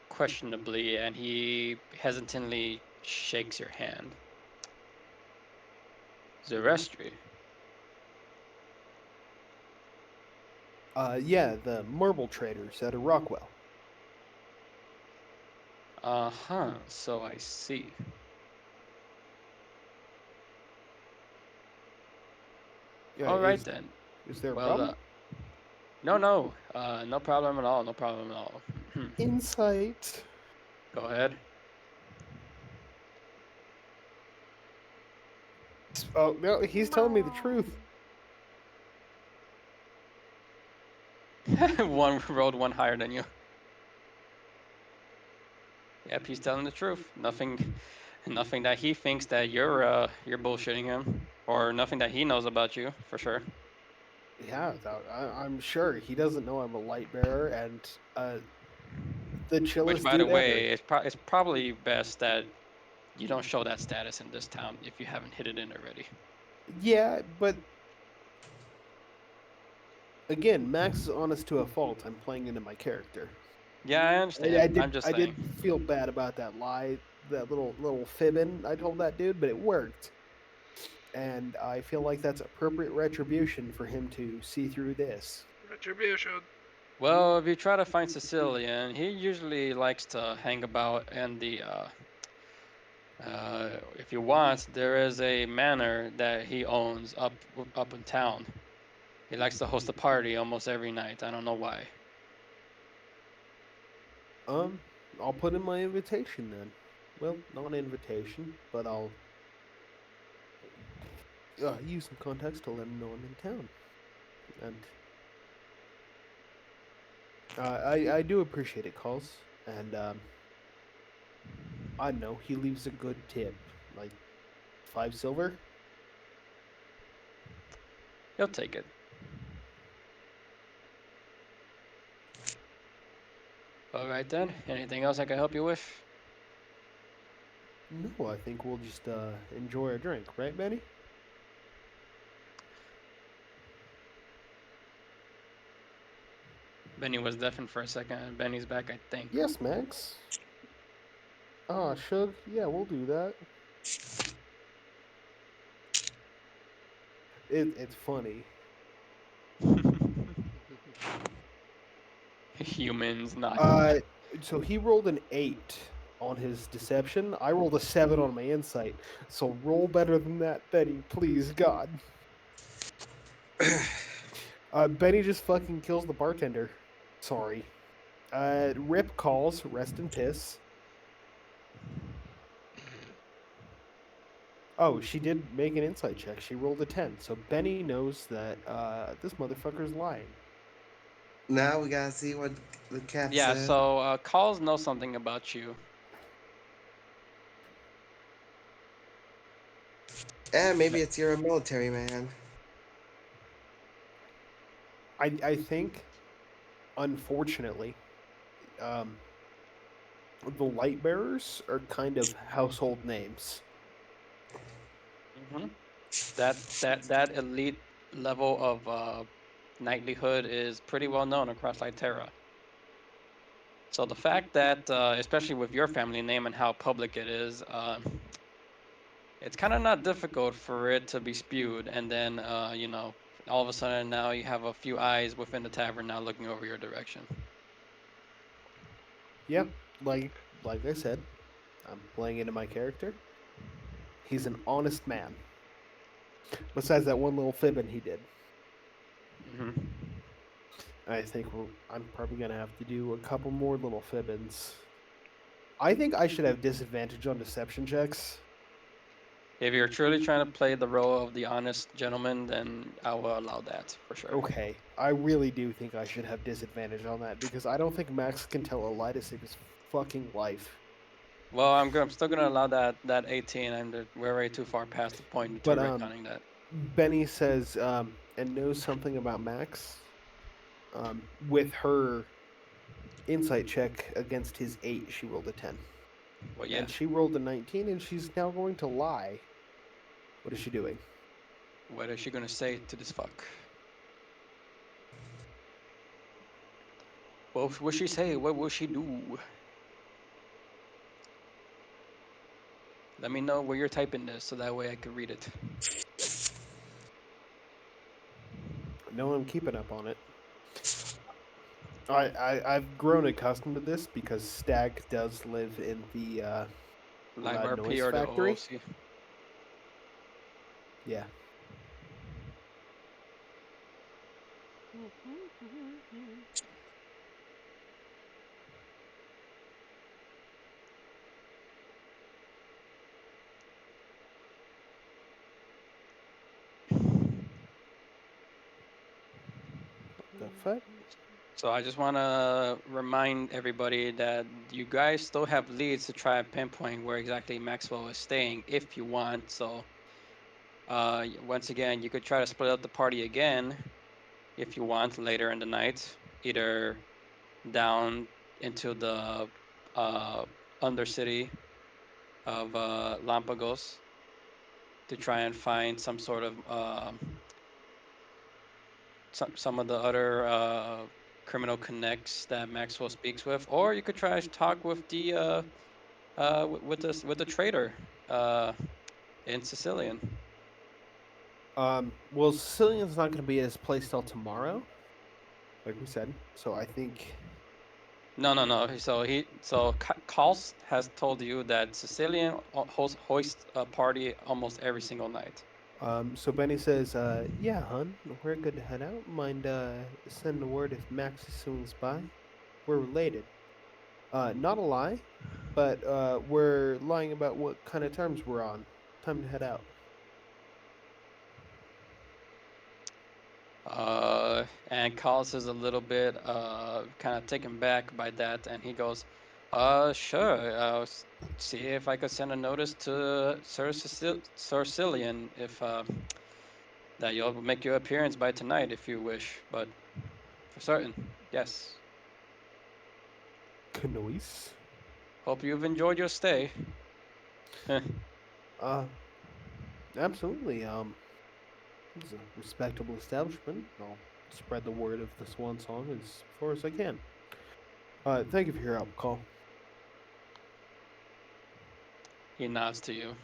questionably, and he hesitantly shakes your hand. Zarestri. Yeah, the marble traders out of Rockwell. Uh-huh, so I see. Yeah, All right then. is there a Well, problem? no problem at all, no problem at all. Insight. Go ahead. Oh no, he's telling me the truth. One rolled one higher than you. Yep, he's telling the truth. Nothing that he thinks that you're bullshitting him, or nothing that he knows about you for sure. Yeah, I'm sure he doesn't know I'm a light bearer and the Which, chillest by the dude ever. way, it's probably best that you don't show that status in this town if you haven't hit it in already. Yeah, but again, Max is honest to a fault. I'm playing into my character. Yeah, I understand. I'm just I did saying. feel bad about that lie, that little fibbing I told that dude, but it worked. And I feel like that's appropriate retribution for him to see through this. Retribution. Well, if you try to find Sicilian, he usually likes to hang about in the. If you want, there is a manor that he owns up in town. He likes to host a party almost every night. I don't know why. Um, I'll put in my invitation then. Well, not an invitation, but I'll use some context to let him know I'm in town. And I do appreciate it, calls. And I know he leaves a good tip, like 5 silver. He'll take it. All right then. Anything else I can help you with? No, I think we'll just enjoy our drink, right, Benny? Benny was deafened for a second, and Benny's back, I think. Yes, Max. Ah, Shug. Yeah, we'll do that. It's funny. Humans, not. Uh, so he rolled an 8 on his deception. I rolled a 7 on my insight. So roll better than that, Benny, please, God. Benny just fucking kills the bartender. Sorry. Rip calls, rest in piss. Oh, she did make an insight check. She rolled a 10. So Benny knows that this motherfucker's lying. Now we gotta see what the cat Yeah, said. so Calls know something about you. And maybe it's you're a military man. I think, unfortunately, um, the light bearers are kind of household names. Hmm. That elite level of knightlyhood is pretty well known across Litera. So the fact that, especially with your family name and how public it is, it's kind of not difficult for it to be spewed, and then all of a sudden now you have a few eyes within the tavern now looking over your direction. Yeah, like I said, I'm playing into my character. He's an honest man. Besides that one little fibbing he did. Hmm. I think I'm probably gonna have to do a couple more little fibbins. I think I should have disadvantage on deception checks. If you're truly trying to play the role of the honest gentleman, then I will allow that for sure. Okay, I really do think I should have disadvantage on that because I don't think Max can tell a lie to save his fucking life. Well, I'm still gonna allow that 18. We're way too far past the point to But retconning that. Benny says and knows something about Max. With her insight check against his 8, she rolled a 10. Well, yeah. And she rolled a 19, and she's now going to lie. What is she doing? What is she gonna say to this fuck? What will she say? What will she do? Let me know where you're typing this so that way I can read it. No, I'm keeping up on it. I've grown accustomed to this because Stag does live in the Live noise RP or the factory. OOC? Yeah. The fuck? So I just want to remind everybody that you guys still have leads to try and pinpoint where exactly Maxwell is staying if you want. So once again, you could try to split up the party again if you want later in the night, either down into the undercity of Lampagos to try and find some sort of some of the other criminal connects that Maxwell speaks with, or you could try to talk with the with the trader in Sicilian. Well, Sicilian's not going to be at his place till tomorrow, like we said. So I think No. So Kals has told you that Sicilian hosts a party almost every single night. So Benny says, yeah, hun, we're good to head out. Mind sending a word if Max swings by? We're related. Not a lie, but we're lying about what kind of terms we're on. Time to head out. And Kals is a little bit kind of taken back by that, and he goes, sure. See if I could send a notice to Sir Cillian if that you'll make your appearance by tonight if you wish, but for certain, yes. Canoise? Hope you've enjoyed your stay. Uh, absolutely. It's a respectable establishment. I'll spread the word of the Swan Song as far as I can. Thank you for your help, Call. He nods to you.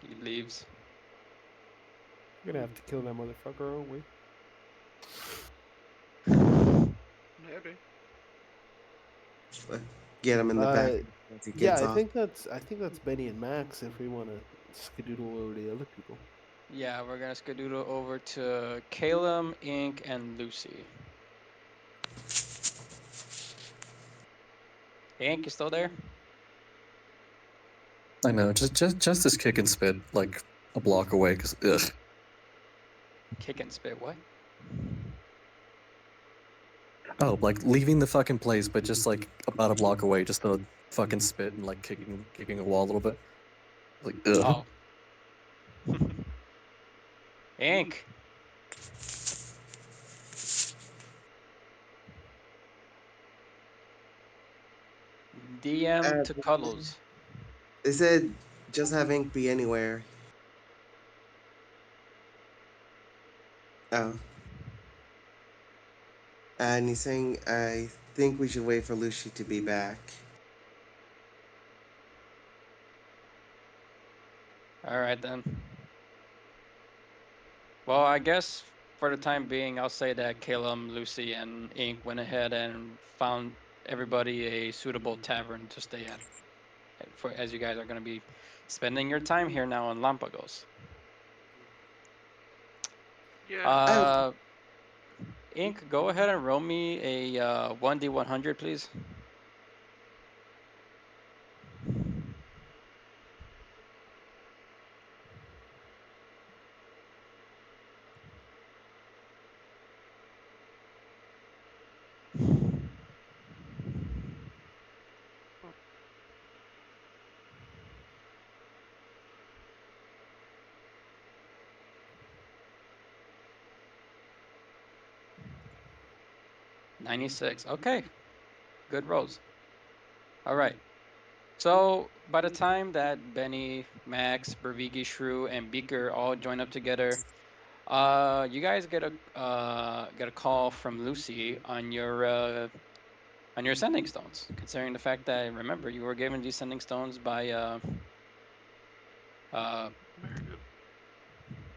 He leaves. We're gonna have to kill that motherfucker, aren't we? Maybe. Get him in the back as he Yeah, gets off. I think that's Benny and Max. If we want to skedoodle over to the other people. Yeah, we're gonna skedoodle over to Calum, Ink, and Lucy. Ink, you still there? I know, just this kick and spit like a block away, because ugh. Kick and spit, what? Oh, like leaving the fucking place, but just like about a block away, just to fucking spit and like kicking a wall a little bit. Like ugh. Oh. Ink. DM Uh, to Cuddles. they said just have ink be anywhere. Oh. And he's saying, I think we should wait for Lucy to be back. All right then. Well, I guess for the time being, I'll say that Calum, Lucy, and Ink went ahead and found everybody a suitable tavern to stay at. For as you guys are going to be spending your time here now on Lampagos. Yeah. I, Uh, Ink, go ahead and roll me a 1d100, please. Oh, 96. Okay, good rolls. All right. So by the time that Benny, Max, Bervigi, Shrew, and Beaker all join up together, you guys get a call from Lucy on your sending stones. Considering the fact that remember you were given these sending stones by uh very good.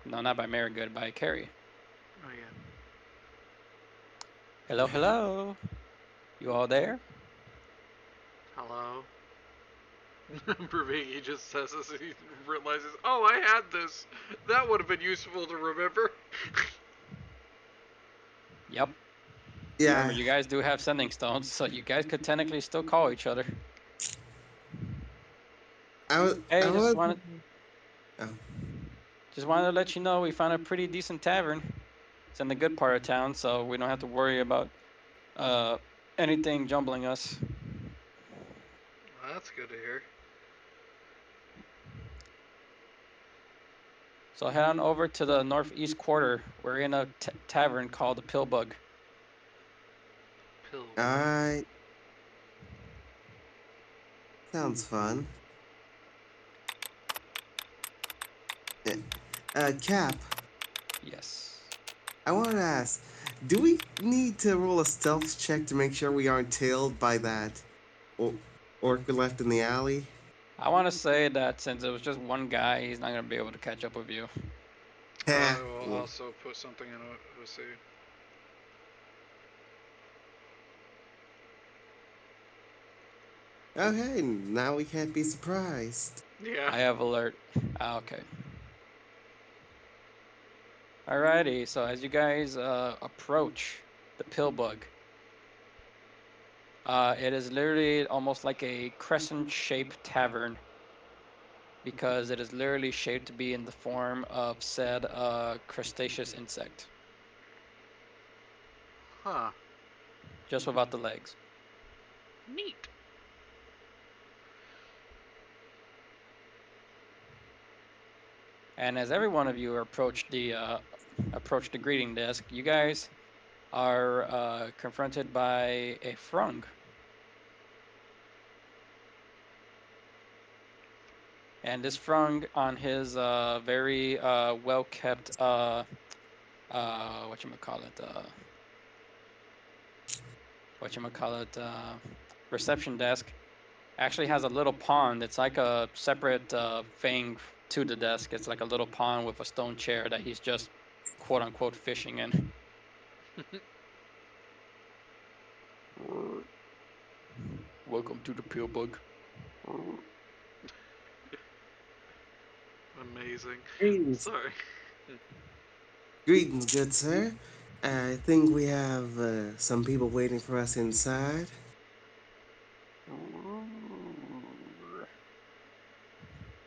no, not by Marigood, by Carrie. Oh yeah. Hello, hello. You all there? Hello. Bravigi just says as he realizes, oh, I had this. That would have been useful to remember. Yep. Remember, yeah, you guys do have sending stones, so you guys could technically still call each other. I Hey, was. Oh, just wanted to let you know we found a pretty decent tavern. It's in the good part of town, so we don't have to worry about uh anything jumbling us. Well, that's good to hear. So head on over to the northeast quarter. We're in a tavern called the Pillbug. Pill. alright. Sounds fun. Yeah. Cap, Yes. I want to ask, do we need to roll a stealth check to make sure we aren't tailed by that or- orc we left in the alley? I want to say that since it was just one guy, he's not gonna be able to catch up with you. Yeah. I will also put something in OC. Okay, now we can't be surprised. Yeah. I have alert. Ah, okay. Alrighty. So as you guys approach the Pillbug, it is literally almost like a crescent-shaped tavern because it is literally shaped to be in the form of said crustaceous insect, Huh. just without the legs. Neat. And as every one of you approach the greeting desk, you guys are confronted by a frung. And this frung on his very well kept whatchamacallit whatchamacallit reception desk actually has a little pond. It's like a separate thing to the desk. It's like a little pond with a stone chair that he's just quote unquote fishing in. Welcome to the Pillbug. Amazing. Greetings. Sorry. Greetings, good sir. I think we have some people waiting for us inside.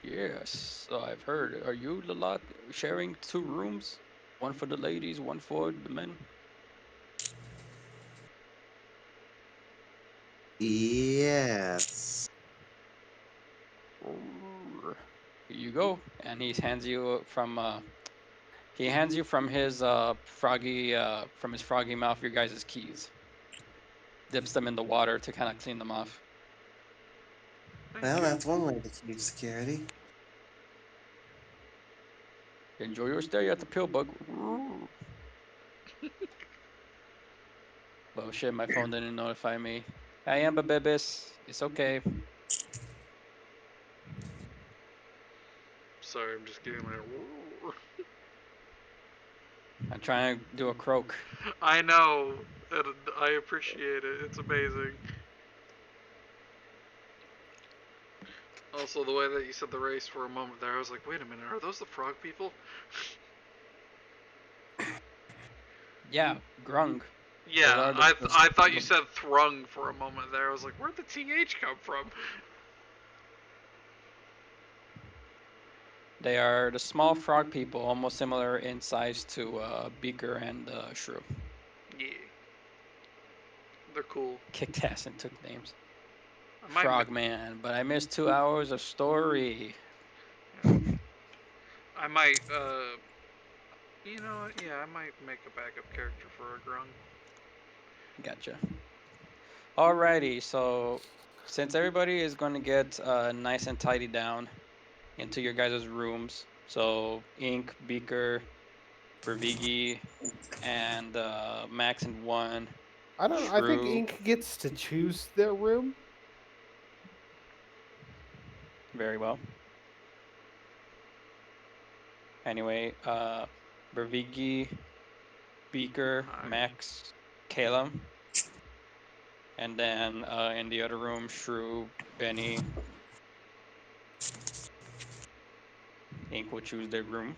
Yes, I've heard. Are you the lot sharing two rooms? One for the ladies, one for the men? Yes. Here you go. And he hands you from his froggy mouth your guys' keys. Dips them in the water to kind of clean them off. Thank Well, you. that's one way to keep security. Enjoy your stay at the pill bug. Well, shit, my phone didn't notify me. I am a bebis. It's okay. Sorry, I'm just getting my. I'm trying to do a croak. I know, and I appreciate it. It's amazing. Also, the way that you said the race for a moment there, I was like, wait a minute, are those the frog people? Yeah, grung. Yeah, Those are I thought you said thrung for a moment there. I was like, where'd the TH come from? They are the small frog people, almost similar in size to Beaker and Shrew. Yeah. They're cool. Kicked ass and took names. I might Frogman, but I missed 2 hours of story. I might, you know what? Yeah, I might make a backup character for a grung. Gotcha. Alrighty, so since everybody is going to get nice and tidy down into your guys' rooms, so Ink, Beaker, Vervigi, and Max and one. I don't know. I think Shrew. Ink gets to choose their room. Very well. Anyway, Vervigi, Beaker, Hi. Max, Calum, and then in the other room, Shrew, Benny, Ink will choose their room.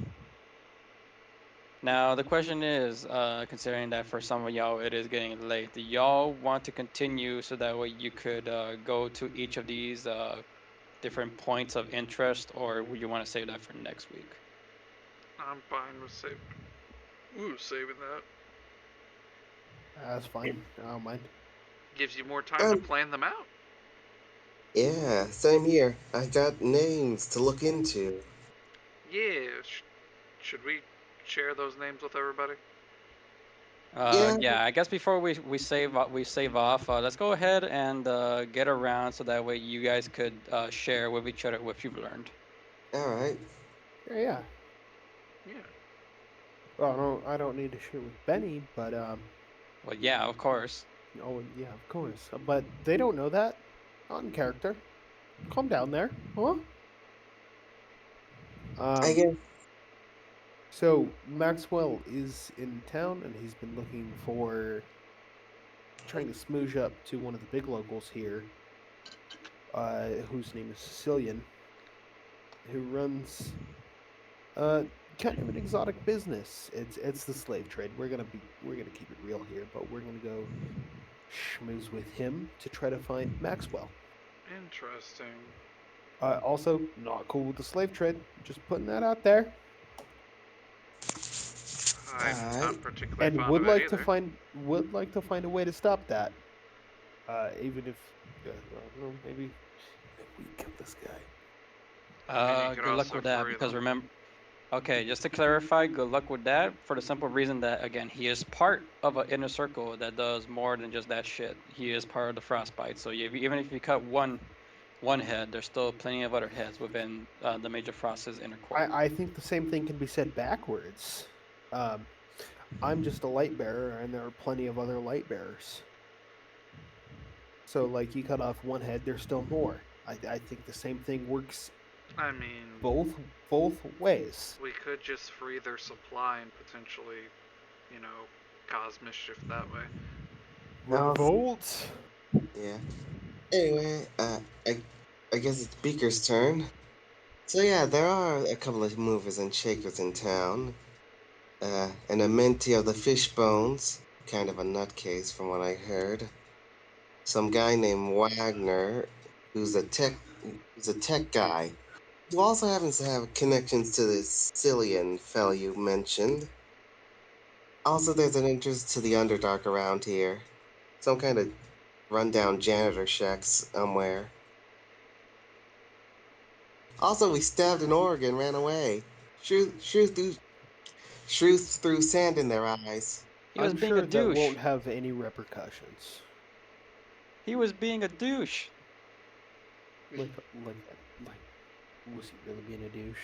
Now the question is, considering that for some of y'all it is getting late, do y'all want to continue so that way you could go to each of these different points of interest, or would you want to save that for next week? I'm fine with saving that. That's fine. I don't mind. Gives you more time to plan them out. Yeah, same here. I got names to look into. Yeah. Should we share those names with everybody? Yeah, Yeah, I guess before we save off, let's go ahead and get around so that way you guys could share with each other what you've learned. all right. Yeah. Yeah. Well, I don't need to share with Benny, but Well, yeah, of course. oh yeah, of course. But they don't know that. Not in character. Calm down there, huh? I guess. So Maxwell is in town, and he's been looking for trying to smooge up to one of the big locals here, whose name is Sicilian, who runs kind of an exotic business. It's the slave trade. We're gonna keep it real here, but we're gonna go schmooze with him to try to find Maxwell. Interesting. Also, not cool with the slave trade. Just putting that out there. I'm All right. not particularly And fond of it either. would like to find a way to stop that. Even if I don't know, maybe we kill this guy. I mean, you could Good luck also with that, free because them. remember, okay, just to clarify, good luck with that for the simple reason that, again, he is part of an inner circle that does more than just that shit. He is part of the frostbite, so even if you cut one head, there's still plenty of other heads within the major frost's inner core. I think the same thing can be said backwards. I'm just a light bearer, and there are plenty of other light bearers. So, like, you cut off one head, there's still more. I think the same thing works I mean, both ways. we could just free their supply and potentially, you know, cause mischief that way. Now, Revolt. yeah. Anyway, I guess it's Beaker's turn. So yeah, there are a couple of movers and shakers in town. An Amenti of the Fishbones, kind of a nutcase from what I heard. Some guy named Wagner, who's a tech guy, who also happens to have connections to this Sicilian fellow you mentioned. Also, there's an interest to the Underdark around here. Some kind of rundown janitor shack somewhere. Also, we stabbed an org and ran away. Shrews threw sand in their eyes. He was I'm being a sure that douche. won't have any repercussions. He was being a douche. Like, like, like, was he really being a douche?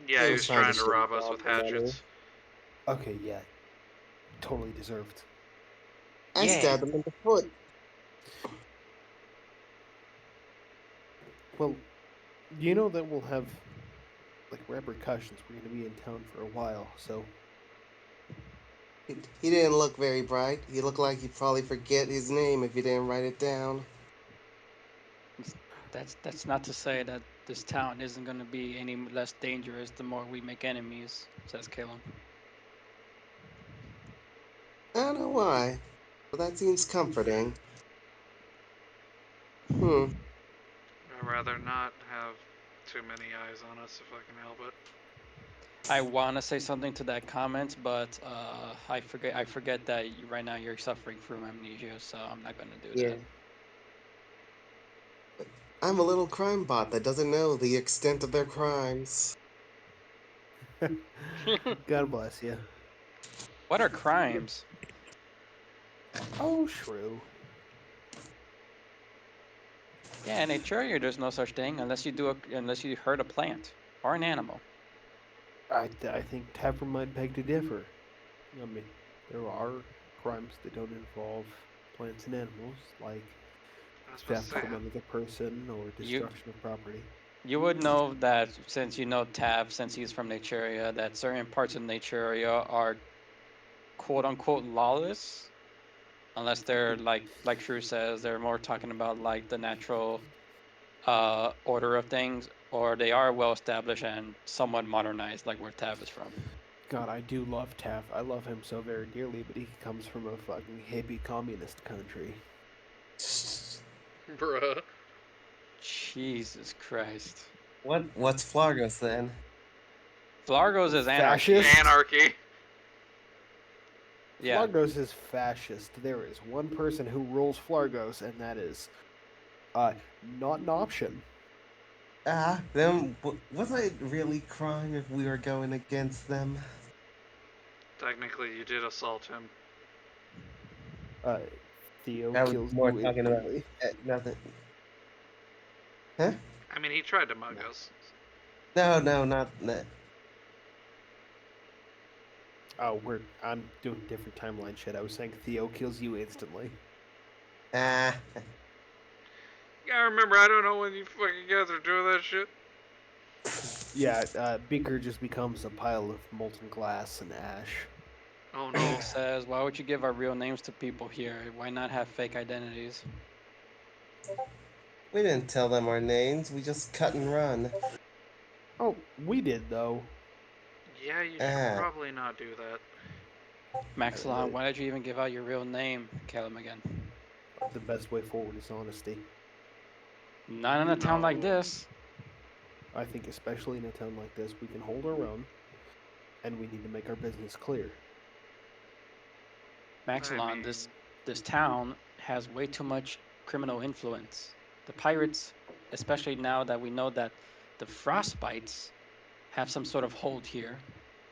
Yeah, He he was was trying to trying to shake rob us off with the money. hatchets. Okay, yeah, totally deserved. I Yeah. stabbed him in the foot. Well, you know that we'll have like repercussions. We're gonna be in town for a while, so He didn't look very bright. He looked like he'd probably forget his name if he didn't write it down. That's not to say that this town isn't going to be any less dangerous the more we make enemies, says Caleb. I don't know why, but that seems comforting. Hmm. I'd rather not have too many eyes on us if I can help it. I want to say something to that comment, but I forget that right now you're suffering from amnesia, so I'm not going to do Yeah. I'm a little crime bot that doesn't know the extent of their crimes. that. God bless you. What are crimes? Oh, shrew. Yeah, in Echuria, there's no such thing unless you hurt a plant or an animal. I think Tavern might beg to differ. I mean, there are crimes that don't involve plants and animals, like I was supposed theft to say, from another person or You destruction of property. you would know that since you know Tav, since he's from Naturia, that certain parts of Naturia are quote unquote lawless, unless they're like Shrew says, they're more talking about like the natural order of things, or they are well established and somewhat modernized, like where Tav is from. God, I do love Taff. I love him so very dearly, but he comes from a fucking hippie communist country. bruh. Jesus Christ. What's Flargos then? Flargos is anarchy. Fascist? Anarchy. Yeah. Flargos is fascist. There is one person who rules Flargos, and that is not an option. Then was it really crime if we were going against them? Technically, you did assault him. Uh, Theo I was kills more you talking about instantly. nothing. Huh? I mean, he tried to mug No. us. No, not that. Oh, I'm doing different timeline shit. I was saying Theo kills you instantly. Ah, Yeah, remember, I don't know when you fucking guys are doing that shit. Yeah, Beaker just becomes a pile of molten glass and ash. Oh no. Ink says, why would you give our real names to people here? Why not have fake identities? we didn't tell them our names. We just cut and run. Oh, we did though. Yeah, you should Ah, probably not do that. Maxilon, why did you even give out your real name, Caleb again? The best way forward is honesty. Not in a town like No. this. I think especially in a town like this, we can hold our own, and we need to make our business clear. Maxilon, mean, this town has way too much criminal influence. The pirates, especially now that we know that the frostbites have some sort of hold here,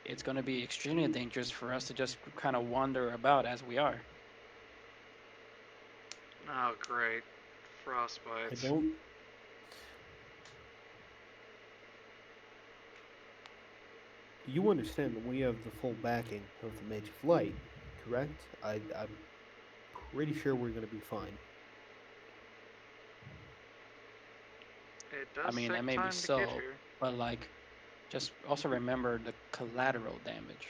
it's going to be extremely dangerous for us to just kind of wander about as we are. oh great. I Frostbites. don't. You understand that we have the full backing of the Mage of Light, correct? I'm pretty sure we're going to be fine. It I does mean, that take may be time to get so, here. but like, just also remember the collateral damage.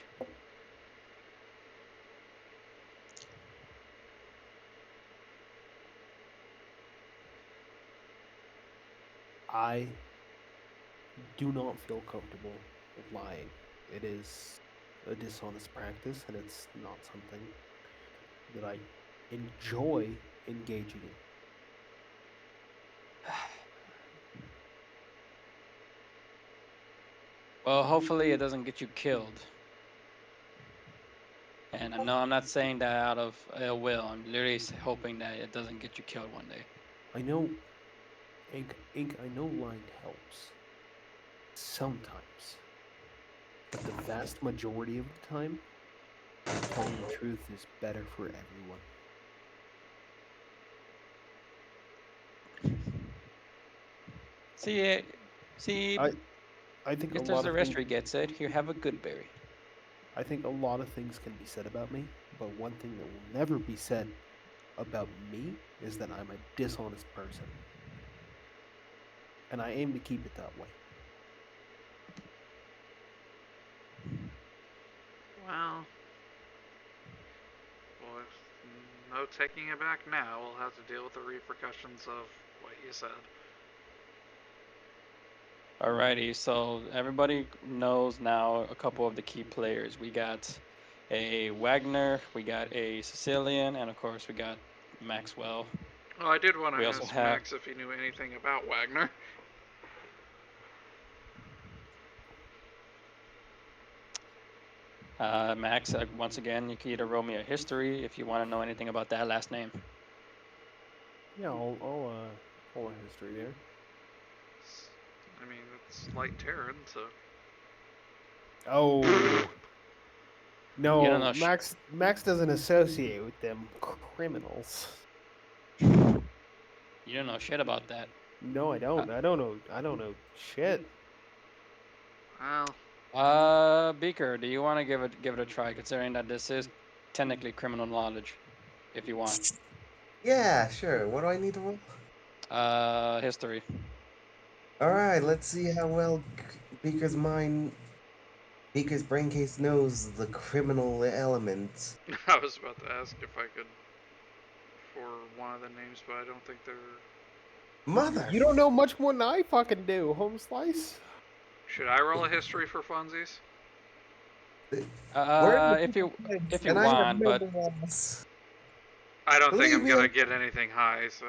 I do not feel comfortable lying. It is a dishonest practice, and it's not something that I enjoy engaging in. Well, hopefully it doesn't get you killed. And I know I'm not saying that out of ill will. I'm literally hoping that it doesn't get you killed one day. I know, Ink, I know lying helps. Sometimes. But the vast majority of the time, telling the truth is better for everyone. See, see, I think a Mr. lot of things. Zarestri gets it. Here, have a good berry. I think a lot of things can be said about me, but one thing that will never be said about me is that I'm a dishonest person, and I aim to keep it that way. Well, if no taking it back now, we'll have to deal with the repercussions of what you said. Alrighty, so everybody knows now a couple of the key players. We got a Wagner, we got a Sicilian, and of course we got Maxwell. Oh, I did want to We also ask have Max if he knew anything about Wagner. Max. Once again, you can either roll me a history if you want to know anything about that last name. Yeah, I'll pull a history there. I mean, it's light Terran, so. Oh no, You don't know Max doesn't associate with them criminals. You don't know shit about that. No, I don't. I don't know shit. Well, Beaker, do you want to give it a try, considering that this is technically criminal knowledge, if you want? Yeah, sure. What do I need to roll? History. All right, let's see how well Beaker's brain case knows the criminal element. I was about to ask if I could for one of the names, but I don't think they're. Mother. You don't know much more than I fucking do, home slice. Should I roll a history for funsies? If you and I have want, no but loss. I don't think Believe I'm me, gonna get anything high, so.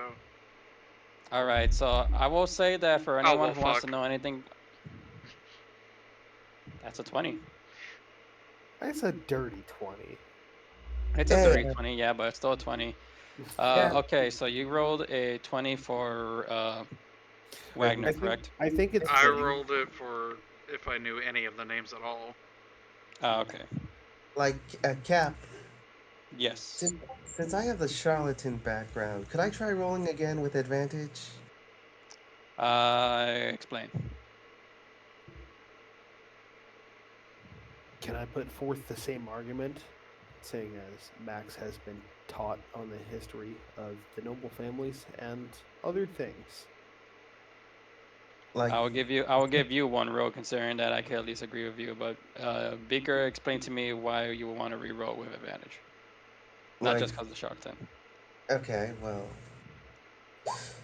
all right. So I will say that for anyone well, who wants to fuck. know anything, that's a 20. That's a dirty 20. It's a Hey, dirty 20, yeah, but it's still a 20. Yeah. Okay, so you rolled a 20 for Wagner, correct? I think it's I fitting. rolled it for if I knew any of the names at all. Okay. like a Cap. Yes. Since I have the charlatan background, could I try rolling again with advantage? Explain. Can I put forth the same argument, saying as Max has been taught on the history of the noble families and other things? Like, I will give you one roll, considering that I can at least agree with you. But Beaker, explain to me why you would want to re-roll with advantage, not like, just because of the Sharkton. okay, well,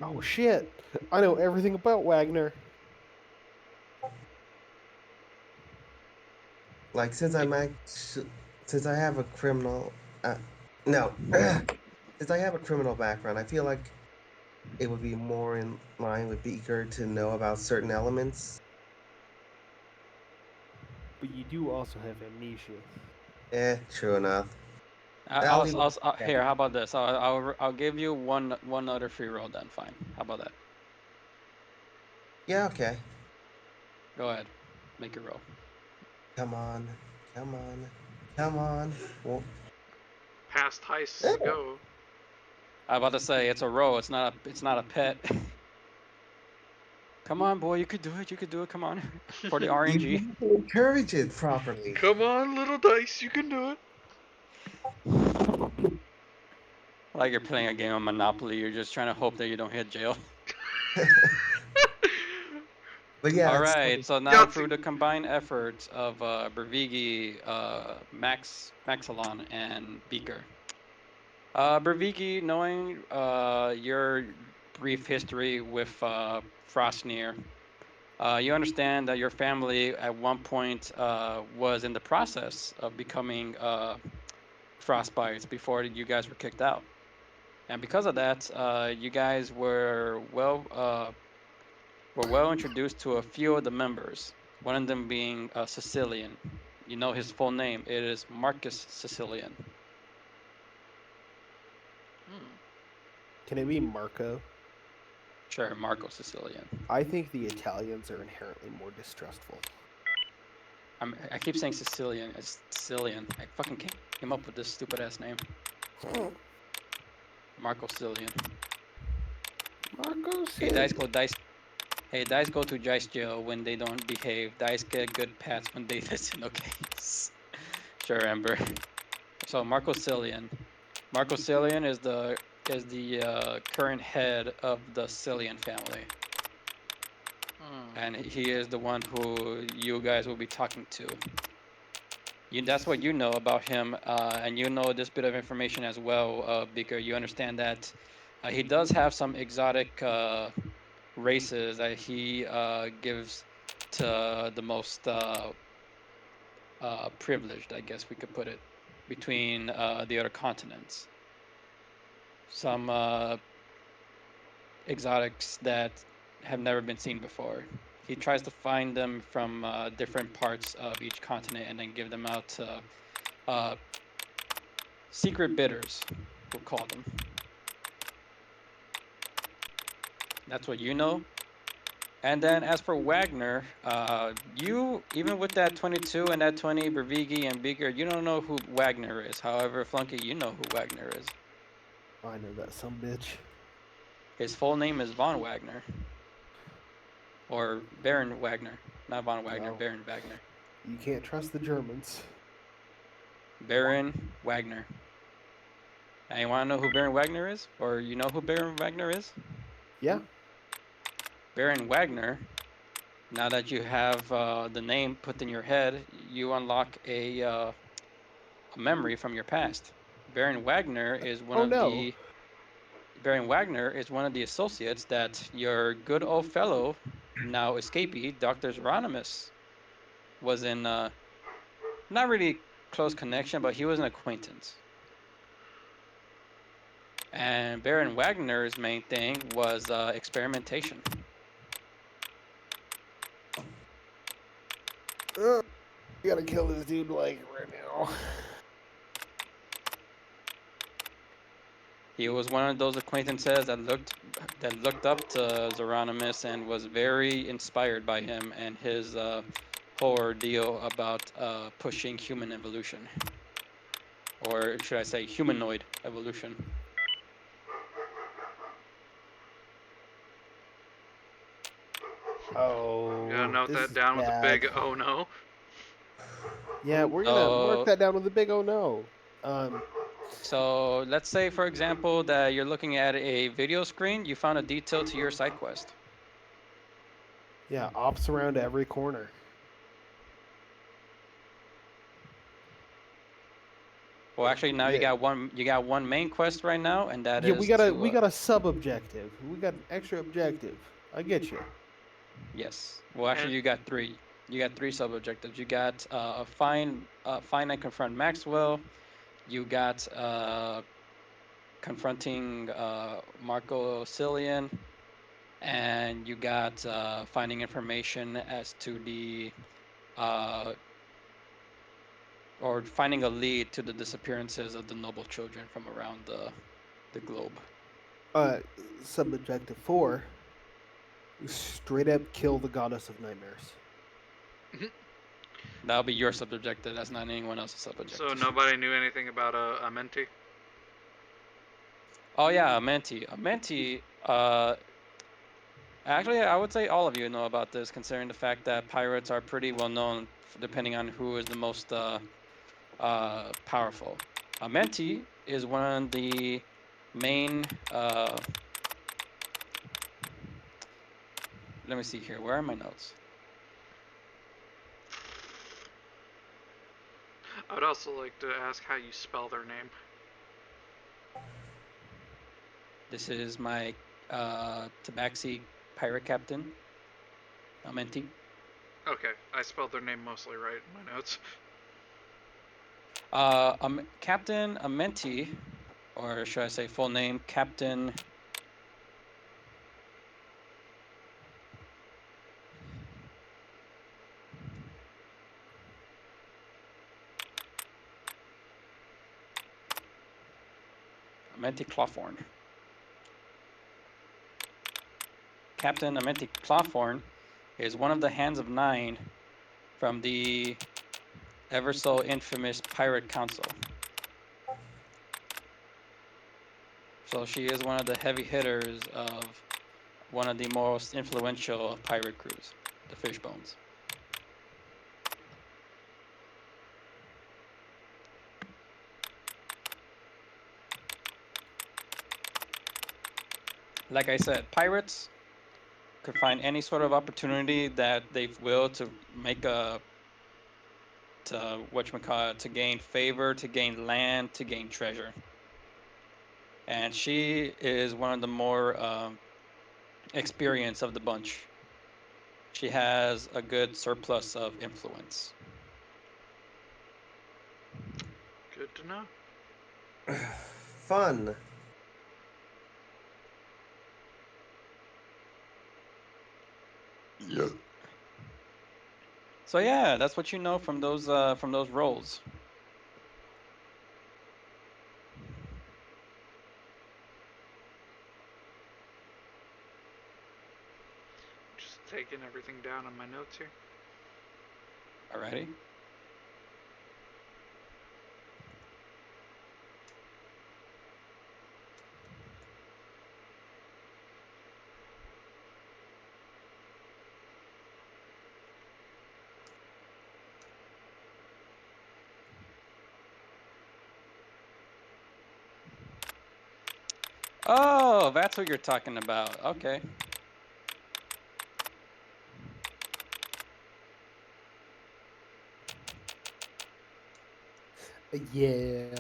Oh shit! I know everything about Wagner. like since since I have a criminal, no, since I have a criminal background, I feel like it would be more in line with Beaker to know about certain elements. But you do also have amnesia. True enough. I'll I'll, leave I'll, I'll, it. here. How about this? I'll give you one other free roll then. Fine. How about that? Yeah, okay. Go ahead. Make your roll. Come on, come on, come on. Well, Past heists eh, go. I was about to say it's a roll. It's not a pet. Come on, boy. You could do it. You could do it. Come on. For the you RNG. need to encourage it properly. Come on, little dice, you can do it. Like you're playing a game of Monopoly. You're just trying to hope that you don't hit jail. But yeah, All it's right. So now Yahtzee. through the combined efforts of Brevigi, Maxalon, and Beaker. Brevigi, knowing your brief history with Frostnir, you understand that your family at one point was in the process of becoming Frostbites before you guys were kicked out. And because of that, you guys were well introduced to a few of the members. One of them being Sicilian. You know his full name. It is Marcus Sicilian. Can it be Marco? Sure, Marco Sicilian. I think the Italians are inherently more distrustful. I keep saying Sicilian. It's Sicilian. I fucking came up with this stupid ass name. Marco Sicilian. Marco Hey, dice. Hey, dice go to Dice jail when they don't behave. Dice get good pats when they listen. Okay. Sure, Amber. So Marco Cillian. Marco Cillian is the current head of the Cillian family, and he is the one who you guys will be talking to. That's what you know about him, and you know this bit of information as well, Beaker. You understand that he does have some exotic races that he gives to the most privileged, I guess we could put it, between the other continents. Some exotics that have never been seen before. He tries to find them from different parts of each continent and then give them out to secret bidders, we'll call them. That's what you know. And then as for Wagner, you, even with that 22 and that 20, Brevigi and Beaker, you don't know who Wagner is. However, Flunky, you know who Wagner is. I know that some bitch. His full name is Von Wagner. Or Baron Wagner. Not Von Wagner, Well, Baron Wagner. you can't trust the Germans. Baron Wagner. And you want to know who Baron Wagner is? Or you know who Baron Wagner is? Yeah. Baron Wagner, now that you have the name put in your head, you unlock a memory from your past. Baron Wagner is one Oh of no. the Baron Wagner is one of the associates that your good old fellow, now escapee, Dr. Hieronymus, was in not really close connection, but he was an acquaintance. And Baron Wagner's main thing was experimentation. You gotta kill this dude like right now. He was one of those acquaintances that looked up to Hieronymus and was very inspired by him and his whole ordeal about pushing human evolution, or should I say humanoid evolution. Oh, Gotta note this that is down with a bad. big oh no. Yeah, we're gonna mark So, that down with a big oh no. so let's say, for example, that you're looking at a video screen, you found a detail to your side quest. Yeah, ops around every corner. Well, actually, now Yeah. you got one main quest right now, and that Yeah, is we to got a sub objective. We got an extra objective. I get you. yes. Well, actually, And you got three. You got three sub objectives. You got find and confront Maxwell. You got confronting Marco Cillian, and you got finding information as to the uh, or finding a lead to the disappearances of the noble children from around the globe. Uh, sub objective 4. Straight up kill the goddess of nightmares. That'll be your sub objective. That's not anyone else's sub so objective. nobody knew anything about a Menti. Oh yeah, Amenti. Amenti. Actually, I would say all of you know about this, considering the fact that pirates are pretty well known, depending on who is the most powerful. Amenti is one of the main. Let me see here. Where are my notes? I would also like to ask how you spell their name. This is my Tabaxi pirate captain, Amenti. Okay, I spelled their name mostly right in my notes. Captain Amenti, or should I say full name, Captain. Amenti Clawthorn. Captain Amenti Clawthorn is one of the Hands of Nine from the ever so infamous Pirate Council. So she is one of the heavy hitters of one of the most influential of pirate crews, the Fishbones. Like I said, pirates could find any sort of opportunity that they will to make a to whatchamacallit, to gain favor, to gain land, to gain treasure. And she is one of the more experienced of the bunch. She has a good surplus of influence. Good to know. Fun. Yeah. So yeah, that's what you know from those roles. Just taking everything down on my notes here. Alrighty. Oh, that's what you're talking about. Okay. Yeah.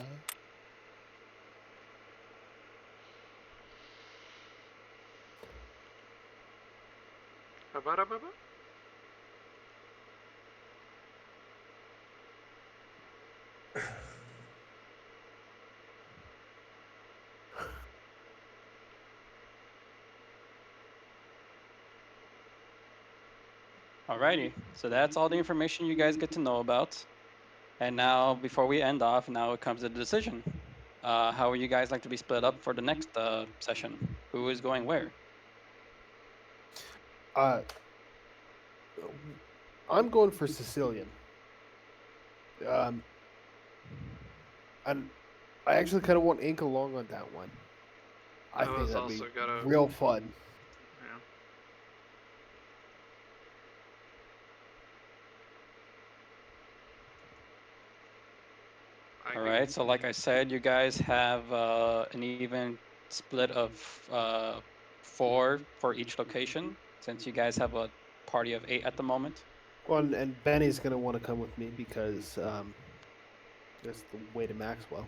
Ba-ba-da-ba-ba. Alrighty. So that's all the information you guys get to know about. And now, before we end off, now it comes to the decision. How would you guys like to be split up for the next session? Who is going where? Uh, I'm going for Sicilian. Um, and I actually kind of want Ink along on that one. I think Noah's that'd be also got a. real fun. Yeah. I All do. right. So, like I said, you guys have an even split of 4 for each location, since you guys have a party of 8 at the moment. Well, and Benny's gonna want to come with me because that's the way to Maxwell.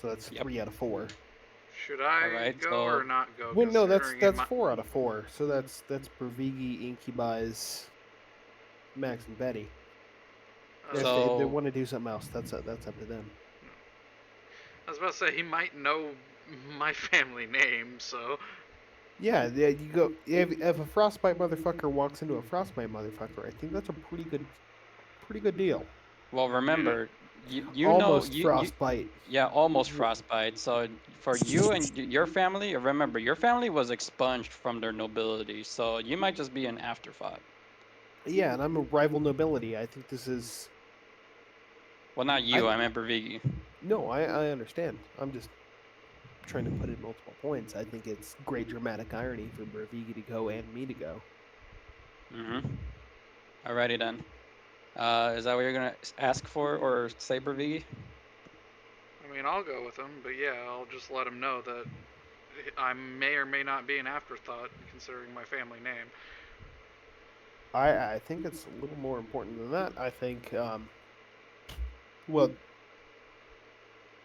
So that's Yep. 3 out of 4. Should All I right. go or So, not go? Well, no, that's Considering it that's might. 4 out of 4. So that's Bravigi, Incubi's, Max, and Betty. If they so want to do something else, that's up to them. I was about to say he might know my family name, so Yeah, you go. If a frostbite motherfucker walks into a frostbite motherfucker, I think that's a pretty good deal. well, yeah. remember, you know Almost frostbite. yeah, almost frostbite. So for you and your family, remember, your family was expunged from their nobility, so you might just be an afterthought. Yeah, and I'm a rival nobility. I think this is. Well, not I you. I meant Bravigi. no, I understand. I'm just trying to put in multiple points. I think it's great dramatic irony for Bravigi to go and me to go. Mm-hmm. Alrighty then. Is that what you're gonna ask for or say, Bravigi? I mean I'll go with him, but yeah, I'll just let him know that I may or may not be an afterthought considering my family name. I think it's a little more important than that. I think well,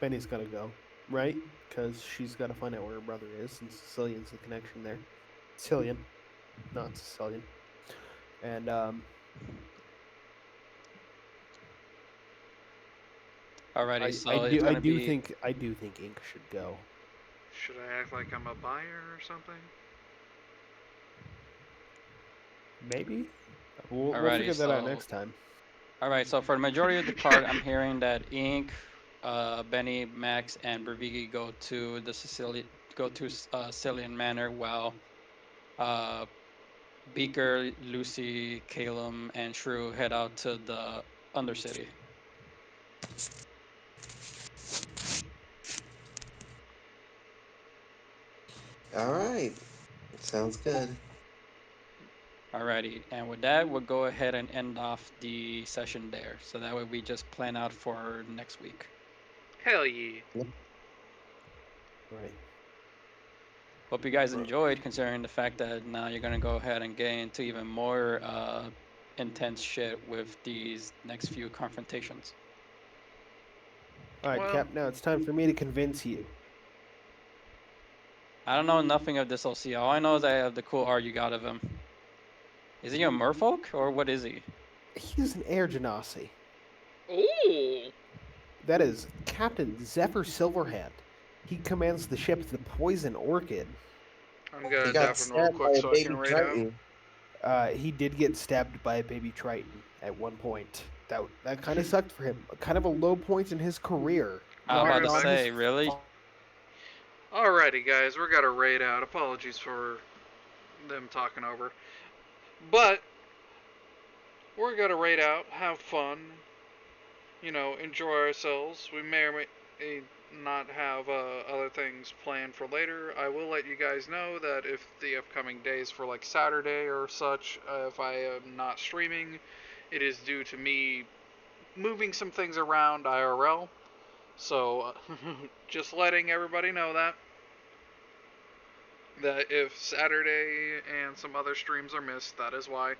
Benny's got to go, right? Because she's got to find out where her brother is, and Sicilian's the connection there. Sicilian, not Sicilian. And Alrighty. I So it's gonna be. I do think Ink should go. Should I act like I'm a buyer or something? Maybe we'll Alrighty. figure that out So next time. all right. So for the majority of the card, I'm hearing that Ink, Benny, Max, and Bravigi go to Sicilian Manor, while uh, Beaker, Lucy, Calum, and Shrew head out to the Undercity. All right. Sounds good. Alrighty, and with that, we'll go ahead and end off the session there. So that way we just plan out for next week. Hell yeah. Right. Hope you guys enjoyed, considering the fact that now you're gonna go ahead and get into even more intense shit with these next few confrontations. All right, Well, Cap. Now it's time for me to convince you. I don't know nothing of this OC. All I know is I have the cool art you got of him. Is he a merfolk or what is he? He's an air genasi. ooh. That is Captain Zephyr Silverhand. He commands the ship the Poison Orchid. I'm He gonna got dap him real stabbed by quick a so I can baby rate out. Triton. He did get stabbed by a baby Triton at one point. That kind of sucked for him. Kind of a low point in his career. I was about to Not say, really? Alrighty, guys, we're gonna rate out. Apologies for them talking over. But we're gonna rate out, have fun, enjoy ourselves. We may or may not have other things planned for later. I will let you guys know that if the upcoming days for like Saturday or such, if I am not streaming, it is due to me moving some things around IRL. So just letting everybody know that if Saturday and some other streams are missed, that is why.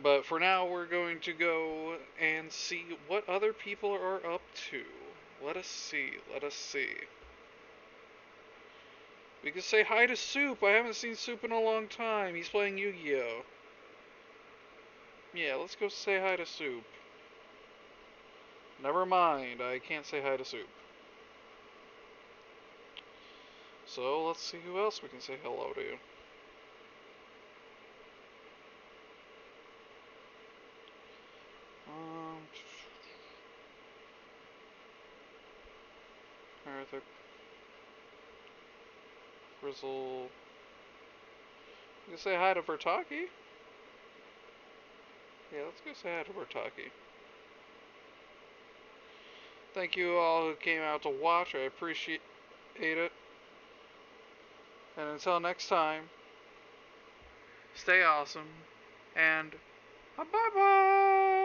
But for now, we're going to go and see what other people are up to. Let us see. Let us see. We can say hi to Soup. I haven't seen Soup in a long time. He's playing Yu-Gi-Oh! Yeah, let's go say hi to Soup. Never mind, I can't say hi to Soup. So let's see who else we can say hello to. Arthur, Grizzle. You can say hi to Vertaki. Yeah, let's go say hi to Vertaki. Thank you all who came out to watch. I appreciate it. And until next time, stay awesome and bye bye.